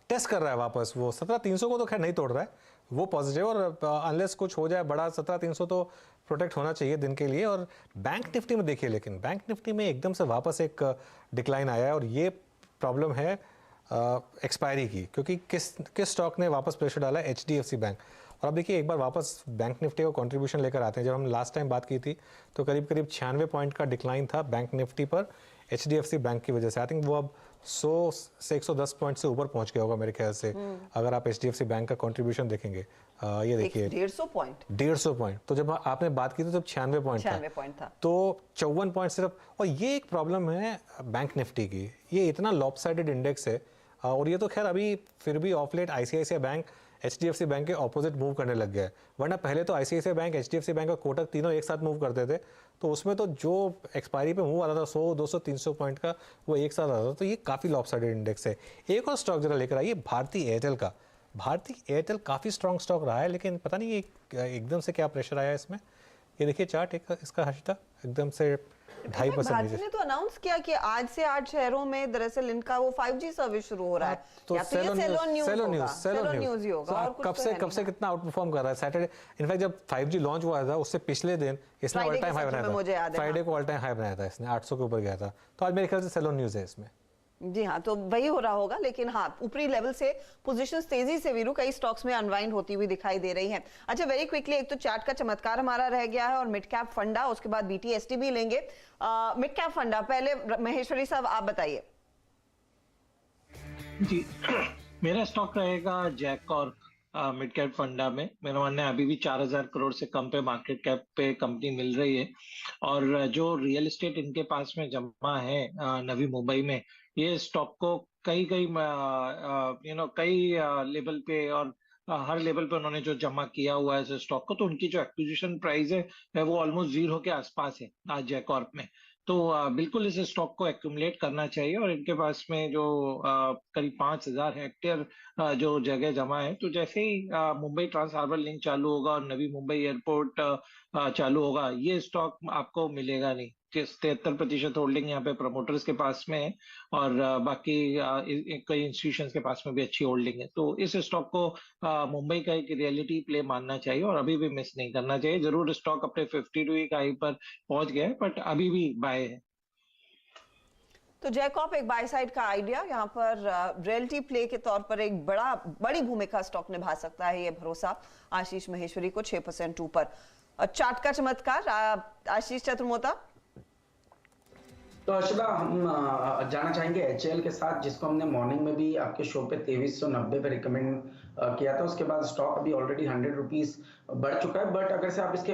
टेस्ट कर रहा है वापस वो 17,300 को, तो खैर नहीं तोड़ रहा है, वो पॉजिटिव। और अनलेस कुछ हो जाए बड़ा 17,300 तो प्रोटेक्ट होना चाहिए दिन के लिए। और बैंक निफ्टी में देखिए, लेकिन बैंक निफ्टी में एकदम से वापस एक डिक्लाइन आया है और ये प्रॉब्लम है एक्सपायरी की, क्योंकि किस स्टॉक ने वापस प्रेशर डाला है? HDFC bank. और अब देखिए एक बार वापस बैंक निफ्टी को कंट्रीब्यूशन लेकर आते हैं। जब हम लास्ट टाइम बात की थी तो करीब 96 पॉइंट का डिक्लाइन था बैंक निफ्टी पर HDFC बैंक की वजह से। आई थिंक वो अब 100 से 110 पॉइंट से ऊपर पहुंच गया होगा मेरे ख्याल से, अगर आप HDFC बैंक का कंट्रीब्यूशन देखेंगे। ये देखिए 150 पॉइंट, तो जब आपने बात की थी तो 96 पॉइंट था, तो 54 पॉइंट सिर्फ। और ये एक प्रॉब्लम है बैंक निफ्टी की, ये इतना लॉपसाइडेड इंडेक्स है। और ये तो खैर अभी फिर भी of late ICICI bank HDFC bank के ऑपोजिट मूव करने लग गया है, वरना पहले तो ICICI बैंक, HDFC बैंक और कोटक तीनों एक साथ मूव करते थे, तो उसमें तो जो एक्सपायरी पे मूव आता था 100, 200, 300 पॉइंट का, वो एक साथ आता था। तो ये काफ़ी लॉपसाइडेड इंडेक्स है। एक और स्टॉक जरा लेकर आइए, भारतीय एयरटेल का। भारतीय एयरटेल काफ़ी स्ट्रॉन्ग स्टॉक रहा है, लेकिन पता नहीं ये एकदम से क्या प्रेशर आया इसमें। ये देखिए चार्ट इसका हर्षदा, एकदम से 2.5% भारती ने तो अनाउंस किया कि आज से 8 शहरों में दरअसल इनका वो 5G सर्विस शुरू हो रहा है। तो या तो ये सेलो न्यूज ही होगा। और कब से कितना आउट परफॉर्म कर रहा है सैटरडे। इनफैक्ट जब 5G लॉन्च हुआ था उससे पिछले दिन इसने ऑल टाइम हाई बनाया था, फ्राइडे को ऑल टाइम हाई बनाया था इसने, 800 के ऊपर गया था। तो आज मेरे ख्याल से सेलो न्यूज है इसमें। जी हाँ, तो वही हो रहा होगा। लेकिन हाँ, ऊपरी लेवल से पोजीशंस तेजी से वीरू कई स्टॉक्स में अनवाइंड होती हुई दिखाई दे रही हैं। अच्छा, वेरी क्विकली, एक तो चार्ट का चमत्कार हमारा रह गया है और मिड कैप फंडा, उसके बाद BTST भी लेंगे। मिड कैप फंडा पहले महेश्वरी साहब आप बताइए। जी, मेरा स्टॉक रहेगा जैक और मिड कैप फंडा में। मेरा मानना है अभी भी 4000 करोड़ से कम पे मार्केट कैप पे कंपनी मिल रही है। और जो रियल एस्टेट इनके पास में जमा है नवी मुंबई में, ये स्टॉक को कई कई लेवल पे और हर लेवल पे उन्होंने जो जमा किया हुआ है इस स्टॉक को, तो उनकी जो एक्विजिशन प्राइस है वो ऑलमोस्ट जीरो के आसपास है आज जयकॉर्प में। तो बिल्कुल इस स्टॉक को एक्यूमुलेट करना चाहिए। और इनके पास में जो करीब 5000 हेक्टेयर जो जगह जमा है, तो जैसे ही मुंबई ट्रांस हार्बर लिंक चालू होगा और नवी मुंबई एयरपोर्ट चालू होगा, ये स्टॉक आपको मिलेगा नहीं। 73% होल्डिंग यहाँ पे प्रमोटर्स के पास में है और बाकी कई इंस्टीट्यूशंस के पास में भी अच्छी होल्डिंग है। तो इस स्टॉक को मुंबई का एक रियलिटी प्ले मानना चाहिए और अभी भी मिस नहीं करना चाहिए। जरूर स्टॉक अपने 52 वीक हाई पर पहुंच गया है, बट अभी भी बाय है। तो जयकॉर्प एक बाय साइड का आइडिया, यहाँ पर रियलिटी प्ले के तौर पर एक बड़ी भूमिका स्टॉक निभा सकता है, ये भरोसा आशीष महेश्वरी को 6% ऊपर। चार्ट का चमत्कार आशीष चतुर्मोता। तो अर्षदा, हम जाना चाहेंगे HAL के साथ, जिसको हमने मॉर्निंग में भी आपके शो पे 2390 पे रिकमेंड किया था। उसके बाद स्टॉक अभी ऑलरेडी 100 रुपीज बढ़ चुका है। बट अगर से आप इसके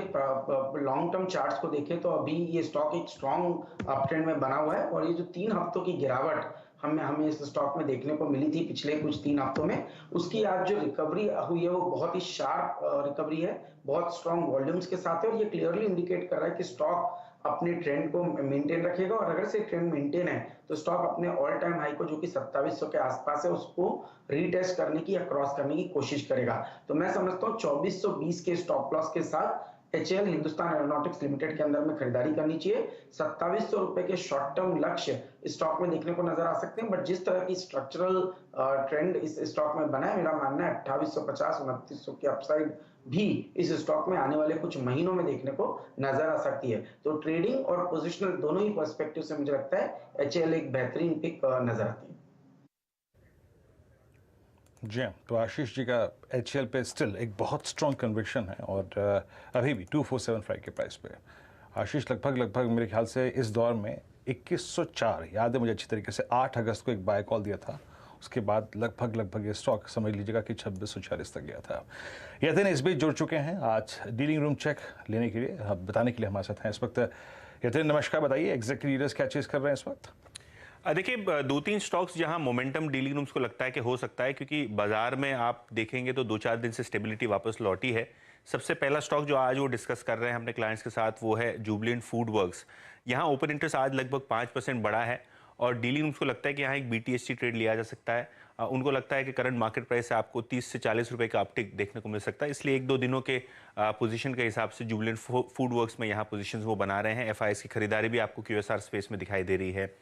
लॉन्ग टर्म चार्ट्स को देखें तो अभी ये स्टॉक एक स्ट्रॉन्ग अप ट्रेंड में बना हुआ है। और ये जो 3 हफ्तों की गिरावट हमें इस स्टॉक में देखने को मिली थी पिछले कुछ 3 हफ्तों में, उसकी आज जो रिकवरी हुई है वो बहुत ही शार्प रिकवरी है, बहुत स्ट्रॉन्ग वॉल्यूम्स के साथ है। और ये क्लियरली इंडिकेट कर रहा है कि स्टॉक अपने ट्रेंड को मेंटेन रखेगा। और अगर से ट्रेंड मेंटेन है तो स्टॉक अपने ऑल टाइम हाई को, जो कि 2700 के आसपास है, उसको रीटेस्ट करने की या क्रॉस करने की कोशिश करेगा। तो मैं समझता हूँ 2420 के स्टॉप लॉस के साथ HAL हिंदुस्तान एरोनॉटिक्स लिमिटेड के अंदर में खरीदारी करनी चाहिए। 2700 रुपए के शॉर्ट टर्म लक्ष्य इस स्टॉक में देखने को नजर आ सकते हैं। बट जिस तरह की स्ट्रक्चरल ट्रेंड इस स्टॉक में बना है, मेरा मानना है 2850 2900 की अपसाइड भी इस स्टॉक में आने वाले कुछ महीनों में देखने को नजर आ सकती है। तो ट्रेडिंग और पोजिशनल दोनों ही पर्सपेक्टिव से मुझे लगता है HAL एक बेहतरीन पिक नजर आती है। जी हाँ, तो आशीष जी का HAL पे स्टिल एक बहुत स्ट्रॉन्ग कन्विक्शन है और अभी भी 2475 के प्राइस पे आशीष लगभग मेरे ख्याल से इस दौर में 2104, याद है मुझे अच्छी तरीके से, 8 अगस्त को एक बाय कॉल दिया था। उसके बाद लगभग ये स्टॉक समझ लीजिएगा कि 2640 तक गया था। यतिन इस बीच जुड़ चुके हैं आज डीलिंग रूम चेक लेने के लिए, बताने के लिए हमारे साथ हैं इस वक्त। यतिन नमस्कार, बताइए एग्जैक्ट लीडर्स क्या चीज़ कर रहे हैं इस वक्त? देखिए 2-3 स्टॉक्स जहां मोमेंटम डीलिंग रूम्स को लगता है कि हो सकता है, क्योंकि बाजार में आप देखेंगे तो 2-4 दिन से स्टेबिलिटी वापस लौटी है। सबसे पहला स्टॉक जो आज वो डिस्कस कर रहे हैं अपने क्लाइंट्स के साथ वो है जुबिलेंट फूडवर्क्स। यहाँ ओपन इंटरेस्ट आज लगभग 5% बढ़ा है और डीलिंग रूम्स को लगता है कि यहाँ एक BTST ट्रेड लिया जा सकता है। उनको लगता है कि करंट मार्केट प्राइस से आपको 30 से 40 रुपए का अपटिक देखने को मिल सकता है, इसलिए 1-2 दिनों के पोजीशन के हिसाब से जुबिलेंट फूडवर्क्स में यहाँ पोजीशंस वो बना रहे हैं। FIS की खरीदारी भी आपको QSR स्पेस में दिखाई दे रही है।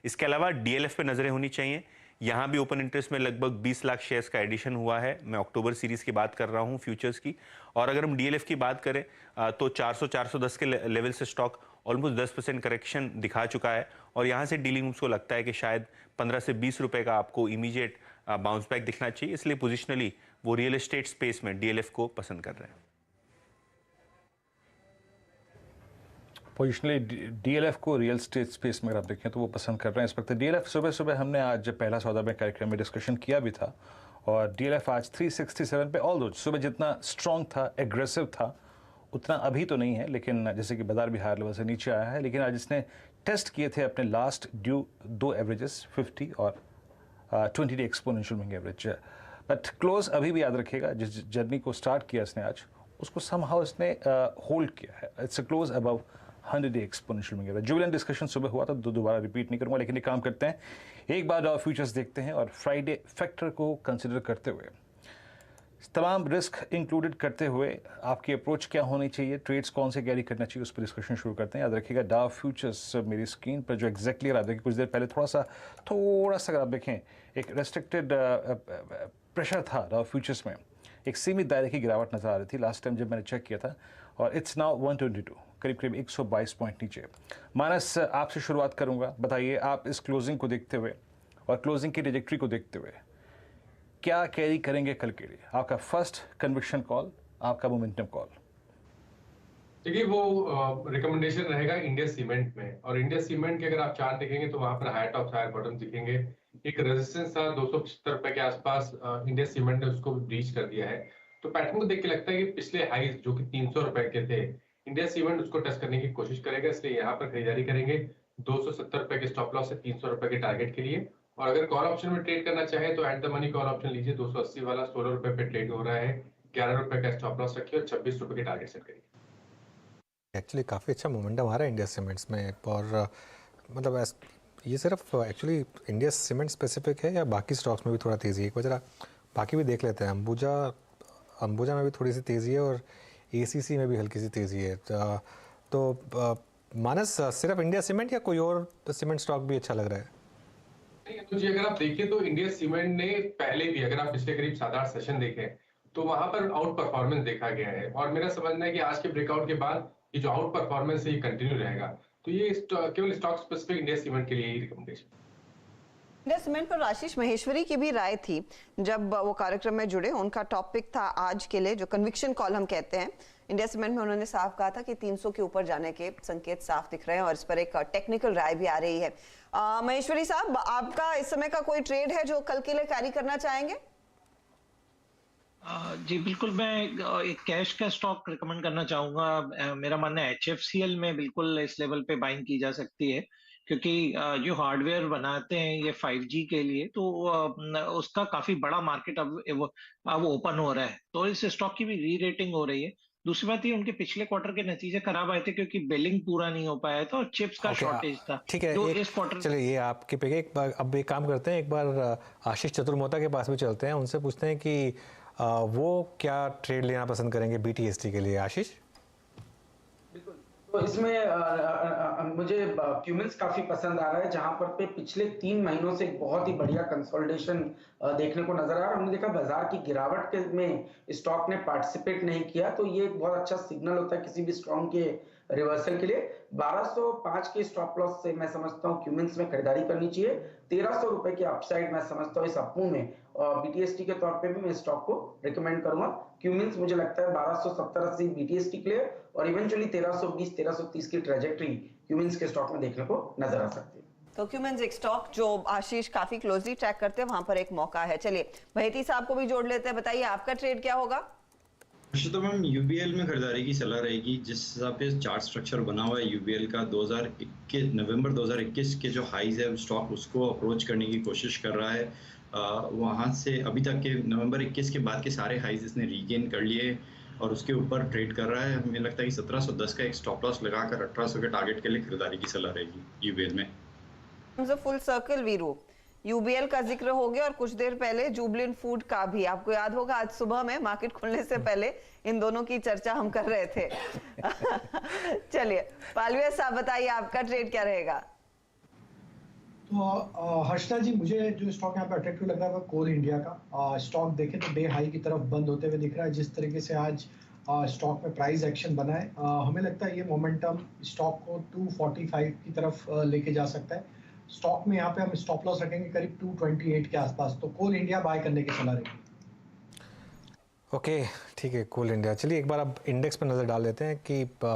इसके अलावा DLF पे नजरें होनी चाहिए। यहाँ भी ओपन इंटरेस्ट में लगभग 20 लाख शेयर्स का एडिशन हुआ है। मैं अक्टूबर सीरीज की बात कर रहा हूँ फ्यूचर्स की। और अगर हम DLF की बात करें तो 400-410 के लेवल से स्टॉक ऑलमोस्ट 10% करेक्शन दिखा चुका है और यहाँ से डीलिंग को लगता है कि शायद 15 से 20 रुपए का आपको इमीडिएट बाउंस बैक दिखना चाहिए, इसलिए पोजिशनली वो रियल एस्टेट स्पेस में DLF को पसंद कर रहे हैं। पोजिशनली DLF को रियल स्टेट स्पेस में अगर आप देखें तो वो पसंद कर रहे हैं इस वक्त। DLF सुबह हमने आज पहला सौदा में कार्यक्रम में डिस्कशन किया भी था और DLF आज 367 पे, ऑल सुबह जितना स्ट्रॉन्ग था, एग्रेसिव था, उतना अभी तो नहीं है, लेकिन जैसे कि बाजार भी हायर लेवल से नीचे आया है, लेकिन आज इसने टेस्ट किए थे अपने लास्ट ड्यू 2 एवरेजेस 50 और 20 day exponential moving average. But close अभी भी याद रखिएगा, जिस जर्नी को स्टार्ट किया इसने आज, उसको समहाउ इसने होल्ड किया है। It's a close above 100 day exponential moving average. Jubilant discussion सुबह हुआ था, दोबारा रिपीट नहीं करूंगा, लेकिन एक काम करते हैं, एक बार फ्यूचर्स देखते हैं और फ्राइडे फैक्टर को कंसिडर करते हुए, तमाम रिस्क इंक्लूडेड करते हुए आपकी अप्रोच क्या होनी चाहिए, ट्रेड्स कौन से कैरी करना चाहिए, उस पर डिस्कशन शुरू करते हैं। याद रखिएगा डाउ फ्यूचर्स मेरी स्क्रीन पर जो एग्जैक्टली आप देखिए, कुछ देर पहले थोड़ा सा अगर आप देखें एक रेस्ट्रिक्टेड प्रेशर था डाउ फ्यूचर्स में, एक सीमित दायरे की गिरावट नजर आ रही थी लास्ट टाइम जब मैंने चेक किया था, और इट्स नाउ 122, करीब 122 पॉइंट नीचे। मानस, आपसे शुरुआत करूंगा, बताइए आप इस क्लोजिंग को देखते हुए और क्लोजिंग की ट्रैजेक्टरी को देखते हुए क्या कैरी करेंगे कल के लिए? आपका फर्स्ट कन्विक्शन कॉल, आपका मोमेंटम कॉल। देखिए वो रिकमेंडेशन रहेगा इंडिया सीमेंट में, और इंडिया सीमेंट के अगर आप चार्ट देखेंगे तो वहां पर हायर टॉप हायर बॉटम दिखेंगे। एक रेजिस्टेंस था 275 रुपए के आसपास, इंडिया सीमेंट ने उसको ब्रीच कर दिया है। तो पैटर्न को देख के लगता है कि पिछले हाईज जो कि 300 रुपए के थे, इंडिया सीमेंट उसको टच करने की कोशिश करेगा, इसलिए यहाँ पर खरीदारी करेंगे 270 रुपए के स्टॉप लॉस से 300 रुपए के टारगेट के लिए। और अगर कॉल ऑप्शन में ट्रेड करना चाहे तो at the money call option लीजिए, 280 वाला 16 रुपए पे ट्रेड हो रहा है, 11 रुपए का स्टॉप लॉस रखिए और 26 रुपए के टारगेट सेट करिए। एक्चुअली काफ़ी अच्छा मोमेंटम आ रहा है इंडिया सीमेंट्स में, और मतलब ये सिर्फ एक्चुअली इंडिया सीमेंट स्पेसिफिक है या बाकी स्टॉक्स में भी थोड़ा तेज़ी है? एक वजह बाकी भी देख लेते हैं। अंबुजा में भी थोड़ी सी तेज़ी है और ACC में भी हल्की सी तेज़ी है। तो मानस सिर्फ इंडिया सीमेंट या कोई और सीमेंट स्टॉक भी अच्छा लग रहा है? नहीं तो जी, अगर आप देखें तो इंडिया सीमेंट ने पहले भी, अगर आप पिछले करीब 7-8 सेशन देखें तो वहां पर आउट परफॉर्मेंस देखा गया है, और मेरा समझना है कि आज के ब्रेकआउट के बाद ये जो आउट परफॉर्मेंस है ये कंटिन्यू रहेगा। तो ये केवल स्टॉक स्पेसिफिक इंडिया सीमेंट के लिए ही रिकमेंडेशन। इंडिया सीमेंट पर आशीष महेश्वरी की भी राय थी जब वो कार्यक्रम में जुड़े। उनका टॉपिक था आज के लिए जो कन्विक्शन कॉल हम कहते हैं इंडिया सीमेंट में। उन्होंने साफ कहा था कि 300 के ऊपर जाने के संकेत साफ दिख रहे हैं और इस पर एक टेक्निकल राय भी आ रही है। महेश्वरी साहब, आपका इस समय का कोई ट्रेड है जो कल के लिए कैरी करना चाहेंगे? जी बिल्कुल, मैं एक कैश का स्टॉक रिकमेंड करना चाहूंगा। मेरा मानना है HFCL में बिल्कुल इस लेवल पे बाइंग की जा सकती है, क्योंकि जो हार्डवेयर बनाते हैं ये 5G के लिए, तो उसका काफी बड़ा मार्केट अब ओपन हो रहा है, तो इस स्टॉक की भी री रेटिंग हो रही है। दूसरी बात ये, उनके पिछले क्वार्टर के नतीजे खराब आए थे क्योंकि बिलिंग पूरा नहीं हो पाया था और चिप्स का शॉर्टेज था। ठीक है, तो इस क्वार्टर चलिए ये आपके पे एक बार अब एक काम करते हैं, एक बार आशीष चतुर्मोता के पास भी चलते हैं, उनसे पूछते हैं कि वो क्या ट्रेड लेना पसंद करेंगे BTST के लिए। आशीष, तो इसमें मुझे क्यूमेंस काफी पसंद आ रहा है, जहां पर पे पिछले 3 महीनों से एक बहुत ही बढ़िया कंसोलिडेशन देखने को नजर आ रहा है। हमने देखा बाजार की गिरावट के में स्टॉक ने पार्टिसिपेट नहीं किया, तो ये एक बहुत अच्छा सिग्नल होता है किसी भी स्ट्रॉन्ग के रिवर्सल के लिए। 1205 के स्टॉप लॉस से मैं समझता हूँ क्यूमेंस में खरीदारी करनी चाहिए। 1300 रुपए के अपसाइड मैं समझता हूँ इस अपमूव में, और BTST के तौर पे भी मैं स्टॉक को रिकमेंड करूंगा। क्यूमेंस मुझे लगता है 1270-80 BTST के लिए, और इवेंचुअली 1320-1330 की ट्रेजेक्टरी क्यूमेंस के स्टॉक में देखने को नजर आ सकती है। तो क्यूमेंस एक स्टॉक जो आशीष काफी क्लोजली ट्रैक करते हैं, वहां पर एक मौका है। चलिए भयती साहब को भी जोड़ लेते हैं, बताइए आपका ट्रेड क्या होगा? तो मैम UBL में खरीदारी की सलाह रहेगी। जिस हिसाब से चार्ट स्ट्रक्चर बना हुआ है UBL का, नवंबर 2021 के जो हाईज है स्टॉक उसको अप्रोच करने की कोशिश कर रहा है। वहाँ से अभी तक के नवंबर 21 के बाद के सारे हाईज इसने रीगेन कर लिए और उसके ऊपर ट्रेड कर रहा है। हमें लगता है कि 1710 का एक स्टॉप लॉस लगाकर 1800 के टारगेट के लिए खरीदारी की सलाह रहेगी UBL में। फुल सर्कल वीरू, UBL का जिक्र हो गया और कुछ देर पहले जुबलेंट फूड का भी। आपको याद होगा आज सुबह में मार्केट खुलने से पहले इन दोनों की चर्चा हम कर रहे थे। चलिए पालविया साहब बताइए आपका ट्रेड क्या रहेगा? तो हर्षदा जी, मुझे जो स्टॉक यहाँ पे अट्रैक्टिव लग रहा है वो कोल इंडिया का स्टॉक देखें तो डे हाई की तरफ बंद होते हुए दिख रहा है। जिस तरीके से आज स्टॉक में प्राइस एक्शन बना है, हमें लगता है ये मोमेंटम स्टॉक को 245 की तरफ लेके जा सकता है। स्टॉक में यहाँ पे हम स्टॉप लॉस रखेंगे करीब 228 के आसपास, तो कोल इंडिया बाय करने की सलाह रहेगी। ओके ठीक है, कोल इंडिया। चलिए एक बार अब इंडेक्स पर नज़र डाल लेते हैं कि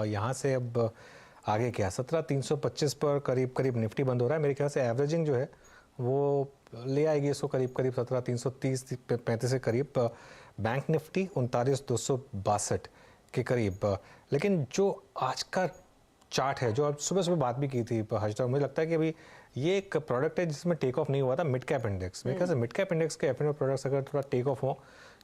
यहाँ से अब आगे क्या। 17,325 पर करीब निफ्टी बंद हो रहा है। मेरे ख्याल से एवरेजिंग जो है वो ले आएगी इसको करीब 17,330-35 के करीब। बैंक निफ्टी 39,262 के करीब। लेकिन जो आज का चार्ट है, जो अब सुबह बात भी की थी हर्षदा, मुझे लगता है कि अभी ये एक प्रोडक्ट है जिसमें टेक ऑफ नहीं हुआ था, मिड कैप इंडेक्स। मेरे ख्याल से मिड कैप इंडेक्स के F&O प्रोडक्ट्स अगर थोड़ा टेक ऑफ हो,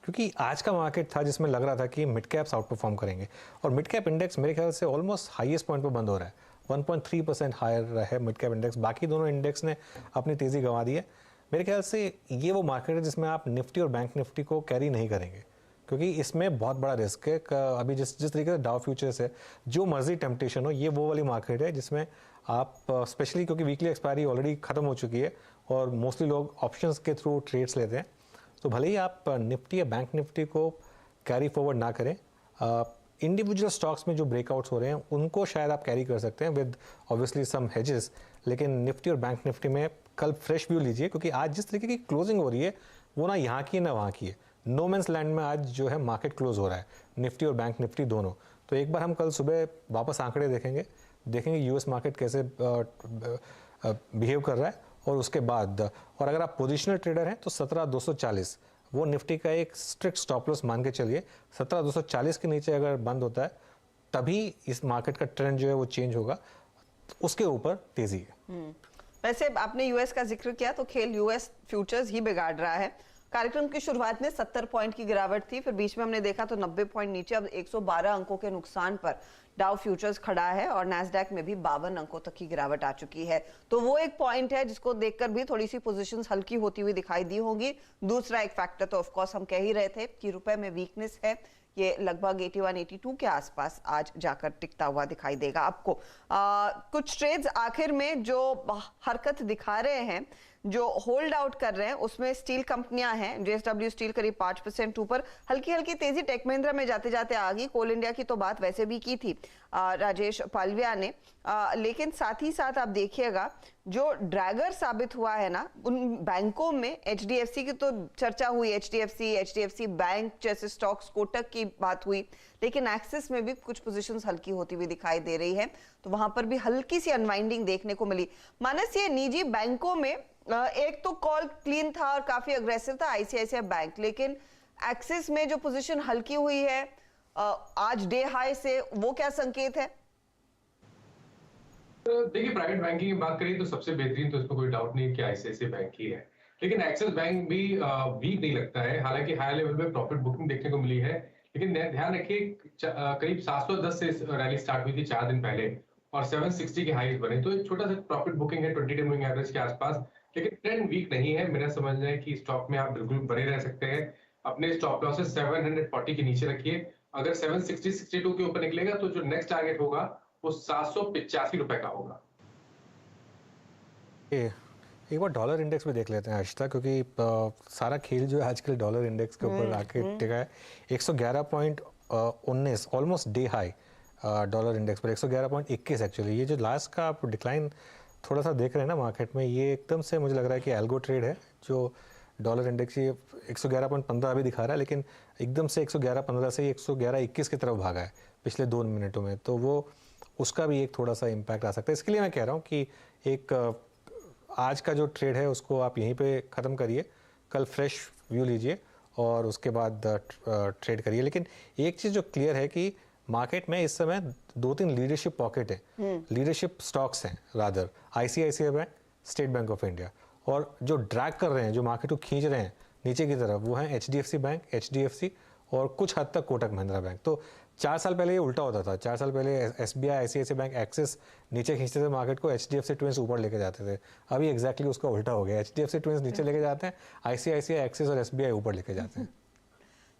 क्योंकि आज का मार्केट था जिसमें लग रहा था कि मिड कैप्स आउट परफॉर्म करेंगे, और मिड कैप इंडेक्स मेरे ख्याल से ऑलमोस्ट हाईएस्ट पॉइंट पर बंद हो रहा है। 1.3% हायर है मिड कैप इंडेक्स। बाकी दोनों इंडेक्स ने अपनी तेज़ी गंवा दी है। मेरे ख्याल से ये वो मार्केट है जिसमें आप निफ्टी और बैंक निफ्टी को कैरी नहीं करेंगे, क्योंकि इसमें बहुत बड़ा रिस्क है। अभी जिस तरीके से डाउ फ्यूचर्स है, जो मर्जी टेम्पटेशन हो, ये वो वाली मार्केट है जिसमें आप स्पेशली क्योंकि वीकली एक्सपायरी ऑलरेडी खत्म हो चुकी है और मोस्टली लोग ऑप्शंस के थ्रू ट्रेड्स लेते हैं, तो भले ही आप निफ्टी या बैंक निफ्टी को कैरी फॉरवर्ड ना करें, इंडिविजुअल स्टॉक्स में जो ब्रेकआउट्स हो रहे हैं उनको शायद आप कैरी कर सकते हैं विद ऑब्वियसली सम हेजेस। लेकिन निफ्टी और बैंक निफ्टी में कल फ्रेश व्यू लीजिए, क्योंकि आज जिस तरीके की क्लोजिंग हो रही है वो ना यहाँ की है ना वहाँ की है। नो मैंस लैंड में आज जो है मार्केट क्लोज हो रहा है, निफ्टी और बैंक निफ्टी दोनों। तो एक बार हम कल सुबह वापस आंकड़े देखेंगे यूएस मार्केट कैसे बिहेव कर रहा है, और उसके बाद, और अगर आप पोजिशनल ट्रेडर हैं तो 17,240 वो निफ्टी का एक स्ट्रिक्ट स्टॉप लॉस मान के चलिए। 17,240 के नीचे अगर बंद होता है तभी इस मार्केट का ट्रेंड जो है वो चेंज होगा, उसके ऊपर तेजी है। वैसे आपने यूएस का जिक्र किया तो खेल यूएस फ्यूचर्स ही बिगाड़ रहा है। कार्यक्रम की शुरुआत में 70 पॉइंट की गिरावट थी, फिर बीच में हमने देखा तो 90 पॉइंट नीचे, अब 112 अंकों के नुकसान पर डाउ फ्यूचर्स खड़ा है और नैस्डैक में भी 52 अंकों तक की गिरावट आ चुकी है। तो वो एक पॉइंट है जिसको देखकर भी थोड़ी सी पोजीशंस हल्की होती हुई दिखाई दी होंगी। दूसरा एक फैक्टर तो ऑफ कोर्स हम कह ही रहे थे कि रुपए में वीकनेस है, ये लगभग 81-82 के आसपास आज जाकर टिकता हुआ दिखाई देगा आपको। कुछ ट्रेड्स आखिर में जो हरकत दिखा रहे हैं, जो होल्ड आउट कर रहे हैं, उसमें स्टील कंपनियां हैं। जेएसडब्ल्यू स्टील करीब 5% ऊपर, हल्की हल्की तेजी टेक महिंद्रा में जाते जाते आ गई। कोल इंडिया की तो बात वैसे भी की थी राजेश पालविया ने, लेकिन साथ ही साथ आप देखिएगा जो ड्रैगर साबित हुआ है ना उन बैंकों में, एचडीएफसी की तो चर्चा हुई, एचडीएफसी बैंक जैसे स्टॉक्स, कोटक की बात हुई, लेकिन एक्सिस में भी कुछ पोजीशंस हल्की होती हुई दिखाई दे रही है, तो वहां पर भी हल्की सी अनवाइंडिंग देखने को मिली। मानस, ये निजी बैंकों में एक तो कॉल क्लीन था और काफी अग्रेसिव था आईसीआईसीआई बैंक, लेकिन एक्सिस में जो पोजीशन हल्की हुई है आज डे हाई से, वो क्या संकेत है? देखिए, प्राइवेट बैंकिंग की बात करिए तो सबसे बेहतरीन तो इसमें कोई डाउट नहीं कि आईसीआईसीआई बैंक ही है, लेकिन एक्सिस बैंक भी वीक नहीं लगता है। हालांकि हाई लेवल पे प्रॉफिट बुकिंग देखने को मिली है, लेकिन ध्यान रखिए करीब 710 से रैली स्टार्ट हुई थी 4 दिन पहले और 760 के हाईज बने, तो एक छोटा सा प्रॉफिट बुकिंग है 20 डे मूविंग एवरेज के आसपास, लेकिन ट्रेंड वीक नहीं है। मेरा समझना है कि स्टॉक में आप बिल्कुल बने रह सकते हैं। अपने स्टॉप लॉसेस 740 के नीचे रखिए, अगर 760-62 के ऊपर निकलेगा तो जो नेक्स्ट टारगेट होगा वो 785 रुपए का होगा। एक बार डॉलर इंडेक्स में देख लेते हैं आशिता, क्योंकि सारा खेल जो है आजकल डॉलर इंडेक्स के ऊपर आके टिका है। 111.19 almost day high dollar index पर, 111.21 एक्चुअली। ये जो लास्ट का आप डिक्लाइन थोड़ा सा देख रहे हैं ना मार्केट में, ये एकदम से मुझे लग रहा है कि एल्गो ट्रेड है। जो डॉलर इंडेक्स ये 111.15 अभी दिखा रहा है, लेकिन एकदम से 111.15 से 111.21 की तरफ भागा है पिछले 2 मिनटों में, तो वो उसका भी एक थोड़ा सा इम्पैक्ट आ सकता है। इसके लिए मैं कह रहा हूँ कि एक आज का जो ट्रेड है उसको आप यहीं पे ख़त्म करिए, कल फ्रेश व्यू लीजिए और उसके बाद ट्रेड करिए। लेकिन एक चीज़ जो क्लियर है कि मार्केट में इस समय 2-3 लीडरशिप पॉकेट है, लीडरशिप स्टॉक्स हैं rather, ICICI bank, state bank of India, और जो ड्रैग कर रहे हैं, जो मार्केट को खींच रहे हैं नीचे की तरफ, वो हैं एचडीएफसी बैंक, एचडीएफसी और कुछ हद तक कोटक महिंद्रा बैंक। तो 4 साल पहले ये उल्टा होता था। 4 साल पहले एसबीआई, आईसीआईसीआई बैंक, एक्सिस नीचे खींचते थे मार्केट को, एचडीएफसी ट्विंस ऊपर लेके जाते थे। अभी एग्जैक्टली उसका उल्टा हो गया, एचडीएफसी ट्विंस नीचे लेके जाते हैं, आईसीआईसीआई, एक्सिस और एसबीआई ऊपर लेके जाते हैं।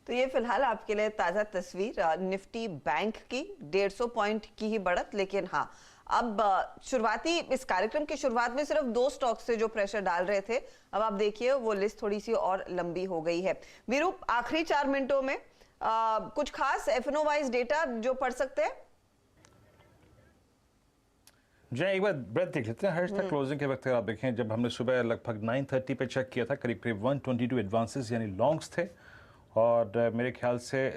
तो ये फिलहाल आपके लिए ताज़ा तस्वीर निफ्टी बैंक की 150 पॉइंट की ही बढ़त, लेकिन हाँ अब शुरुआती इस कार्यक्रम की शुरुआत में सिर्फ 2 स्टॉक्स से जो प्रेशर डाल रहे थे, अब आप देखिए वो लिस्ट थोड़ी सी और लंबी हो गई है। वीरू, आखिरी 4 मिनटों में कुछ खास एफएनओ वाइज डेटा जो पढ़ सकते हैं? जी एक बार ब्रेथ देख लेते हैं। हर्ष तक क्लोजिंग के वक्त आप देखें, जब हमने सुबह लगभग 9:30 पे चेक किया था, करीब करीब 122 एडवांसेस यानी लॉन्ग्स थे, और मेरे ख्याल से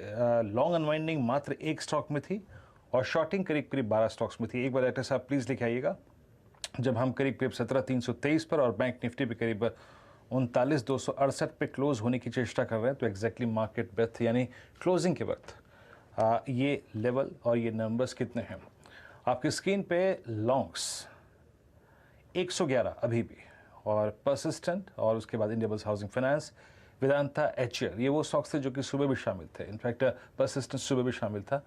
लॉन्ग अनवाइंडिंग मात्र 1 स्टॉक में थी और शॉर्टिंग करीब करीब 12 स्टॉक्स में थी। एक बार डायरेक्टर साहब प्लीज़ लिख आइएगा। जब हम करीब करीब 17,323 पर और बैंक निफ्टी पे करीब 39,268 पे क्लोज होने की चेष्टा कर रहे हैं, तो एग्जैक्टली मार्केट ब्रेथ यानी क्लोजिंग के वक्त ये लेवल और ये नंबर्स कितने हैं आपकी स्क्रीन पे। लॉन्ग्स 111 अभी भी, और परसिस्टेंट, और उसके बाद Indiabulls housing finance, Vedanta, HL, ये वो स्टॉक्स थे जो कि सुबह भी शामिल थे। इनफैक्ट परसिस्टेंट सुबह भी शामिल था।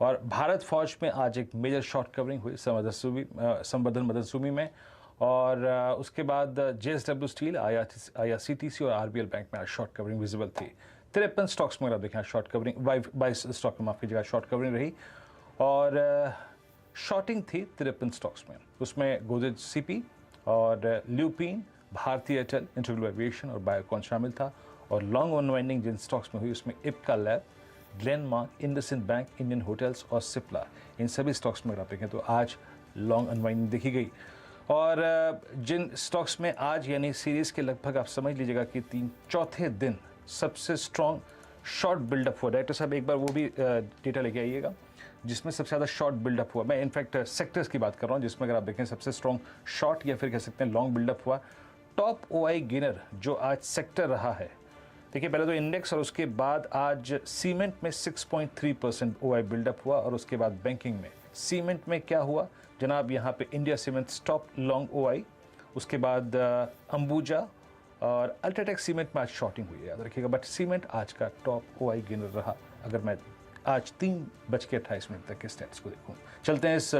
और भारत फौज में आज एक मेजर शॉर्ट कवरिंग हुई संवर्धन मदनसूमी में, और उसके बाद जेएसडब्ल्यू स्टील, आईआरसीटीसी और आरबीएल बैंक में आज शॉर्ट कवरिंग विजिबल थी। 53 स्टॉक्स में आप देखें शॉर्ट कवरिंग, 22 स्टॉक में माफ कीजिएगा शॉर्ट कवरिंग रही, और शॉर्टिंग थी 53 स्टॉक्स में। उसमें गोदरेज सीपी और ल्यूपिन, भारतीय एयरटेल, इंटीग्रल एविएशन और बायोकॉन शामिल था। और लॉन्ग अनवाइंडिंग जिन स्टॉक्स में हुई उसमें Ipca lab, Glenmark, IndusInd bank, Indian hotels और सिप्ला, इन सभी स्टॉक्स में आप देखें तो आज लॉन्ग अनवाइंडिंग देखी गई। और जिन स्टॉक्स में आज यानी सीरीज़ के लगभग आप समझ लीजिएगा कि 3-4थे दिन सबसे स्ट्रॉन्ग शॉर्ट बिल्डअप हुआ। डायरेक्टर साहब एक बार वो भी डेटा लेके आइएगा जिसमें सबसे ज़्यादा शॉर्ट बिल्डअप हुआ। मैं इनफैक्ट सेक्टर्स की बात कर रहा हूँ जिसमें अगर आप देखें सबसे स्ट्रॉन्ग शॉर्ट या फिर कह सकते हैं लॉन्ग बिल्डअप हुआ। टॉप ओआई गेनर जो आज सेक्टर रहा है, देखिए पहले तो इंडेक्स और उसके बाद आज सीमेंट में 6.3% ओआई बिल्डअप हुआ और उसके बाद बैंकिंग में। सीमेंट में क्या हुआ जनाब, यहाँ पे India cement top long OI, उसके बाद अंबुजा और अल्ट्राटेक सीमेंट में आज शॉर्टिंग हुई है, याद रखिएगा। बट सीमेंट आज का टॉप ओआई गेनर रहा, अगर मैं आज 3:28 तक के स्टैट्स को देखूँ। चलते हैं इस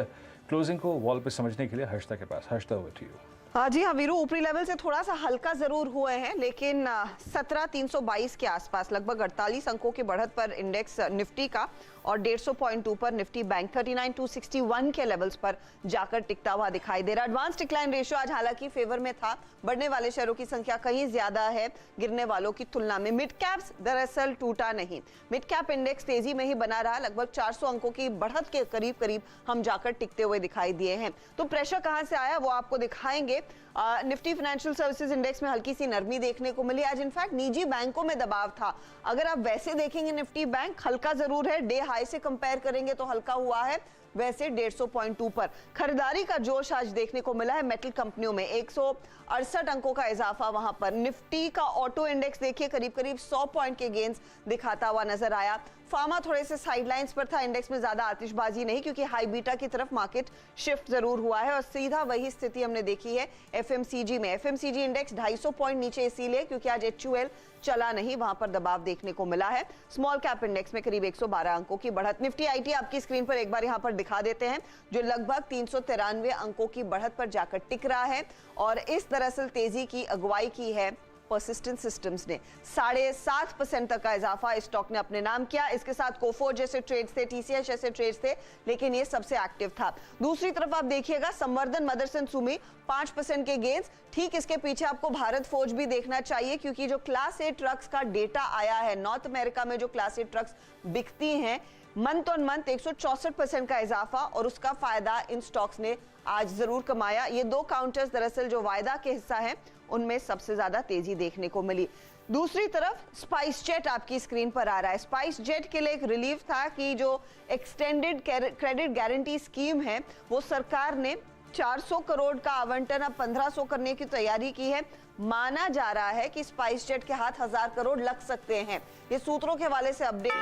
क्लोजिंग को वॉल पे समझने के लिए हर्षदा के पास। Harshada, over to you. हाँ जी हाँ वीरू, ऊपरी लेवल से थोड़ा सा हल्का जरूर हुए हैं, लेकिन 17,322 के आसपास लगभग 48 अंकों की बढ़त पर इंडेक्स निफ्टी का और 150 पॉइंट ऊपर निफ्टी बैंक 39,261 के लेवल्स पर जाकर टिकता हुआ दिखाई दे रहा। एडवांस डिक्लाइन रेशियो आज हालांकि फेवर में था, बढ़ने वाले शेयरों की संख्या कहीं ज्यादा है गिरने वालों की तुलना में। मिड कैप्स दरअसल टूटा नहीं, मिड कैप इंडेक्स तेजी में ही बना रहा, लगभग 400 अंकों की बढ़त के करीब करीब हम जाकर टिकते हुए दिखाई दिए हैं। तो प्रेशर कहां से आया वो आपको दिखाएंगे। निफ्टी फाइनेंशियल सर्विसेज इंडेक्स में हल्की सी नरमी देखने को मिली आज। इनफैक्ट निजी बैंकों में दबाव था, अगर आप वैसे देखेंगे निफ्टी बैंक हल्का जरूर है, डे हाई से कंपेयर करेंगे तो हल्का हुआ है, वैसे 150 पॉइंट ऊपर। खरीदारी का जोश आज देखने को मिला है मेटल कंपनियों में, 168 अंकों का इजाफा वहां पर। निफ्टी का ऑटो इंडेक्स देखिए करीब करीब 100 पॉइंट के गेंस दिखाता हुआ नजर आया। फार्मा थोड़े से साइडलाइंस पर था, इंडेक्स में ज्यादा आतिशबाजी नहीं क्योंकि हाई बीटा की तरफ मार्केट शिफ्ट जरूर हुआ है और सीधा वही स्थिति हमने देखी है एफएमसीजी में। एफएमसीजी इंडेक्स 250 पॉइंट नीचे इसीलिए क्योंकि आज HUL चला नहीं, वहां पर दबाव देखने को मिला है। स्मॉल कैप इंडेक्स में करीब 112 अंकों की बढ़त। निफ्टी आईटी आपकी स्क्रीन पर एक बार यहां पर दिखा देते हैं, जो लगभग 393 अंकों की बढ़त पर जाकर टिक रहा है और इस दरअसल तेजी की अगुवाई की है परसिस्टेंट सिस्टम्स ने। 7.5% तक का इजाफा इस स्टॉक ने अपने नाम किया। इसके साथ कोफोर्ज जैसे ट्रेड्स थे, TCS जैसे ट्रेड्स थे, लेकिन ये सबसे एक्टिव था। दूसरी तरफ आप देखिएगा संवर्धन, मदरसन, सुमी 5% के गेंस। ठीक इसके पीछे आपको भारत फोर्ज भी देखना चाहिए क्योंकि जो क्लास ए ट्रक्स का डेटा आया है, नॉर्थ अमेरिका में जो क्लास ए ट्रक्स बिकती हैं, मंथ ऑन मंथ 164% का इजाफा और उसका फायदा इन स्टॉक्स ने आज जरूर कमाया। ये दो काउंटर्स दरअसल जो वायदा के हिस्सा है उनमें सबसे ज्यादा तेजी देखने को मिली। दूसरी तरफ स्पाइस जेट आपकी स्क्रीन पर आ रहा है। स्पाइस जेट के लिए एक रिलीफ था कि जो एक्सटेंडेड क्रेडिट गारंटी स्कीम है वो सरकार ने 400 करोड़ का आवंटन अब 1500 करने की तैयारी की है। माना जा रहा है कि स्पाइस जेट के हाथ 1000 करोड़ लग सकते हैं। ये सूत्रों के हवाले से अपडेट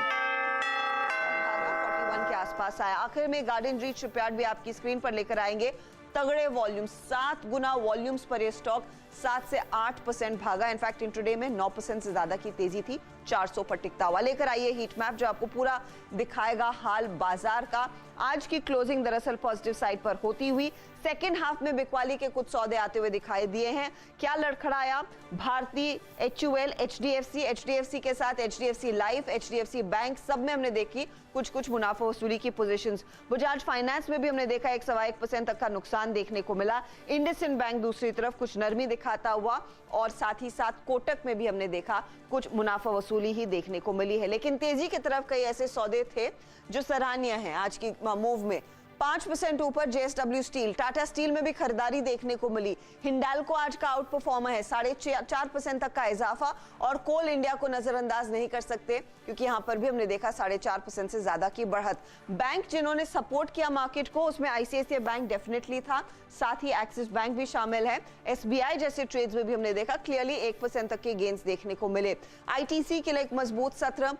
41 के आसपास आया। आखिर में गार्डन रीच शिपयार्ड भी आपकी स्क्रीन पर लेकर आएंगे। तगड़े वॉल्यूम, 7 गुना वॉल्यूम्स पर यह स्टॉक 7 से 8% भागा। इनफैक्ट इंट्राडे में 9% से ज्यादा की तेजी थी, 400 पर टिकता हुआ। लेकर आइए हीट मैप जो आपको पूरा दिखाएगा हाल बाजार का। आज की क्लोजिंग दरअसल पॉजिटिव साइड पर होती हुई, सेकेंड हाफ में बिकवाली के कुछ सौदे आते हुए दिखाई दिए हैं। क्या लड़खड़ाया? भारतीय, HUL, HDFC के साथ HDFC लाइफ, HDFC बैंक, सब में हमने देखी कुछ मुनाफा वसूली की पोजीशंस। बजाज फाइनेंस में भी हमने देखा 1.25% तक का नुकसान देखने को मिला। इंडसइंड बैंक दूसरी तरफ कुछ नरमी दिखाता हुआ और साथ ही साथ कोटक में भी हमने देखा कुछ मुनाफा वसूली ही देखने को मिली है। लेकिन तेजी की तरफ कई ऐसे सौदे थे जो सराहनीय हैं आज की मूव में। 5% ऊपर JSW स्टील, टाटा स्टील में भी खरीदारी देखने को मिली। हिंडाल्को आज का आउट परफॉर्मर है, 4.5% तक का इजाफा और कोल इंडिया को नजरअंदाज नहीं कर सकते क्योंकि यहां पर भी हमने देखा 4.5% से ज्यादा की बढ़त। बैंक जिन्होंने सपोर्ट किया मार्केट को उसमें ICICI बैंक डेफिनेटली था, साथ ही एक्सिस बैंक भी शामिल है। SBI जैसे ट्रेड्स में भी हमने देखा क्लियरली 1% तक के गेंस देखने को मिले। ITC के लिए एक मजबूत सत्र,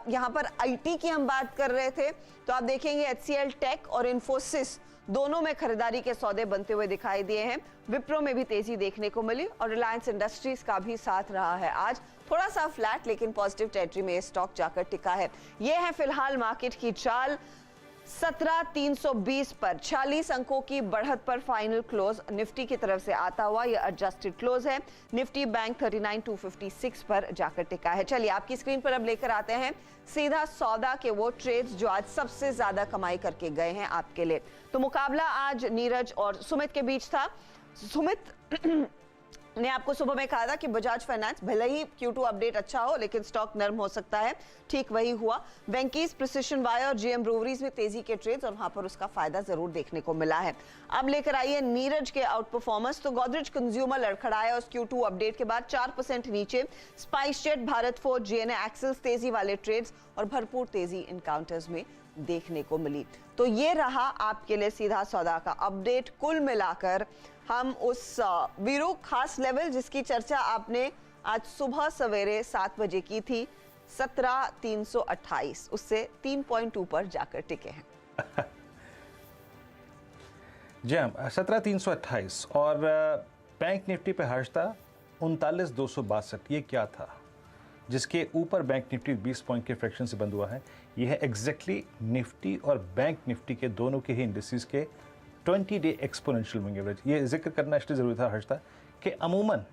यहाँ पर IT की हम बात कर रहे थे तो आप देखेंगे HCL टेक और इन्फोसिस दोनों में खरीदारी के सौदे बनते हुए दिखाई दिए हैं। विप्रो में भी तेजी देखने को मिली और रिलायंस इंडस्ट्रीज का भी साथ रहा है। आज थोड़ा सा फ्लैट लेकिन पॉजिटिव टेरिटरी में स्टॉक जाकर टिका है। यह है फिलहाल मार्केट की चाल। 17,320 पर 46 अंकों की बढ़त पर फाइनल क्लोज निफ्टी की तरफ से आता हुआ यह एडजस्टेड क्लोज है। निफ्टी बैंक 39,256 पर जाकर टिका है। चलिए आपकी स्क्रीन पर अब लेकर आते हैं सीधा सौदा के वो ट्रेड्स जो आज सबसे ज्यादा कमाई करके गए हैं आपके लिए। तो मुकाबला आज नीरज और सुमित के बीच था। सुमित ने आपको सुबह में कहा था कि बजाज फाइनेंस भले ही Q2 अपडेट अच्छा हो लेकिन स्टॉक नरम हो सकता है, ठीक वही हुआ। वेंकीज, प्रिसिशन वायर और GM ब्रूवरीज में तेजी के ट्रेड्स और वहां पर उसका फायदा जरूर देखने को मिला है। अब लेकर आइए नीरज के आउट परफॉर्मेंस। तो गोदरेज कंज्यूमर लड़खड़ाया उस Q2 अपडेट के बाद 4% नीचे। Spice jet, Bharat forge, GNA एक्सेल्स तेजी वाले ट्रेड्स और भरपूर तेजी इन काउंटर्स में देखने को मिली। तो ये रहा आपके लिए सीधा सौदा का अपडेट। कुल मिलाकर हम उस वीरू खास लेवल जिसकी चर्चा आपने आज सुबह सवेरे 7 बजे की थी 17,328 उससे 3.2 पर जाकर टिके हैं। जी हाँ, 17,328 और बैंक निफ्टी पे हर्षता 39,262। ये क्या था जिसके ऊपर बैंक निफ्टी 20 पॉइंट के फ्रैक्शन से बंद हुआ है? ये है एग्जैक्टली निफ्टी और बैंक निफ्टी के दोनों के ही इंडिसेस के 20 डे एक्सपोनेंशियल मूविंग एवरेज। ये जिक्र करना इसलिए ज़रूरी था हर्षता कि अमूमन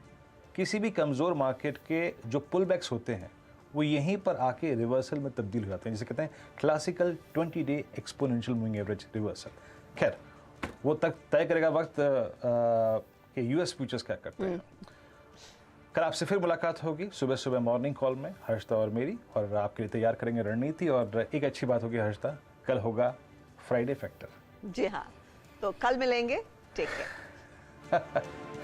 किसी भी कमज़ोर मार्केट के जो पुल बैक्स होते हैं वो यहीं पर आके रिवर्सल में तब्दील हो जाते हैं, जिसे कहते हैं classical 20 day exponential moving average reversal. खैर वो तक तय करेगा वक्त कि यूएस फ्यूचर्स क्या करते हैं। कल आपसे फिर मुलाकात होगी सुबह सुबह मॉर्निंग कॉल में, हर्षता और मेरी, और आपके लिए तैयार करेंगे रणनीति। और एक अच्छी बात होगी हर्षता, कल होगा फ्राइडे फैक्टर। जी हाँ, तो कल मिलेंगे। Take care.